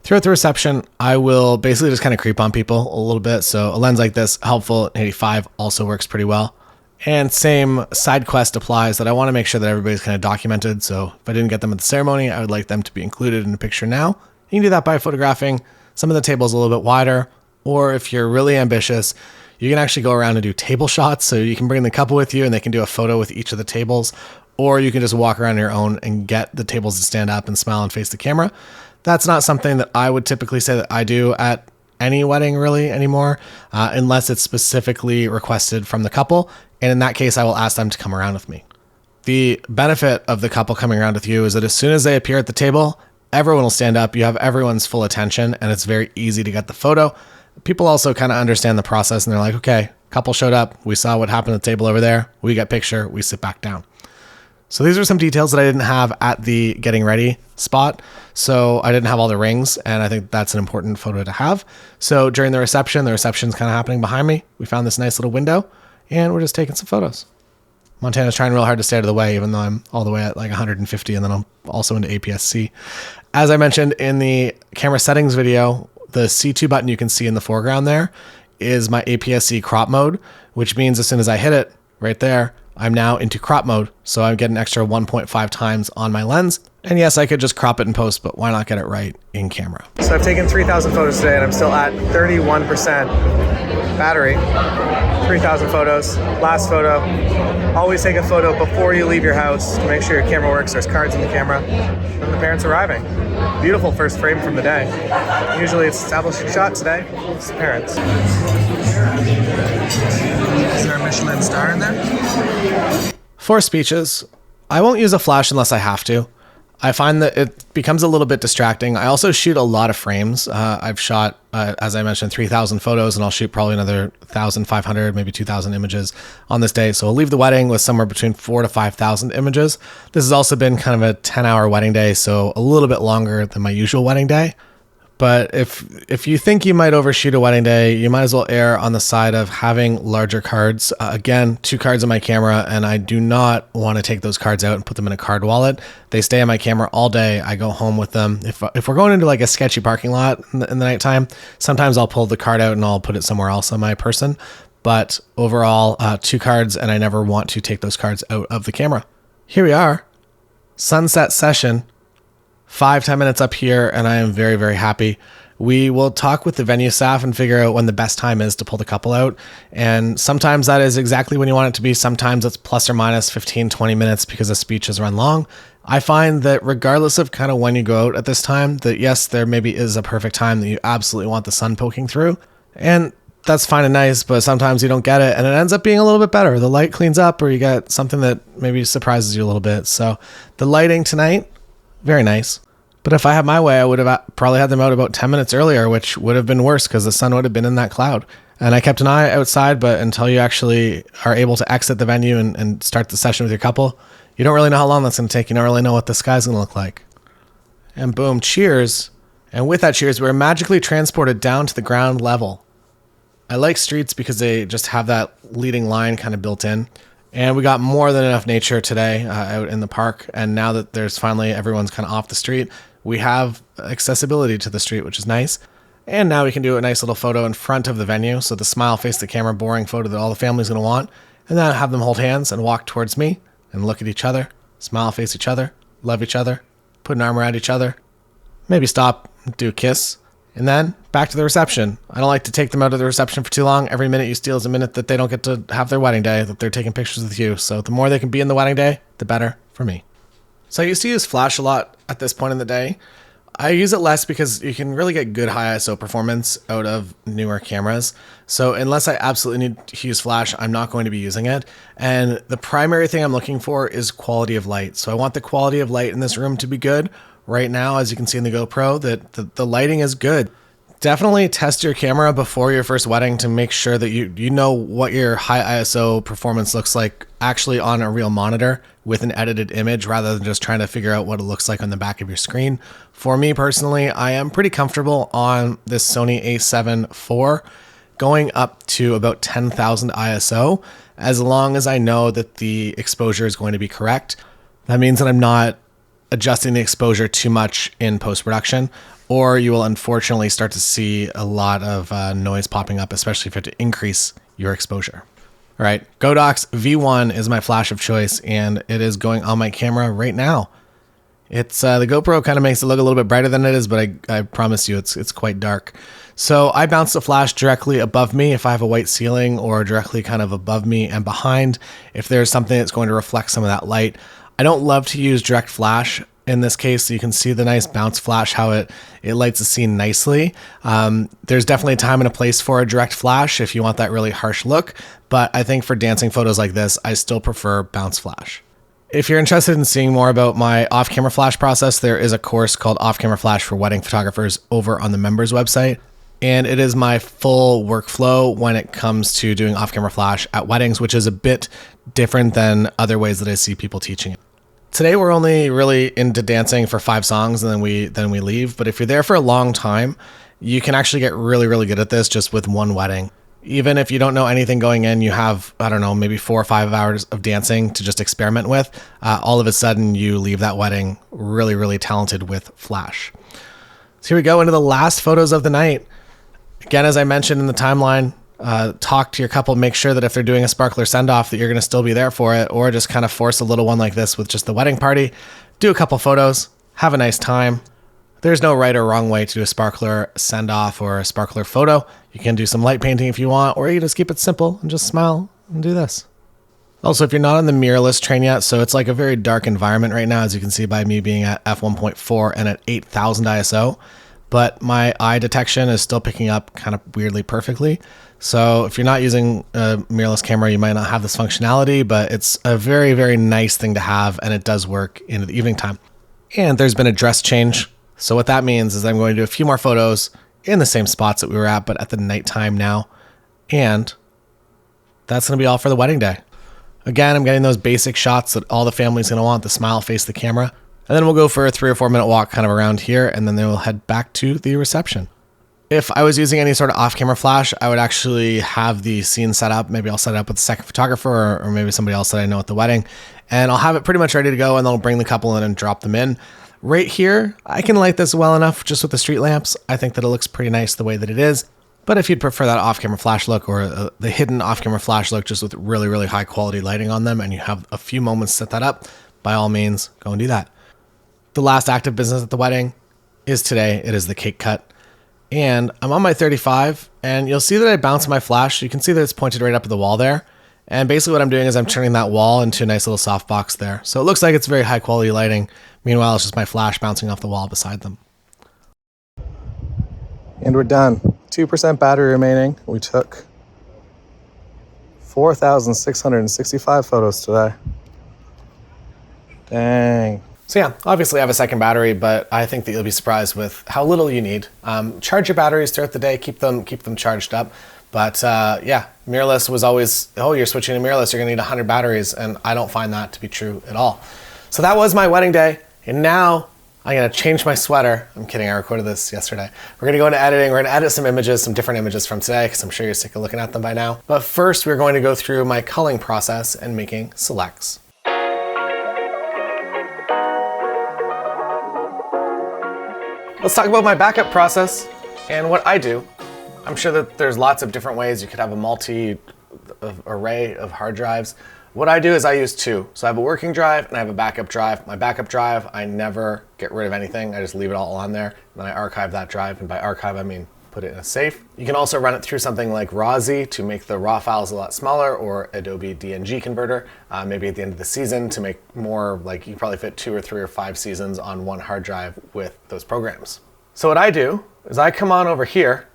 Throughout the reception, I will basically just kind of creep on people a little bit. So a lens like this, helpful, 85 also works pretty well. And same side quest applies that I want to make sure that everybody's kind of documented. So if I didn't get them at the ceremony, I would like them to be included in the picture now. You can do that by photographing some of the tables a little bit wider, or if you're really ambitious, you can actually go around and do table shots. So you can bring the couple with you and they can do a photo with each of the tables, or you can just walk around your own and get the tables to stand up and smile and face the camera. That's not something that I would typically say that I do at any wedding really anymore, unless it's specifically requested from the couple. And in that case, I will ask them to come around with me. The benefit of the couple coming around with you is that as soon as they appear at the table, everyone will stand up. You have everyone's full attention and it's very easy to get the photo. People also kind of understand the process and they're like, okay, couple showed up. We saw what happened at the table over there. We got picture. We sit back down. So these are some details that I didn't have at the getting ready spot. So I didn't have all the rings, and I think that's an important photo to have. So during the reception's kind of happening behind me. We found this nice little window and we're just taking some photos. Montana's trying real hard to stay out of the way, even though I'm all the way at like 150 and then I'm also into APS-C. As I mentioned in the camera settings video, the C2 button you can see in the foreground there is my APS-C crop mode, which means as soon as I hit it right there, I'm now into crop mode. So I get an extra 1.5 times on my lens. And yes, I could just crop it in post, but why not get it right in camera? So I've taken 3,000 photos today and I'm still at 31% battery. 3,000 photos. Last photo. Always take a photo before you leave your house to make sure your camera works. There's cards in the camera. And the parents arriving. Beautiful first frame from the day. Usually it's establishing shot today. It's the parents. Is there a Michelin star in there? For speeches, I won't use a flash unless I have to. I find that it becomes a little bit distracting. I also shoot a lot of frames. I've shot, as I mentioned, 3,000 photos, and I'll shoot probably another 1,500, maybe 2,000 images on this day. So I'll leave the wedding with somewhere between 4,000 to 5,000 images. This has also been kind of a 10-hour wedding day, so a little bit longer than my usual wedding day. But if you think you might overshoot a wedding day, you might as well err on the side of having larger cards. Again, 2 cards in my camera, and I do not want to take those cards out and put them in a card wallet. They stay in my camera all day. I go home with them. If we're going into like a sketchy parking lot in the nighttime, sometimes I'll pull the card out and I'll put it somewhere else on my person. But overall, 2 cards, and I never want to take those cards out of the camera. Here we are, sunset session. 5-10 minutes up here, and I am very, very happy. We will talk with the venue staff and figure out when the best time is to pull the couple out. And sometimes that is exactly when you want it to be. Sometimes it's plus or minus 15-20 minutes because the speech has run long. I find that regardless of kind of when you go out at this time, that yes, there maybe is a perfect time that you absolutely want the sun poking through. And that's fine and nice, but sometimes you don't get it and it ends up being a little bit better. The light cleans up or you get something that maybe surprises you a little bit. So the lighting tonight, very nice. But if I had my way, I would have probably had them out about 10 minutes earlier, which would have been worse because the sun would have been in that cloud. And I kept an eye outside, but until you actually are able to exit the venue and start the session with your couple, you don't really know how long that's going to take. You don't really know what the sky's going to look like. And boom, cheers. And with that cheers, we're magically transported down to the ground level. I like streets because they just have that leading line kind of built in. And we got more than enough nature today out in the park. And now that there's finally everyone's kind of off the street, we have accessibility to the street, which is nice. And now we can do a nice little photo in front of the venue. So the smile face the camera, boring photo that all the family's going to want. And then have them hold hands and walk towards me and look at each other, smile face each other, love each other, put an arm around each other, maybe stop, do a kiss. And then back to the reception. I don't like to take them out of the reception for too long. Every minute you steal is a minute that they don't get to have their wedding day, that they're taking pictures with you. So the more they can be in the wedding day, the better for me. So I used to use flash a lot at this point in the day. I use it less because you can really get good high ISO performance out of newer cameras. So unless I absolutely need to use flash, I'm not going to be using it. And the primary thing I'm looking for is quality of light. So I want the quality of light in this room to be good. Right now, as you can see in the GoPro, that the lighting is good. Definitely test your camera before your first wedding to make sure that you know what your high ISO performance looks like actually on a real monitor with an edited image rather than just trying to figure out what it looks like on the back of your screen. For me personally, I am pretty comfortable on this Sony a7 IV going up to about 10,000 ISO as long as I know that the exposure is going to be correct. That means that I'm not adjusting the exposure too much in post-production, or you will unfortunately start to see a lot of noise popping up, especially if you have to increase your exposure. All right, Godox V1 is my flash of choice, and it is going on my camera right now. It's the GoPro kind of makes it look a little bit brighter than it is, but I promise you it's quite dark. So I bounce the flash directly above me if I have a white ceiling, or directly kind of above me and behind if there's something that's going to reflect some of that light. I don't love to use direct flash in this case, so you can see the nice bounce flash, how it lights the scene nicely. There's definitely a time and a place for a direct flash if you want that really harsh look, but I think for dancing photos like this, I still prefer bounce flash. If you're interested in seeing more about my off-camera flash process, there is a course called Off-Camera Flash for Wedding Photographers over on the members website. And it is my full workflow when it comes to doing off-camera flash at weddings, which is a bit different than other ways that I see people teaching it. Today we're only really into dancing for 5 songs and then we leave. But if you're there for a long time, you can actually get really, really good at this just with one wedding. Even if you don't know anything going in, you have, I don't know, maybe 4 or 5 hours of dancing to just experiment with. All of a sudden you leave that wedding really, really talented with flash. So here we go into the last photos of the night. Again, as I mentioned in the timeline, talk to your couple, make sure that if they're doing a sparkler send-off that you're going to still be there for it, or just kind of force a little one like this with just the wedding party. Do a couple photos, have a nice time. There's no right or wrong way to do a sparkler send-off or a sparkler photo. You can do some light painting if you want, or you just keep it simple and just smile and do this. Also, if you're not on the mirrorless train yet, so it's like a very dark environment right now, as you can see by me being at f1.4 and at 8,000 ISO, but my eye detection is still picking up kind of weirdly perfectly. So if you're not using a mirrorless camera, you might not have this functionality, but it's a very, very nice thing to have, and it does work in the evening time. And there's been a dress change. So what that means is I'm going to do a few more photos in the same spots that we were at, but at the nighttime now. And that's going to be all for the wedding day. Again, I'm getting those basic shots that all the family's going to want, the smile face the camera. And then we'll go for a 3 or 4 minute walk kind of around here, and then they will head back to the reception. If I was using any sort of off-camera flash, I would actually have the scene set up. Maybe I'll set it up with a second photographer or maybe somebody else that I know at the wedding. And I'll have it pretty much ready to go, and then I'll bring the couple in and drop them in. Right here, I can light this well enough just with the street lamps. I think that it looks pretty nice the way that it is. But if you'd prefer that off-camera flash look or the hidden off-camera flash look just with really, really high quality lighting on them, and you have a few moments to set that up, by all means, go and do that. The last active business at the wedding is today. It is the cake cut. And I'm on my 35, and you'll see that I bounce my flash. You can see that it's pointed right up to the wall there. And basically what I'm doing is I'm turning that wall into a nice little softbox there. So it looks like it's very high quality lighting. Meanwhile, it's just my flash bouncing off the wall beside them. And we're done. 2% battery remaining. We took 4,665 photos today. Dang. So yeah, obviously I have a second battery, but I think that you'll be surprised with how little you need. Charge your batteries throughout the day, keep them charged up. But yeah, mirrorless was always, oh, you're switching to mirrorless, you're gonna need 100 batteries, and I don't find that to be true at all. So that was my wedding day, and now I'm gonna change my sweater. I'm kidding, I recorded this yesterday. We're gonna go into editing, we're gonna edit some images, some different images from today, because I'm sure you're sick of looking at them by now. But first, we're going to go through my culling process and making selects. Let's talk about my backup process and what I do. I'm sure that there's lots of different ways. You could have a multi-array of hard drives. What I do is I use two. So I have a working drive and I have a backup drive. My backup drive, I never get rid of anything. I just leave it all on there. And then I archive that drive. And by archive, I mean put it in a safe. You can also run it through something like RAWZ to make the raw files a lot smaller, or Adobe DNG converter, maybe at the end of the season to make more, like you can probably fit 2 or 3 or 5 seasons on one hard drive with those programs. So what I do is I come on over here,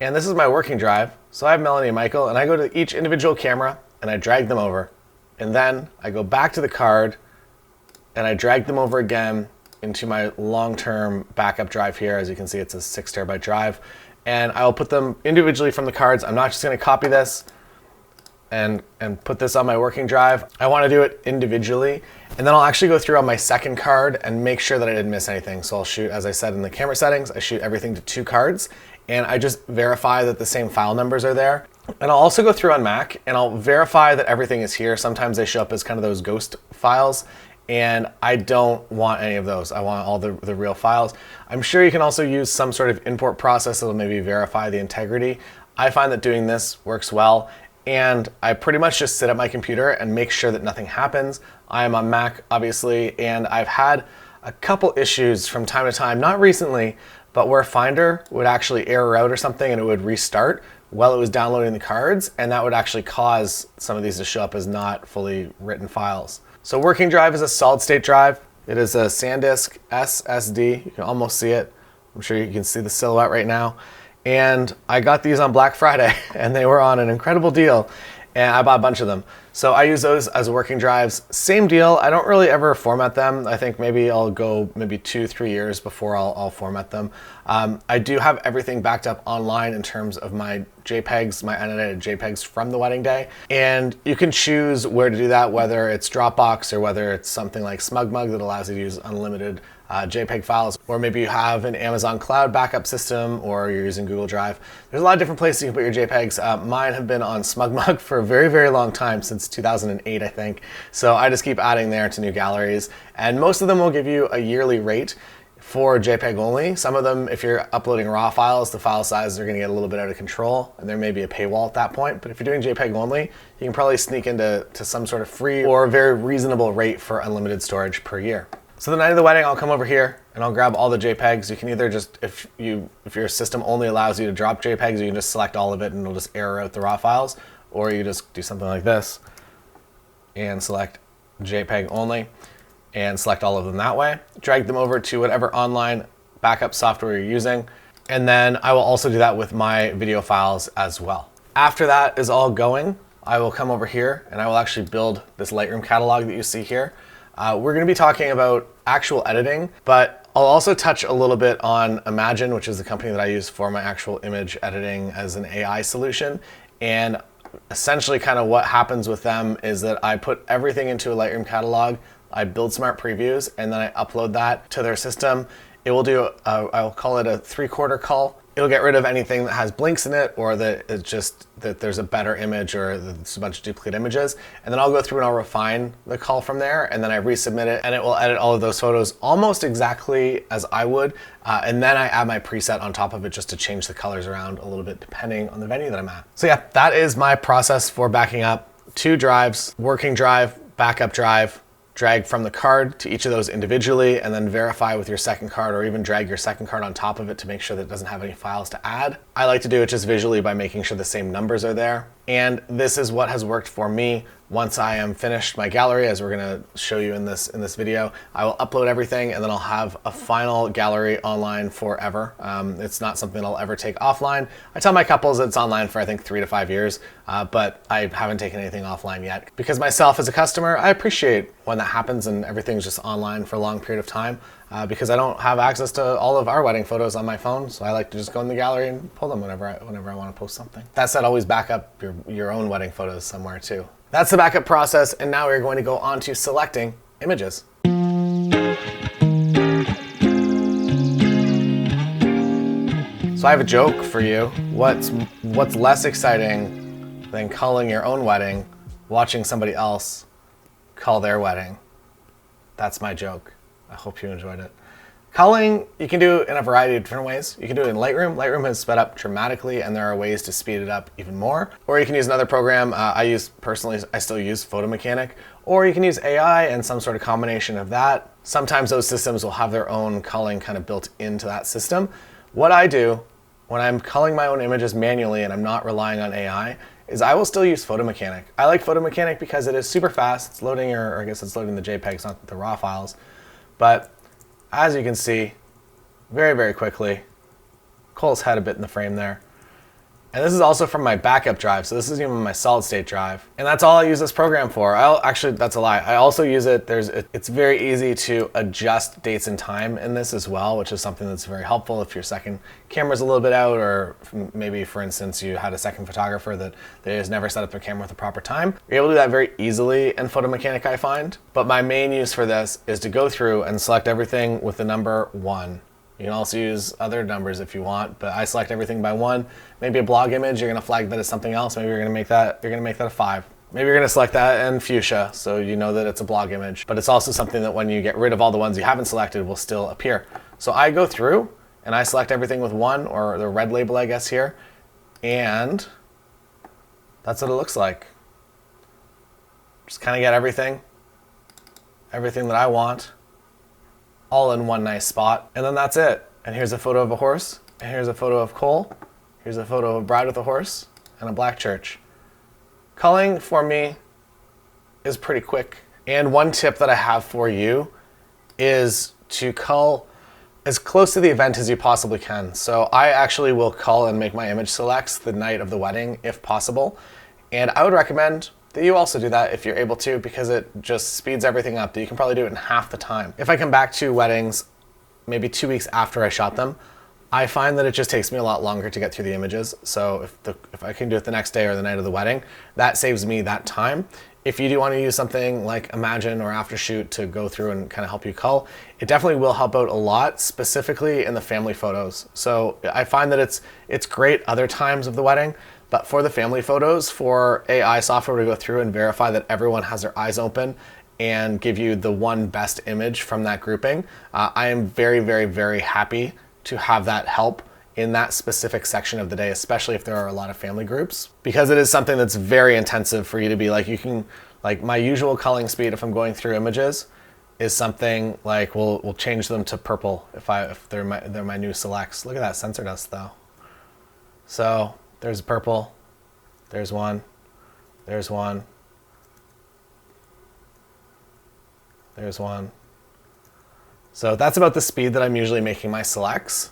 and this is my working drive. So I have Melanie and Michael, and I go to each individual camera and I drag them over. And then I go back to the card and I drag them over again into my long-term backup drive here. As you can see, it's a 6 terabyte drive. And I'll put them individually from the cards. I'm not just gonna copy this and put this on my working drive. I wanna do it individually. And then I'll actually go through on my second card and make sure that I didn't miss anything. So I'll shoot, as I said in the camera settings, I shoot everything to 2 cards. And I just verify that the same file numbers are there. And I'll also go through on Mac and I'll verify that everything is here. Sometimes they show up as kind of those ghost files, and I don't want any of those. I want all the real files. I'm sure you can also use some sort of import process that'll maybe verify the integrity. I find that doing this works well, and I pretty much just sit at my computer and make sure that nothing happens. I am on Mac, obviously, and I've had a couple issues from time to time, not recently, but where Finder would actually error out or something and it would restart while it was downloading the cards, and that would actually cause some of these to show up as not fully written files. So working drive is a solid state drive. It is a SanDisk SSD. You can almost see it. I'm sure you can see the silhouette right now. And I got these on Black Friday and they were on an incredible deal, and I bought a bunch of them. So I use those as working drives. Same deal, I don't really ever format them. I think maybe I'll go maybe 2-3 years before I'll format them. I do have everything backed up online in terms of my JPEGs, my unedited JPEGs from the wedding day. And you can choose where to do that, whether it's Dropbox or whether it's something like SmugMug that allows you to use unlimited JPEG files, or maybe you have an Amazon Cloud backup system, or you're using Google Drive. There's a lot of different places you can put your JPEGs. Mine have been on SmugMug for a very, very long time, since 2008, I think. So I just keep adding there to new galleries, and most of them will give you a yearly rate for JPEG only. Some of them, if you're uploading raw files, the file sizes are gonna get a little bit out of control, and there may be a paywall at that point. But if you're doing JPEG only, you can probably sneak into some sort of free or very reasonable rate for unlimited storage per year. So the night of the wedding, I'll come over here and I'll grab all the JPEGs. You can either just, if your system only allows you to drop JPEGs, you can just select all of it and it'll just error out the raw files, or you just do something like this and select JPEG only and select all of them that way. Drag them over to whatever online backup software you're using, and then I will also do that with my video files as well. After that is all going, I will come over here and I will actually build this Lightroom catalog that you see here. We're going to be talking about actual editing, but I'll also touch a little bit on Imagen, which is the company that I use for my actual image editing as an AI solution. And essentially kind of what happens with them is that I put everything into a Lightroom catalog, I build smart previews, and then I upload that to their system. It will do, I'll call it a 3/4 cull. It'll get rid of anything that has blinks in it, or that it's just that there's a better image, or there's a bunch of duplicate images. And then I'll go through and I'll refine the cull from there, and then I resubmit it, and it will edit all of those photos almost exactly as I would. And then I add my preset on top of it just to change the colors around a little bit depending on the venue that I'm at. So yeah, that is my process for backing up 2 drives: working drive, backup drive. Drag from the card to each of those individually, and then verify with your second card, or even drag your second card on top of it to make sure that it doesn't have any files to add. I like to do it just visually by making sure the same numbers are there. And this is what has worked for me Once I am finished my gallery, as we're gonna show you in this video, I will upload everything and then I'll have a final gallery online forever. It's not something I'll ever take offline. I tell my couples it's online for I think 3 to 5 years, but I haven't taken anything offline yet. Because myself as a customer, I appreciate when that happens and everything's just online for a long period of time, because I don't have access to all of our wedding photos on my phone, so I like to just go in the gallery and pull them whenever I want to post something. That said, always back up your own wedding photos somewhere too. That's the backup process, and now we're going to go on to selecting images. So I have a joke for you. What's less exciting than culling your own wedding, watching somebody else cull their wedding? That's my joke. I hope you enjoyed it. Culling, you can do in a variety of different ways. You can do it in Lightroom. Lightroom has sped up dramatically, and there are ways to speed it up even more. Or you can use another program. I still use Photo Mechanic. Or you can use AI and some sort of combination of that. Sometimes those systems will have their own culling kind of built into that system. What I do when I'm culling my own images manually and I'm not relying on AI is I will still use Photo Mechanic. I like Photo Mechanic because it is super fast. It's loading or I guess it's loading the JPEGs, not the raw files. But as you can see, very, very quickly, Cole's head a bit in the frame there. And this is also from my backup drive, so this is even my solid state drive. And that's all I use this program for. Actually, that's a lie. I also use it, it's very easy to adjust dates and time in this as well, which is something that's very helpful if your second camera's a little bit out, or maybe, for instance, you had a second photographer that they has never set up their camera with the proper time. You're able to do that very easily in Photo Mechanic, I find. But my main use for this is to go through and select everything with the number 1. You can also use other numbers if you want, but I select everything by 1. Maybe a blog image, you're gonna flag that as something else. Maybe you're gonna make that a 5. Maybe you're gonna select that in fuchsia, so you know that it's a blog image. But it's also something that when you get rid of all the ones you haven't selected will still appear. So I go through and I select everything with 1, or the red label, I guess, here. And that's what it looks like. Just kind of get everything that I want, all in one nice spot, and then that's it. And here's a photo of a horse, and here's a photo of Cole, here's a photo of a bride with a horse, and a black church. Culling for me is pretty quick. And one tip that I have for you is to cull as close to the event as you possibly can. So I actually will cull and make my image selects the night of the wedding if possible. And I would recommend that you also do that if you're able to, because it just speeds everything up. You can probably do it in half the time. If I come back to weddings maybe 2 weeks after I shot them, I find that it just takes me a lot longer to get through the images. So if I can do it the next day or the night of the wedding, that saves me that time. If you do want to use something like Imagen or Aftershoot to go through and kind of help you cull, it definitely will help out a lot, specifically in the family photos. So I find that it's great other times of the wedding, but for the family photos, for AI software to go through and verify that everyone has their eyes open and give you the one best image from that grouping, I am very, very, very happy to have that help in that specific section of the day, especially if there are a lot of family groups, because it is something that's very intensive for you to be like, you can, like my usual culling speed if I'm going through images is something like, we'll change them to purple if they're my new selects. Look at that sensor dust though. So there's purple, there's one, there's one, there's one. So that's about the speed that I'm usually making my selects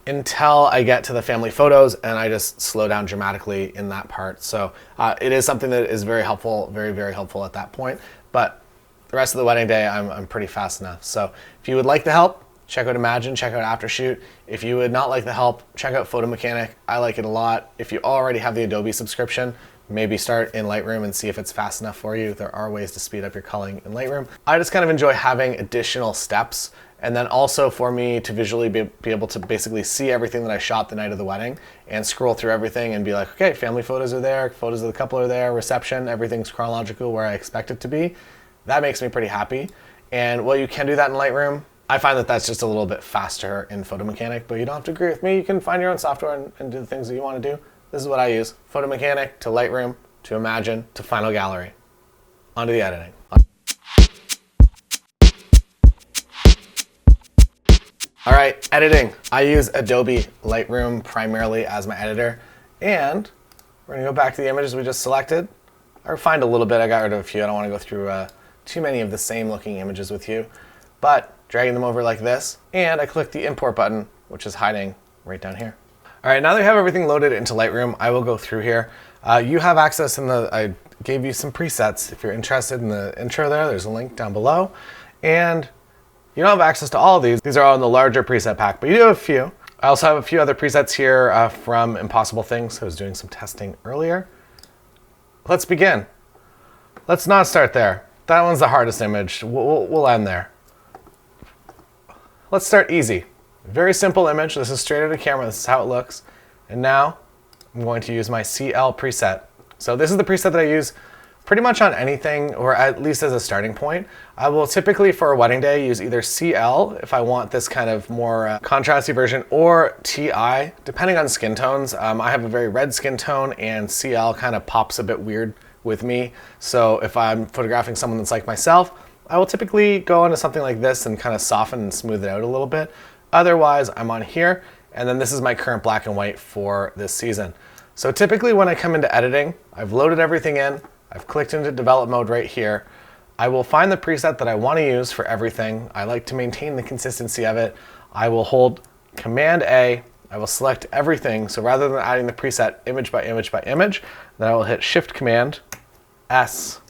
until I get to the family photos, and I just slow down dramatically in that part. So it is something that is very helpful, very, very helpful at that point. But the rest of the wedding day, I'm pretty fast enough. So if you would like the help, check out Imagen, check out Aftershoot. If you would not like the help, check out Photo Mechanic. I like it a lot. If you already have the Adobe subscription, maybe start in Lightroom and see if it's fast enough for you. There are ways to speed up your culling in Lightroom. I just kind of enjoy having additional steps, and then also for me to visually be able to basically see everything that I shot the night of the wedding and scroll through everything and be like, okay, family photos are there, photos of the couple are there, reception, everything's chronological where I expect it to be. That makes me pretty happy. And while you can do that in Lightroom, I find that that's just a little bit faster in Photo Mechanic, but you don't have to agree with me. You can find your own software and do the things that you want to do. This is what I use. Photo Mechanic to Lightroom to Imagen to Final Gallery. On to the editing. All right, editing. I use Adobe Lightroom primarily as my editor, and we're gonna go back to the images we just selected. I refined a little bit. I got rid of a few. I don't want to go through too many of the same looking images with you, but dragging them over like this, and I click the import button, which is hiding right down here. All right, now that we have everything loaded into Lightroom, I will go through here. You have access I gave you some presets. If you're interested in the intro there's a link down below. And you don't have access to all of these. These are all in the larger preset pack, but you do have a few. I also have a few other presets here from Impossible Things. I was doing some testing earlier. Let's begin. Let's not start there. That one's the hardest image. We'll end there. Let's start easy. Very simple image. This is straight out of camera. This is how it looks. And now I'm going to use my CL preset. So this is the preset that I use pretty much on anything, or at least as a starting point. I will typically, for a wedding day, use either CL if I want this kind of more contrasty version, or TI, depending on skin tones. I have a very red skin tone, and CL kind of pops a bit weird with me. So if I'm photographing someone that's like myself, I will typically go into something like this and kind of soften and smooth it out a little bit. Otherwise, I'm on here, and then this is my current black and white for this season. So typically when I come into editing, I've loaded everything in, I've clicked into develop mode right here. I will find the preset that I want to use for everything. I like to maintain the consistency of it. I will hold Command A, I will select everything. So rather than adding the preset image by image by image, then I will hit Shift Command S,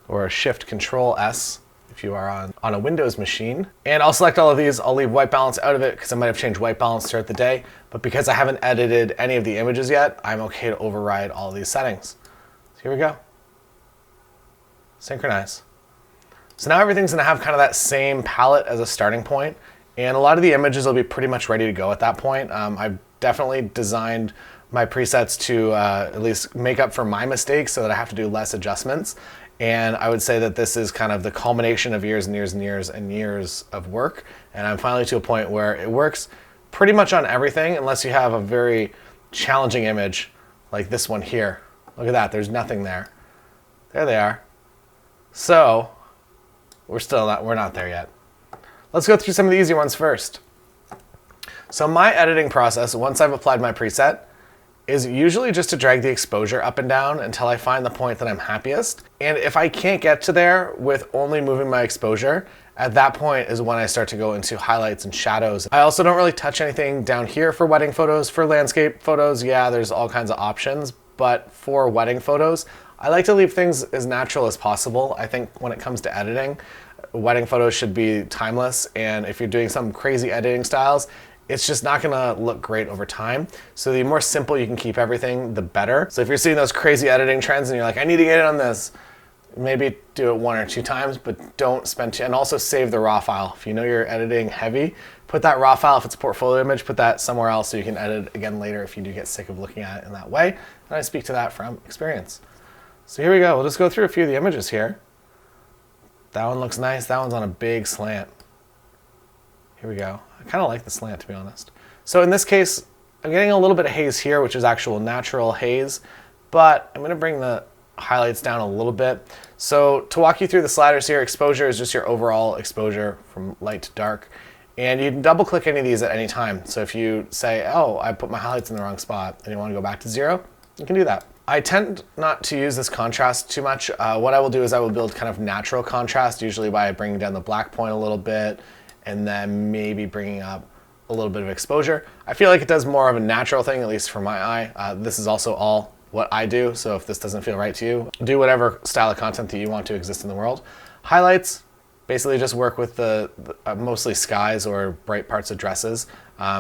or Shift Control S if you are on a Windows machine. And I'll select all of these. I'll leave white balance out of it because I might have changed white balance throughout the day. But because I haven't edited any of the images yet, I'm okay to override all of these settings. So here we go. Synchronize. So now everything's gonna have kind of that same palette as a starting point. And a lot of the images will be pretty much ready to go at that point. I've definitely designed my presets to at least make up for my mistakes so that I have to do less adjustments. And I would say that this is kind of the culmination of years and years and years and years of work. And I'm finally to a point where it works pretty much on everything, unless you have a very challenging image like this one here. Look at that, there's nothing there. There they are. So we're not there yet. Let's go through some of the easy ones first. So my editing process, once I've applied my preset, is usually just to drag the exposure up and down until I find the point that I'm happiest. And if I can't get to there with only moving my exposure, at that point is when I start to go into highlights and shadows. I also don't really touch anything down here for wedding photos. For landscape photos, yeah, there's all kinds of options, but for wedding photos, I like to leave things as natural as possible. I think when it comes to editing, wedding photos should be timeless, and if you're doing some crazy editing styles, it's just not gonna look great over time. So the more simple you can keep everything, the better. So if you're seeing those crazy editing trends and you're like, I need to get in on this, maybe do it 1 or 2 times, but don't spend and also save the raw file. If you know you're editing heavy, put that raw file, if it's a portfolio image, put that somewhere else so you can edit it again later if you do get sick of looking at it in that way. And I speak to that from experience. So here we go, we'll just go through a few of the images here. That one looks nice, that one's on a big slant. Here we go. I kind of like the slant, to be honest. So in this case, I'm getting a little bit of haze here, which is actual natural haze, but I'm gonna bring the highlights down a little bit. So to walk you through the sliders here, exposure is just your overall exposure from light to dark. And you can double click any of these at any time. So if you say, oh, I put my highlights in the wrong spot and you wanna go back to 0, you can do that. I tend not to use this contrast too much. What I will do is I will build kind of natural contrast, usually by bringing down the black point a little bit, and then maybe bringing up a little bit of exposure. I feel like it does more of a natural thing, at least for my eye. This is also all what I do, so if this doesn't feel right to you, do whatever style of content that you want to exist in the world. Highlights, basically just work with the mostly skies or bright parts of dresses.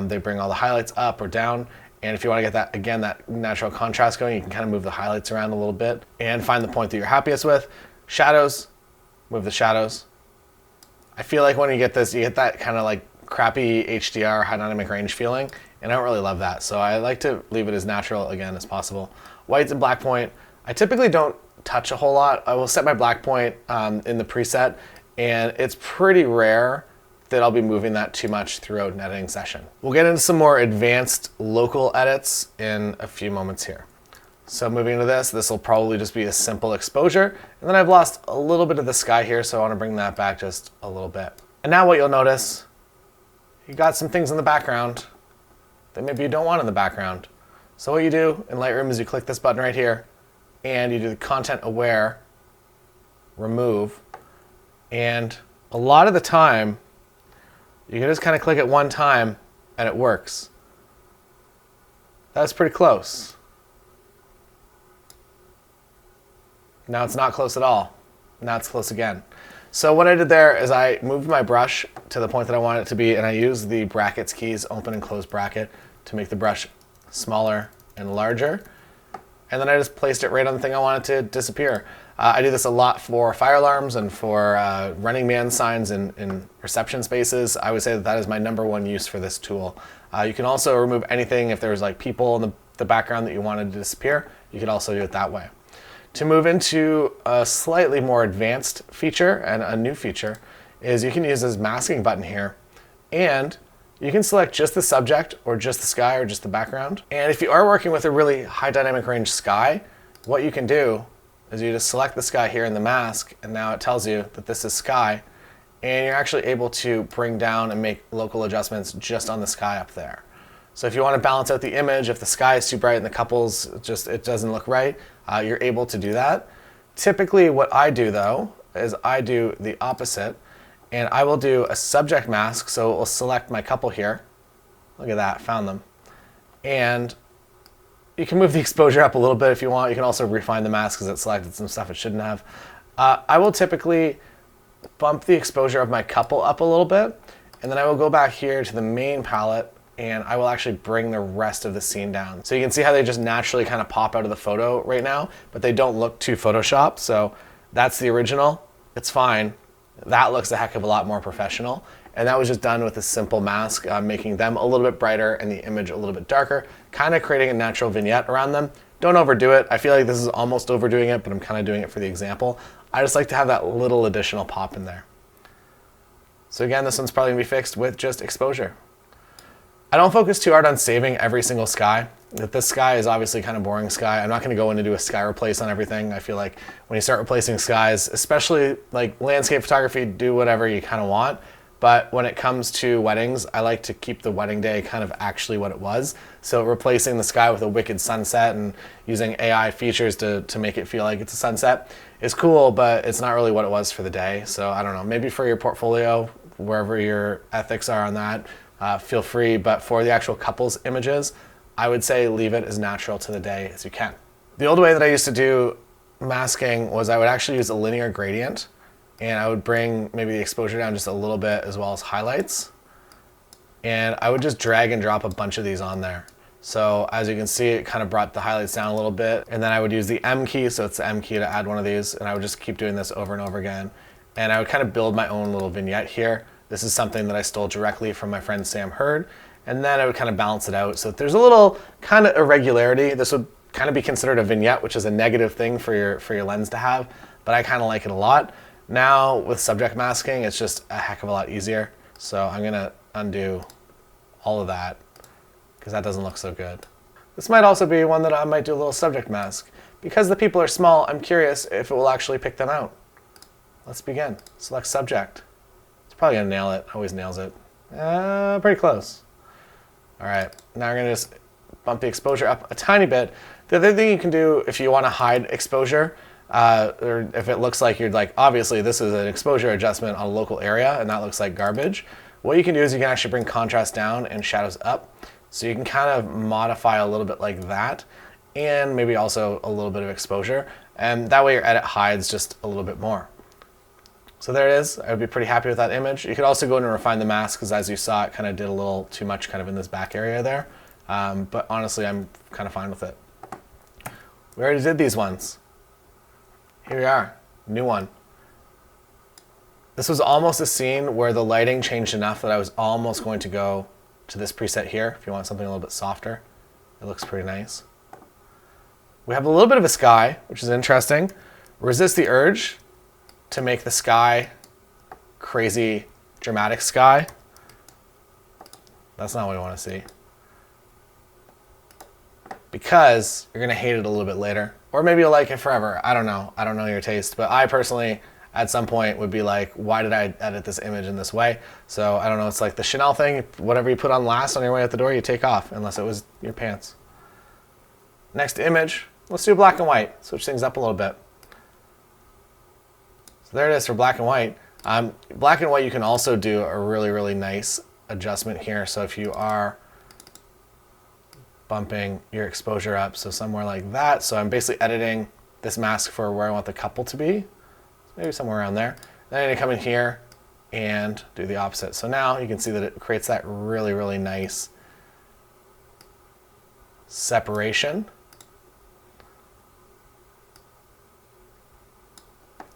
They bring all the highlights up or down, and if you want to get that, again, that natural contrast going, you can kind of move the highlights around a little bit and find the point that you're happiest with. Shadows, move the shadows. I feel like when you get this, you get that kind of like crappy HDR, high dynamic range feeling, and I don't really love that. So I like to leave it as natural, again, as possible. Whites and black point, I typically don't touch a whole lot. I will set my black point in the preset, and it's pretty rare that I'll be moving that too much throughout an editing session. We'll get into some more advanced local edits in a few moments here. So moving into this will probably just be a simple exposure. And then I've lost a little bit of the sky here, so I want to bring that back just a little bit. And now what you'll notice, you got some things in the background that maybe you don't want in the background. So what you do in Lightroom is you click this button right here, and you do the content aware, remove, and a lot of the time, you can just kind of click it one time and it works. That's pretty close. Now it's not close at all. Now it's close again. So what I did there is I moved my brush to the point that I want it to be, and I used the brackets keys, open and close bracket, to make the brush smaller and larger. And then I just placed it right on the thing I want it to disappear. I do this a lot for fire alarms and for running man signs in reception spaces. I would say that is my #1 use for this tool. You can also remove anything if there's like people in the background that you wanted to disappear. You could also do it that way. To move into a slightly more advanced feature and a new feature is you can use this masking button here, and you can select just the subject or just the sky or just the background. And if you are working with a really high dynamic range sky, what you can do is you just select the sky here in the mask, and now it tells you that this is sky, and you're actually able to bring down and make local adjustments just on the sky up there. So if you want to balance out the image, if the sky is too bright and the couples it doesn't look right, you're able to do that. Typically what I do though is I do the opposite, and I will do a subject mask, so it will select my couple here. Look at that, found them. And you can move the exposure up a little bit if you want. You can also refine the mask because it selected some stuff it shouldn't have. I will typically bump the exposure of my couple up a little bit, and then I will go back here to the main palette, and I will actually bring the rest of the scene down. So you can see how they just naturally kind of pop out of the photo right now, but they don't look too Photoshopped. So that's the original. It's fine. That looks a heck of a lot more professional. And that was just done with a simple mask, making them a little bit brighter and the image a little bit darker, kind of creating a natural vignette around them. Don't overdo it. I feel like this is almost overdoing it, but I'm kind of doing it for the example. I just like to have that little additional pop in there. So again, this one's probably gonna be fixed with just exposure. I don't focus too hard on saving every single sky. This sky is obviously kind of boring sky. I'm not going to go in and do a sky replace on everything. I feel like when you start replacing skies, especially like landscape photography, do whatever you kind of want. But when it comes to weddings, I like to keep the wedding day kind of actually what it was. So replacing the sky with a wicked sunset and using AI features to make it feel like it's a sunset is cool, but it's not really what it was for the day. So I don't know, maybe for your portfolio, wherever your ethics are on that, feel free, but for the actual couples images, I would say leave it as natural to the day as you can. The old way that I used to do masking was I would actually use a linear gradient, and I would bring maybe the exposure down just a little bit as well as highlights, and I would just drag and drop a bunch of these on there. So as you can see, it kind of brought the highlights down a little bit, and then I would use the M key, so it's the M key to add one of these, and I would just keep doing this over and over again, and I would kind of build my own little vignette here. This is something that I stole directly from my friend Sam Hurd, and then I would kind of balance it out. So if there's a little kind of irregularity, this would kind of be considered a vignette, which is a negative thing for your lens to have, but I kind of like it a lot. Now with subject masking, it's just a heck of a lot easier. So I'm gonna undo all of that because that doesn't look so good. This might also be one that I might do a little subject mask. Because the people are small, I'm curious if it will actually pick them out. Let's begin. Select subject. Probably gonna nail it, always nails it. Pretty close. All right, now we're gonna just bump the exposure up a tiny bit. The other thing you can do if you wanna hide exposure, or if it looks like you're like, obviously this is an exposure adjustment on a local area and that looks like garbage, what you can do is you can actually bring contrast down and shadows up. So you can kind of modify a little bit like that, and maybe also a little bit of exposure. And that way your edit hides just a little bit more. So there it is. I would be pretty happy with that image. You could also go in and refine the mask because as you saw, it kind of did a little too much kind of in this back area there. But honestly, I'm kind of fine with it. We already did these ones. Here we are, new one. This was almost a scene where the lighting changed enough that I was almost going to go to this preset here if you want something a little bit softer. It looks pretty nice. We have a little bit of a sky, which is interesting. Resist the urge to make the sky crazy dramatic sky. That's not what we want to see. Because you're gonna hate it a little bit later. Or maybe you'll like it forever. I don't know. I don't know your taste. But I personally, at some point, would be like, why did I edit this image in this way? So I don't know, it's like the Chanel thing. Whatever you put on last on your way out the door, you take off, unless it was your pants. Next image, Let's do black and white, switch things up a little bit. So there it is for black and white. Black and white, you can also do a really, really nice adjustment here. So if you are bumping your exposure up, so somewhere like that. So I'm basically editing this mask for where I want the couple to be. So maybe somewhere around there. Then I'm gonna come in here and do the opposite. So now you can see that it creates that really, really nice separation.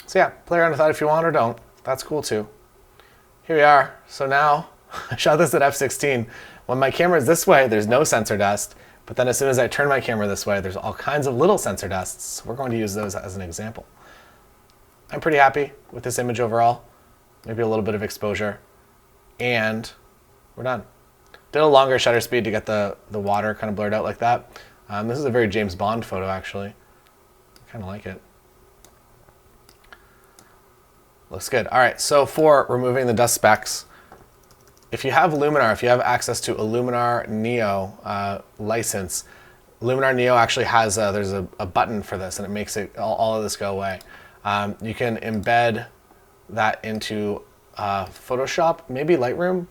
So yeah, play around with that if you want or don't. That's cool too. Here we are. So now I shot this at f16. When my camera is this way, there's no sensor dust. But then as soon as I turn my camera this way, there's all kinds of little sensor dusts. We're going to use those as an example. I'm pretty happy with this image overall. Maybe a little bit of exposure. And we're done. Did a longer shutter speed to get the water kind of blurred out like that. This is a very James Bond photo, actually. I kind of like it. Looks good. All right, so for removing the dust specks, if you have Luminar, if you have access to a Luminar Neo license, Luminar Neo actually has, there's a button for this and it makes it all of this go away. You can embed that into Photoshop, maybe Lightroom.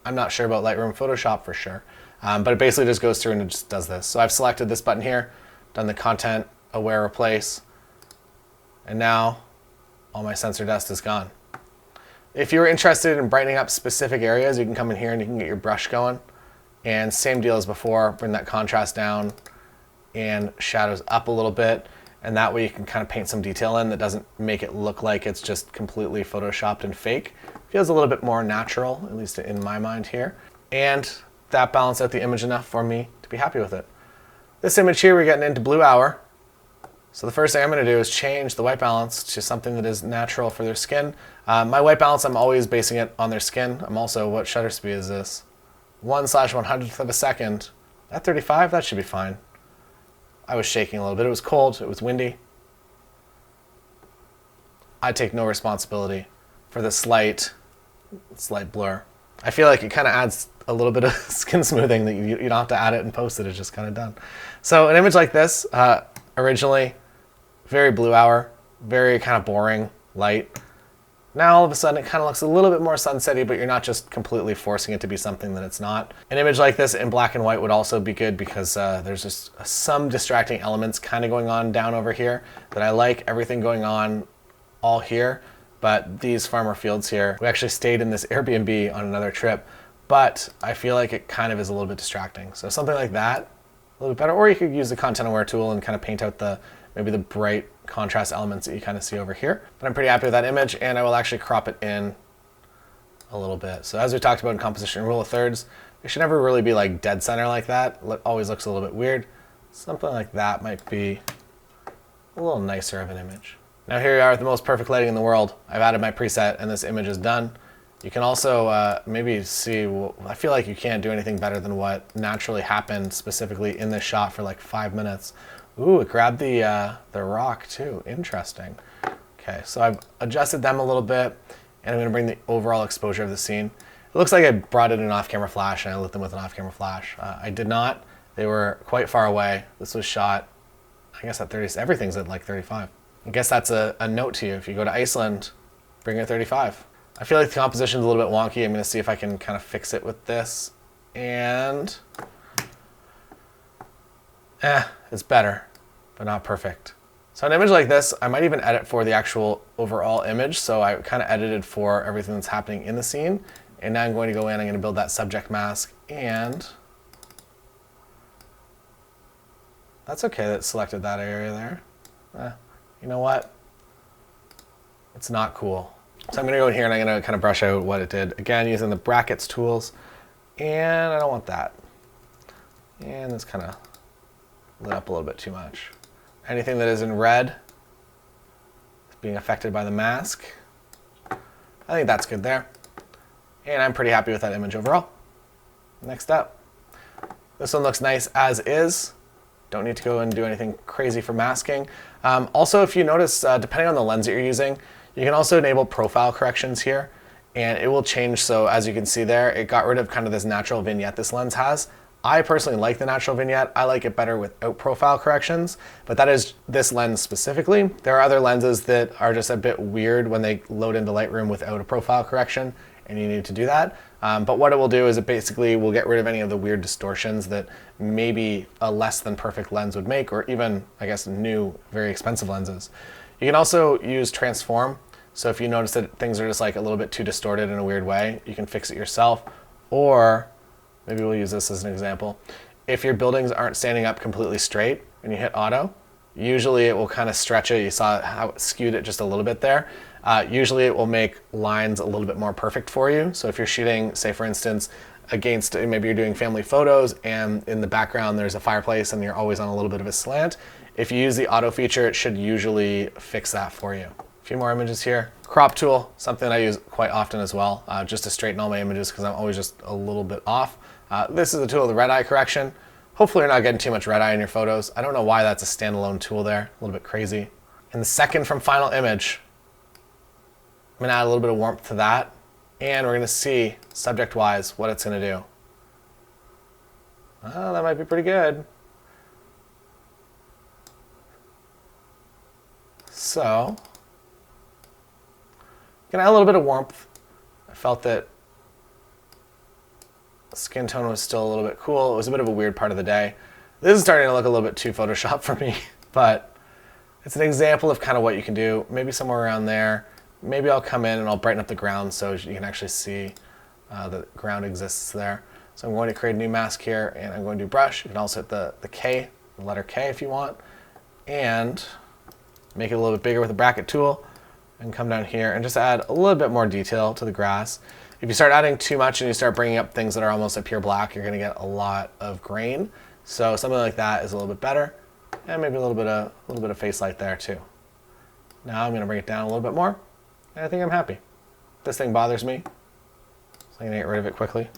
I'm not sure about Lightroom, Photoshop for sure. But it basically just goes through and it just does this. So I've selected this button here, done the content aware replace, and now all my sensor dust is gone. If you're interested in brightening up specific areas, you can come in here and you can get your brush going. And same deal as before, bring that contrast down and shadows up a little bit. And that way you can kind of paint some detail in that doesn't make it look like it's just completely photoshopped and fake. Feels a little bit more natural, at least in my mind here. And that balanced out the image enough for me to be happy with it. This image here, we're getting into blue hour. So the first thing I'm going to do is change the white balance to something that is natural for their skin. My white balance, I'm always basing it on their skin. I'm also, what shutter speed is this? 1/100th of a second. At 35, that should be fine. I was shaking a little bit. It was cold. It was windy. I take no responsibility for the slight blur. I feel like it kind of adds a little bit of skin smoothing that you don't have to add it and post it. It's just kind of done. So an image like this, originally, very blue hour, very kind of boring light. Now all of a sudden it kind of looks a little bit more sunsetty, but you're not just completely forcing it to be something that it's not. An image like this in black and white would also be good because there's just some distracting elements kind of going on down over here that I like. Everything going on all here, but these farmer fields here, we actually stayed in this Airbnb on another trip, but I feel like it kind of is a little bit distracting. So something like that, a little bit better, or you could use the content aware tool and kind of paint out maybe the bright contrast elements that you kind of see over here. But I'm pretty happy with that image, and I will actually crop it in a little bit. So as we talked about in composition rule of thirds, it should never really be like dead center like that. It always looks a little bit weird. Something like that might be a little nicer of an image. Now here we are with the most perfect lighting in the world. I've added my preset and this image is done. You can also maybe see, I feel like you can't do anything better than what naturally happened specifically in this shot for like 5 minutes. Ooh, it grabbed the rock too, interesting. Okay, so I've adjusted them a little bit and I'm gonna bring the overall exposure of the scene. It looks like I brought in an off-camera flash and I lit them with an off-camera flash. I did not, they were quite far away. This was shot, I guess at 30, everything's at like 35. I guess that's a note to you. If you go to Iceland, bring it 35. I feel like the composition's a little bit wonky. I'm gonna see if I can kind of fix it with this. And, it's better, but not perfect. So an image like this, I might even edit for the actual overall image. So I kind of edited for everything that's happening in the scene. And now I'm going to go in, I'm gonna build that subject mask, and that's okay that it selected that area there. You know what? It's not cool. So I'm gonna go in here and I'm gonna kind of brush out what it did. Again, using the brackets tools, and I don't want that. And this kind of lit up a little bit too much. Anything that is in red is being affected by the mask. I think that's good there. And I'm pretty happy with that image overall. Next up, this one looks nice as is. Don't need to go and do anything crazy for masking. Also, if you notice, depending on the lens that you're using, you can also enable profile corrections here, and it will change. So as you can see there, it got rid of kind of this natural vignette this lens has. I personally like the natural vignette. I like it better without profile corrections, but that is this lens specifically. There are other lenses that are just a bit weird when they load into Lightroom without a profile correction, and you need to do that. But what it will do is it basically will get rid of any of the weird distortions that maybe a less than perfect lens would make, or even, I guess, new, very expensive lenses. You can also use transform. So if you notice that things are just like a little bit too distorted in a weird way, you can fix it yourself. Or maybe we'll use this as an example. If your buildings aren't standing up completely straight and you hit auto, usually it will kind of stretch it. You saw how it skewed it just a little bit there. Usually it will make lines a little bit more perfect for you. So if you're shooting, say for instance, against, maybe you're doing family photos and in the background there's a fireplace and you're always on a little bit of a slant, if you use the auto feature, it should usually fix that for you. A few more images here. Crop tool, something I use quite often as well, just to straighten all my images because I'm always just a little bit off. This is the tool of the red eye correction. Hopefully you're not getting too much red eye in your photos. I don't know why that's a standalone tool there, a little bit crazy. And the second from final image, I'm gonna add a little bit of warmth to that, and we're gonna see, subject-wise, what it's gonna do. Oh, that might be pretty good. So, gonna add a little bit of warmth. I felt that skin tone was still a little bit cool. It was a bit of a weird part of the day. This is starting to look a little bit too Photoshop for me, but it's an example of kind of what you can do. Maybe somewhere around there. Maybe I'll come in and I'll brighten up the ground so you can actually see the ground exists there. So I'm going to create a new mask here, and I'm going to do brush. You can also hit the K, the letter K if you want, and make it a little bit bigger with the bracket tool, and come down here and just add a little bit more detail to the grass. If you start adding too much and you start bringing up things that are almost a pure black, you're gonna get a lot of grain. So something like that is a little bit better, and maybe a little bit of face light there too. Now I'm gonna bring it down a little bit more, and I think I'm happy. This thing bothers me, so I'm gonna get rid of it quickly.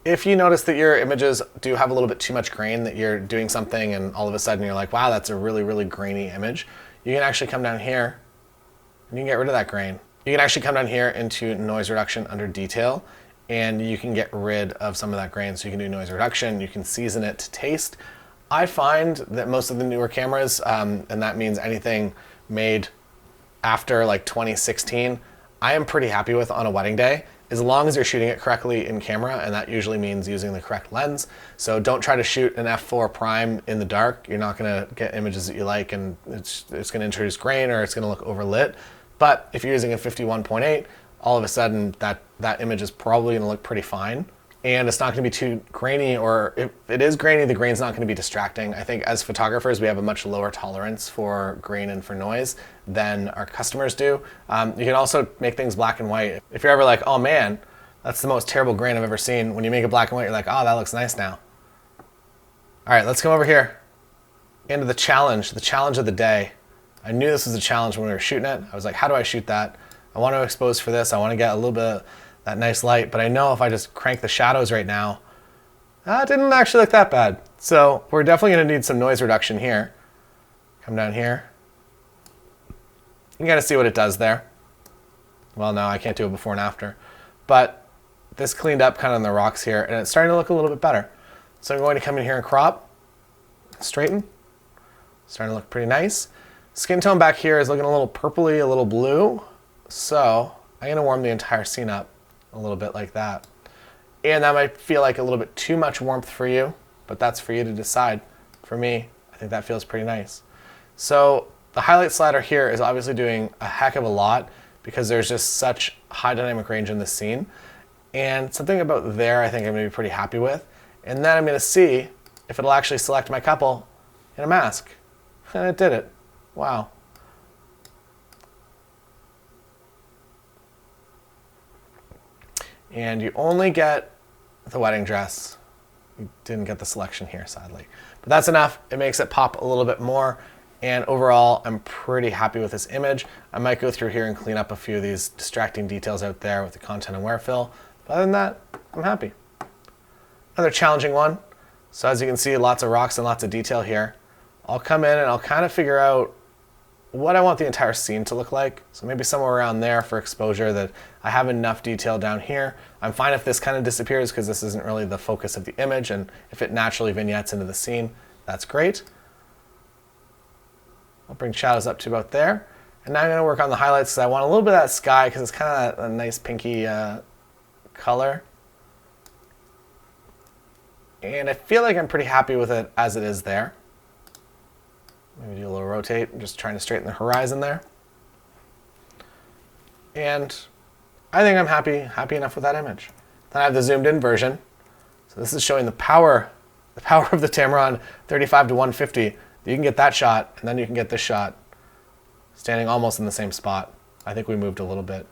If you notice that your images do have a little bit too much grain, that you're doing something and all of a sudden you're like, wow, that's a really, really grainy image, you can actually come down here and you can get rid of that grain. You can actually come down here into noise reduction under detail, and you can get rid of some of that grain. So you can do noise reduction, you can season it to taste. I find that most of the newer cameras, and that means anything made after like 2016, I am pretty happy with on a wedding day, as long as you're shooting it correctly in camera, and that usually means using the correct lens. So don't try to shoot an f4 prime in the dark. You're not gonna get images that you like, and it's gonna introduce grain or it's gonna look overlit. But if you're using a 51.8, all of a sudden that image is probably gonna look pretty fine. And it's not gonna be too grainy, or if it is grainy, the grain's not gonna be distracting. I think as photographers, we have a much lower tolerance for grain and for noise than our customers do. You can also make things black and white. If you're ever like, oh man, that's the most terrible grain I've ever seen, when you make it black and white, you're like, oh, that looks nice now. All right, let's come over here into the challenge of the day. I knew this was a challenge when we were shooting it. I was like, how do I shoot that? I want to expose for this. I want to get a little bit of that nice light, but I know if I just crank the shadows right now, it didn't actually look that bad. So we're definitely gonna need some noise reduction here. Come down here. You gotta see what it does there. Well, no, I can't do it before and after, but this cleaned up kind of on the rocks here, and it's starting to look a little bit better. So I'm going to come in here and crop, straighten. Starting to look pretty nice. Skin tone back here is looking a little purpley, a little blue. So I'm gonna warm the entire scene up a little bit like that. And that might feel like a little bit too much warmth for you, but that's for you to decide. For me, I think that feels pretty nice. So the highlight slider here is obviously doing a heck of a lot because there's just such high dynamic range in this scene. And something about there I think I'm gonna be pretty happy with. And then I'm gonna see if it'll actually select my couple in a mask. And it did it. Wow. And you only get the wedding dress. You didn't get the selection here, sadly. But that's enough. It makes it pop a little bit more. And overall, I'm pretty happy with this image. I might go through here and clean up a few of these distracting details out there with the content and wear fill. But other than that, I'm happy. Another challenging one. So as you can see, lots of rocks and lots of detail here. I'll come in and I'll kind of figure out what I want the entire scene to look like. So maybe somewhere around there for exposure that I have enough detail down here. I'm fine if this kind of disappears because this isn't really the focus of the image, and if it naturally vignettes into the scene, that's great. I'll bring shadows up to about there. And now I'm going to work on the highlights because I want a little bit of that sky because it's kind of a nice pinky color. And I feel like I'm pretty happy with it as it is there. Maybe do a little rotate. I'm just trying to straighten the horizon there. And I think I'm happy enough with that image. Then I have the zoomed in version. So this is showing the power of the Tamron 35 to 150. You can get that shot, and then you can get this shot standing almost in the same spot. I think we moved a little bit.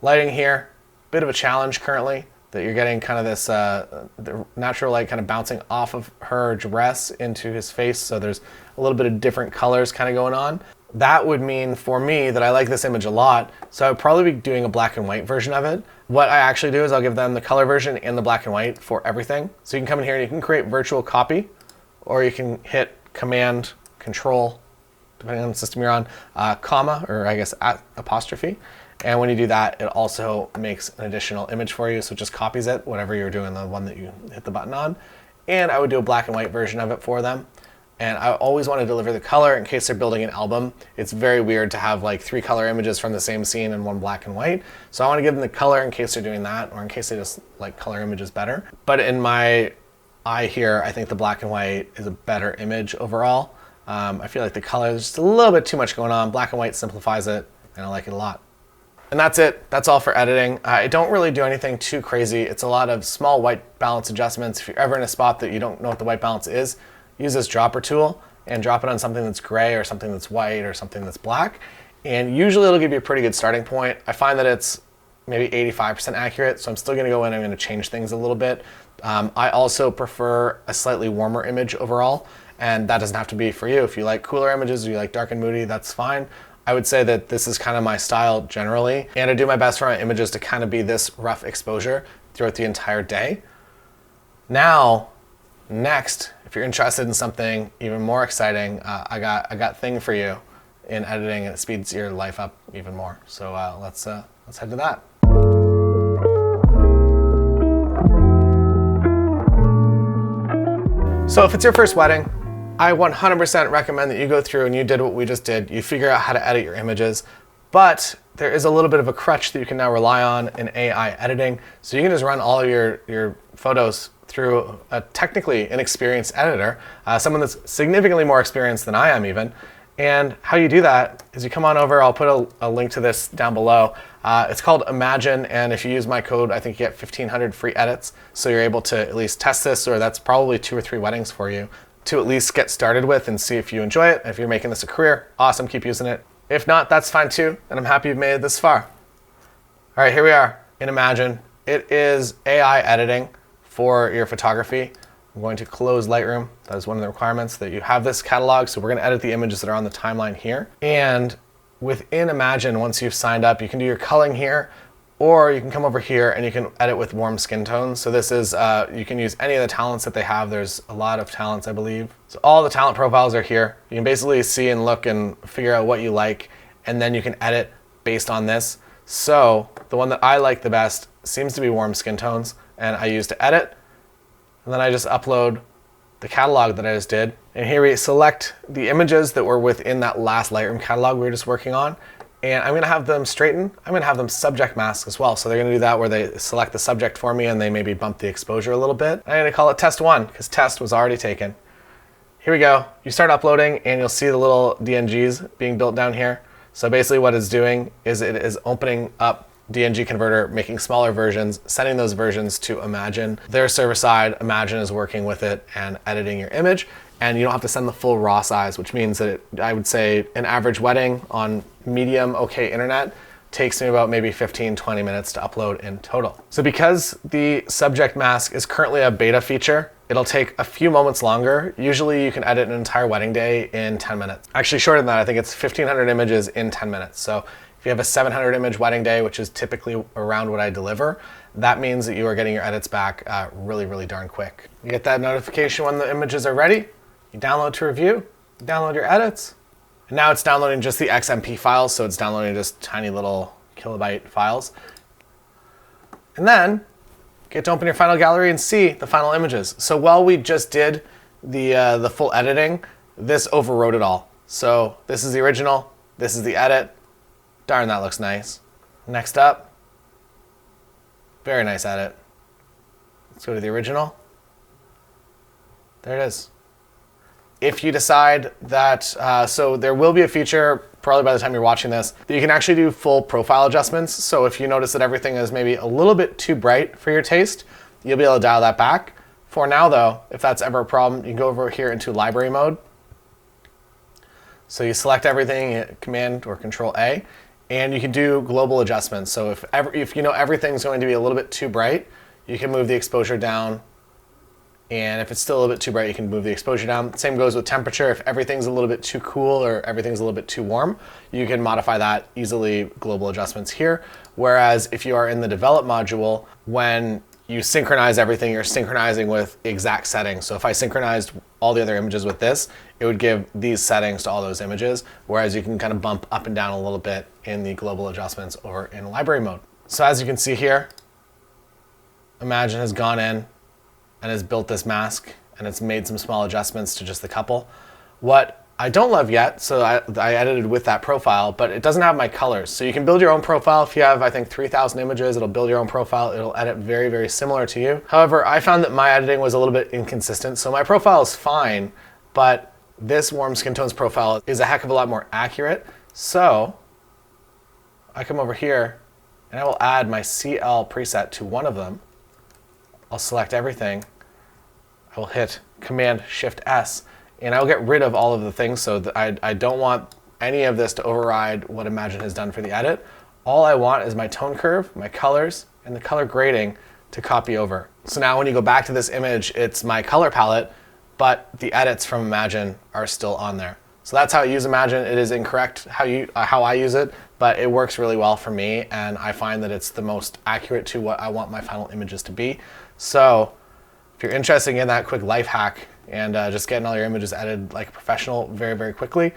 Lighting here, bit of a challenge currently, that you're getting kind of this the natural light kind of bouncing off of her dress into his face. So there's a little bit of different colors kind of going on. That would mean for me that I like this image a lot. So I would probably be doing a black and white version of it. What I actually do is I'll give them the color version and the black and white for everything. So you can come in here and you can create virtual copy, or you can hit Command, Control, depending on the system you're on, comma, or I guess apostrophe. And when you do that, it also makes an additional image for you. So it just copies it, whatever you're doing, the one that you hit the button on. And I would do a black and white version of it for them. And I always want to deliver the color in case they're building an album. It's very weird to have like 3 color images from the same scene and 1 black and white. So I want to give them the color in case they're doing that, or in case they just like color images better. But in my eye here, I think the black and white is a better image overall. I feel like the color is just a little bit too much going on. Black and white simplifies it, and I like it a lot. And that's it. That's all for editing. I don't really do anything too crazy. It's a lot of small white balance adjustments. If you're ever in a spot that you don't know what the white balance is, use this dropper tool and drop it on something that's gray or something that's white or something that's black. And usually it'll give you a pretty good starting point. I find that it's maybe 85% accurate, so I'm still gonna go in and I'm gonna change things a little bit. I also prefer a slightly warmer image overall, and that doesn't have to be for you. If you like cooler images or you like dark and moody, that's fine. I would say that this is kind of my style generally, and I do my best for my images to kind of be this rough exposure throughout the entire day. Now, next, if you're interested in something even more exciting, I got thing for you in editing, and it speeds your life up even more. So let's head to that. So if it's your first wedding, I 100% recommend that you go through and you did what we just did. You figure out how to edit your images, but there is a little bit of a crutch that you can now rely on in AI editing. So you can just run all of your photos through a technically inexperienced editor, someone that's significantly more experienced than I am even. And how you do that is you come on over, I'll put a link to this down below. It's called Imagen, and if you use my code, I think you get 1,500 free edits. So you're able to at least test this, or that's probably 2 or 3 weddings for you to at least get started with and see if you enjoy it. If you're making this a career, awesome, keep using it. If not, that's fine too, and I'm happy you've made it this far. All right, here we are in Imagen. It is AI editing for your photography. I'm going to close Lightroom. That is one of the requirements, that you have this catalog. So we're going to edit the images that are on the timeline here. And within Imagen, once you've signed up, you can do your culling here, or you can come over here and you can edit with warm skin tones. So this is, you can use any of the talents that they have. There's a lot of talents, I believe. So all the talent profiles are here. You can basically see and look and figure out what you like, and then you can edit based on this. So the one that I like the best seems to be warm skin tones, and I use to edit. And then I just upload the catalog that I just did. And here we select the images that were within that last Lightroom catalog we were just working on. And I'm gonna have them straighten. I'm gonna have them subject mask as well. So they're gonna do that where they select the subject for me and they maybe bump the exposure a little bit. I'm gonna call it test 1 because test was already taken. Here we go. You start uploading and you'll see the little DNGs being built down here. So basically what it's doing is it is opening up DNG converter, making smaller versions, sending those versions to Imagen. Their server side, Imagen is working with it and editing your image. And you don't have to send the full raw size, which means that I would say an average wedding on medium okay internet takes me about maybe 15-20 minutes to upload in total. So because the subject mask is currently a beta feature, it'll take a few moments longer. Usually you can edit an entire wedding day in 10 minutes. Actually shorter than that, I think it's 1,500 images in 10 minutes. So if you have a 700 image wedding day, which is typically around what I deliver, that means that you are getting your edits back really, really darn quick. You get that notification when the images are ready, you download to review, you download your edits, And now it's downloading just the XMP files, so it's downloading just tiny little kilobyte files. And then get to open your final gallery and see the final images. So while we just did the full editing, this overrode it all. So this is the original, this is the edit. Darn, that looks nice. Next up, very nice edit. Let's go to the original. There it is. If you decide that, so there will be a feature, probably by the time you're watching this, that you can actually do full profile adjustments. So if you notice that everything is maybe a little bit too bright for your taste, you'll be able to dial that back. For now though, if that's ever a problem, you can go over here into library mode. So you select everything, hit Command or Control A, and you can do global adjustments. So if you know everything's going to be a little bit too bright, you can move the exposure down. And if it's still a little bit too bright, you can move the exposure down. Same goes with temperature. If everything's a little bit too cool or everything's a little bit too warm, you can modify that easily, global adjustments here. Whereas if you are in the develop module, when you synchronize everything, you're synchronizing with exact settings. So if I synchronized all the other images with this, it would give these settings to all those images, whereas you can kind of bump up and down a little bit in the global adjustments over in library mode. So as you can see here, Imagen has gone in and has built this mask, and it's made some small adjustments to just the couple. What I don't love yet, so I edited with that profile, but it doesn't have my colors. So you can build your own profile. If you have, I think, 3,000 images, it'll build your own profile. It'll edit very, very similar to you. However, I found that my editing was a little bit inconsistent. So my profile is fine, but this warm skin tones profile is a heck of a lot more accurate. So I come over here and I will add my CL preset to one of them. I'll select everything. I will hit Command Shift S, and I'll get rid of all of the things so that I don't want any of this to override what Imagen has done for the edit. All I want is my tone curve, my colors, and the color grading to copy over. So now when you go back to this image, it's my color palette, but the edits from Imagen are still on there. So that's how I use Imagen. It is incorrect how I use it, but it works really well for me, and I find that it's the most accurate to what I want my final images to be. So if you're interested in that quick life hack and just getting all your images edited like a professional very, very quickly,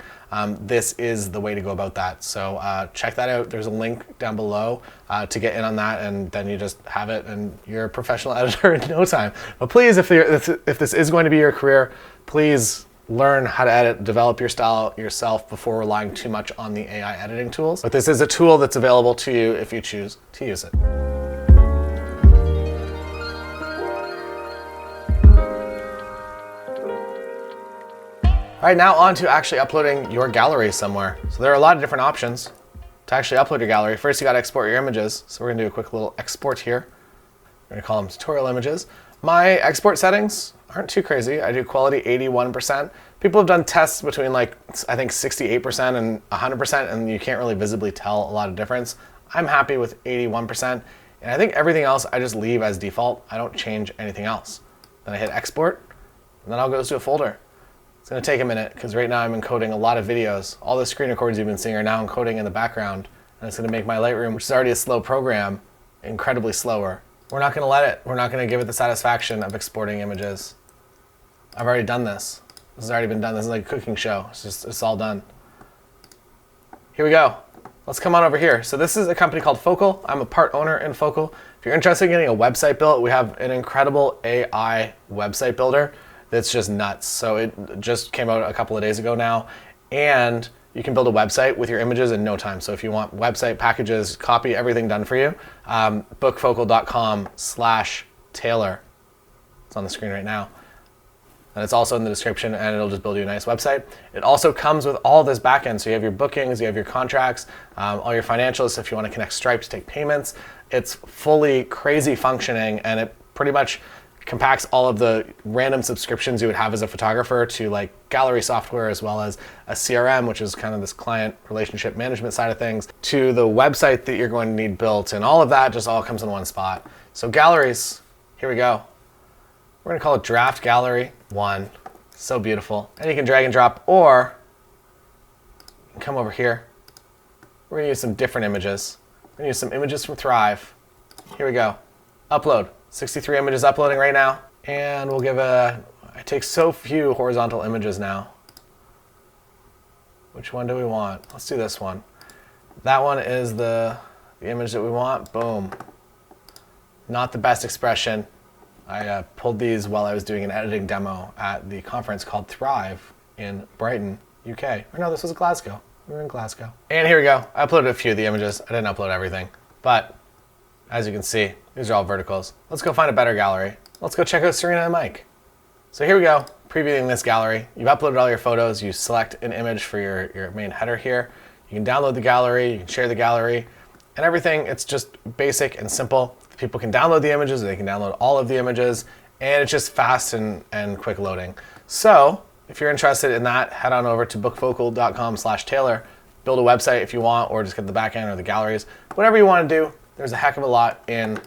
this is the way to go about that. So check that out. There's a link down below to get in on that, and then you just have it and you're a professional editor in no time. But please, if this is going to be your career, please learn how to edit, develop your style yourself before relying too much on the AI editing tools. But this is a tool that's available to you if you choose to use it. All right, now on to actually uploading your gallery somewhere. So there are a lot of different options to actually upload your gallery. First, you got to export your images. So we're gonna do a quick little export here. We're gonna call them tutorial images. My export settings aren't too crazy. I do quality 81%. People have done tests between like, I think 68% and 100%, and you can't really visibly tell a lot of difference. I'm happy with 81%. And I think everything else I just leave as default. I don't change anything else. Then I hit export, and then I'll go to a folder. It's gonna take a minute because right now I'm encoding a lot of videos. All the screen recordings you've been seeing are now encoding in the background, and it's gonna make my Lightroom, which is already a slow program, incredibly slower. We're not gonna let it. We're not gonna give it the satisfaction of exporting images. I've already done this. This has already been done. This is like a cooking show. It's all done. Here we go. Let's come on over here. So this is a company called Focal. I'm a part owner in Focal. If you're interested in getting a website built, we have an incredible AI website builder that's just nuts. So it just came out a couple of days ago now, and you can build a website with your images in no time. So if you want website packages, copy, everything done for you, bookfocal.com/Taylor. It's on the screen right now. And it's also in the description, and it'll just build you a nice website. It also comes with all this backend. So you have your bookings, you have your contracts, all your financials. If you want to connect Stripe to take payments, it's fully crazy functioning, and it pretty much compacts all of the random subscriptions you would have as a photographer to like gallery software, as well as a CRM, which is kind of this client relationship management side of things, to the website that you're going to need built, and all of that just all comes in one spot. So galleries, here we go. We're gonna call it Draft Gallery 1. So beautiful. And you can drag and drop, or you can come over here. We're gonna use some different images. We're gonna use some images from Thrive. Here we go. Upload. 63 images uploading right now. And we'll give I take so few horizontal images now. Which one do we want? Let's do this one. That one is the image that we want. Boom. Not the best expression. I pulled these while I was doing an editing demo at the conference called Thrive in Brighton, UK. Or no, this was Glasgow. We were in Glasgow. And here we go. I uploaded a few of the images. I didn't upload everything, but as you can see, these are all verticals. Let's go find a better gallery. Let's go check out Serena and Mike. So here we go, previewing this gallery. You've uploaded all your photos. You select an image for your main header here. You can download the gallery, you can share the gallery, and everything. It's just basic and simple. People can download the images, they can download all of the images, and it's just fast and quick loading. So if you're interested in that, head on over to bookfocal.com/Taylor. Build a website if you want, or just get the back end or the galleries. Whatever you want to do, there's a heck of a lot in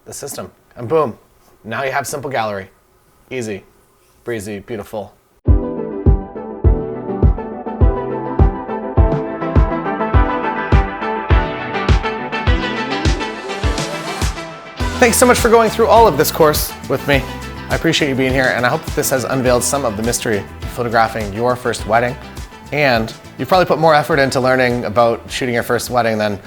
the system. And boom, now you have simple gallery. Easy, breezy, beautiful. Thanks so much for going through all of this course with me. I appreciate you being here, and I hope that this has unveiled some of the mystery of photographing your first wedding. And you've probably put more effort into learning about shooting your first wedding than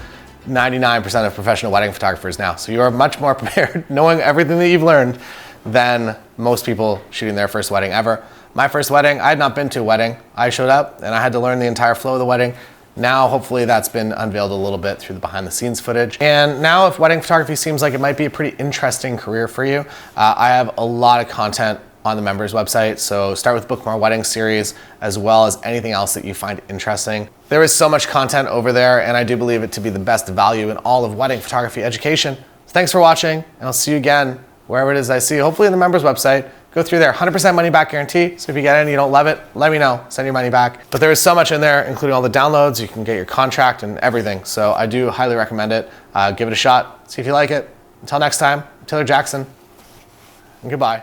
99% of professional wedding photographers now. So you are much more prepared, knowing everything that you've learned, than most people shooting their first wedding ever. My first wedding, I had not been to a wedding. I showed up and I had to learn the entire flow of the wedding. Now, hopefully that's been unveiled a little bit through the behind the scenes footage. And now if wedding photography seems like it might be a pretty interesting career for you, I have a lot of content on the members website. So start with Book More Wedding series, as well as anything else that you find interesting. There is so much content over there, and I do believe it to be the best value in all of wedding photography education. So thanks for watching, and I'll see you again wherever it is I see you, hopefully in the members website. Go through there, 100% money back guarantee. So if you get it and you don't love it, let me know, send your money back. But there is so much in there, including all the downloads. You can get your contract and everything. So I do highly recommend it. Give it a shot, see if you like it. Until next time, I'm Taylor Jackson, and goodbye.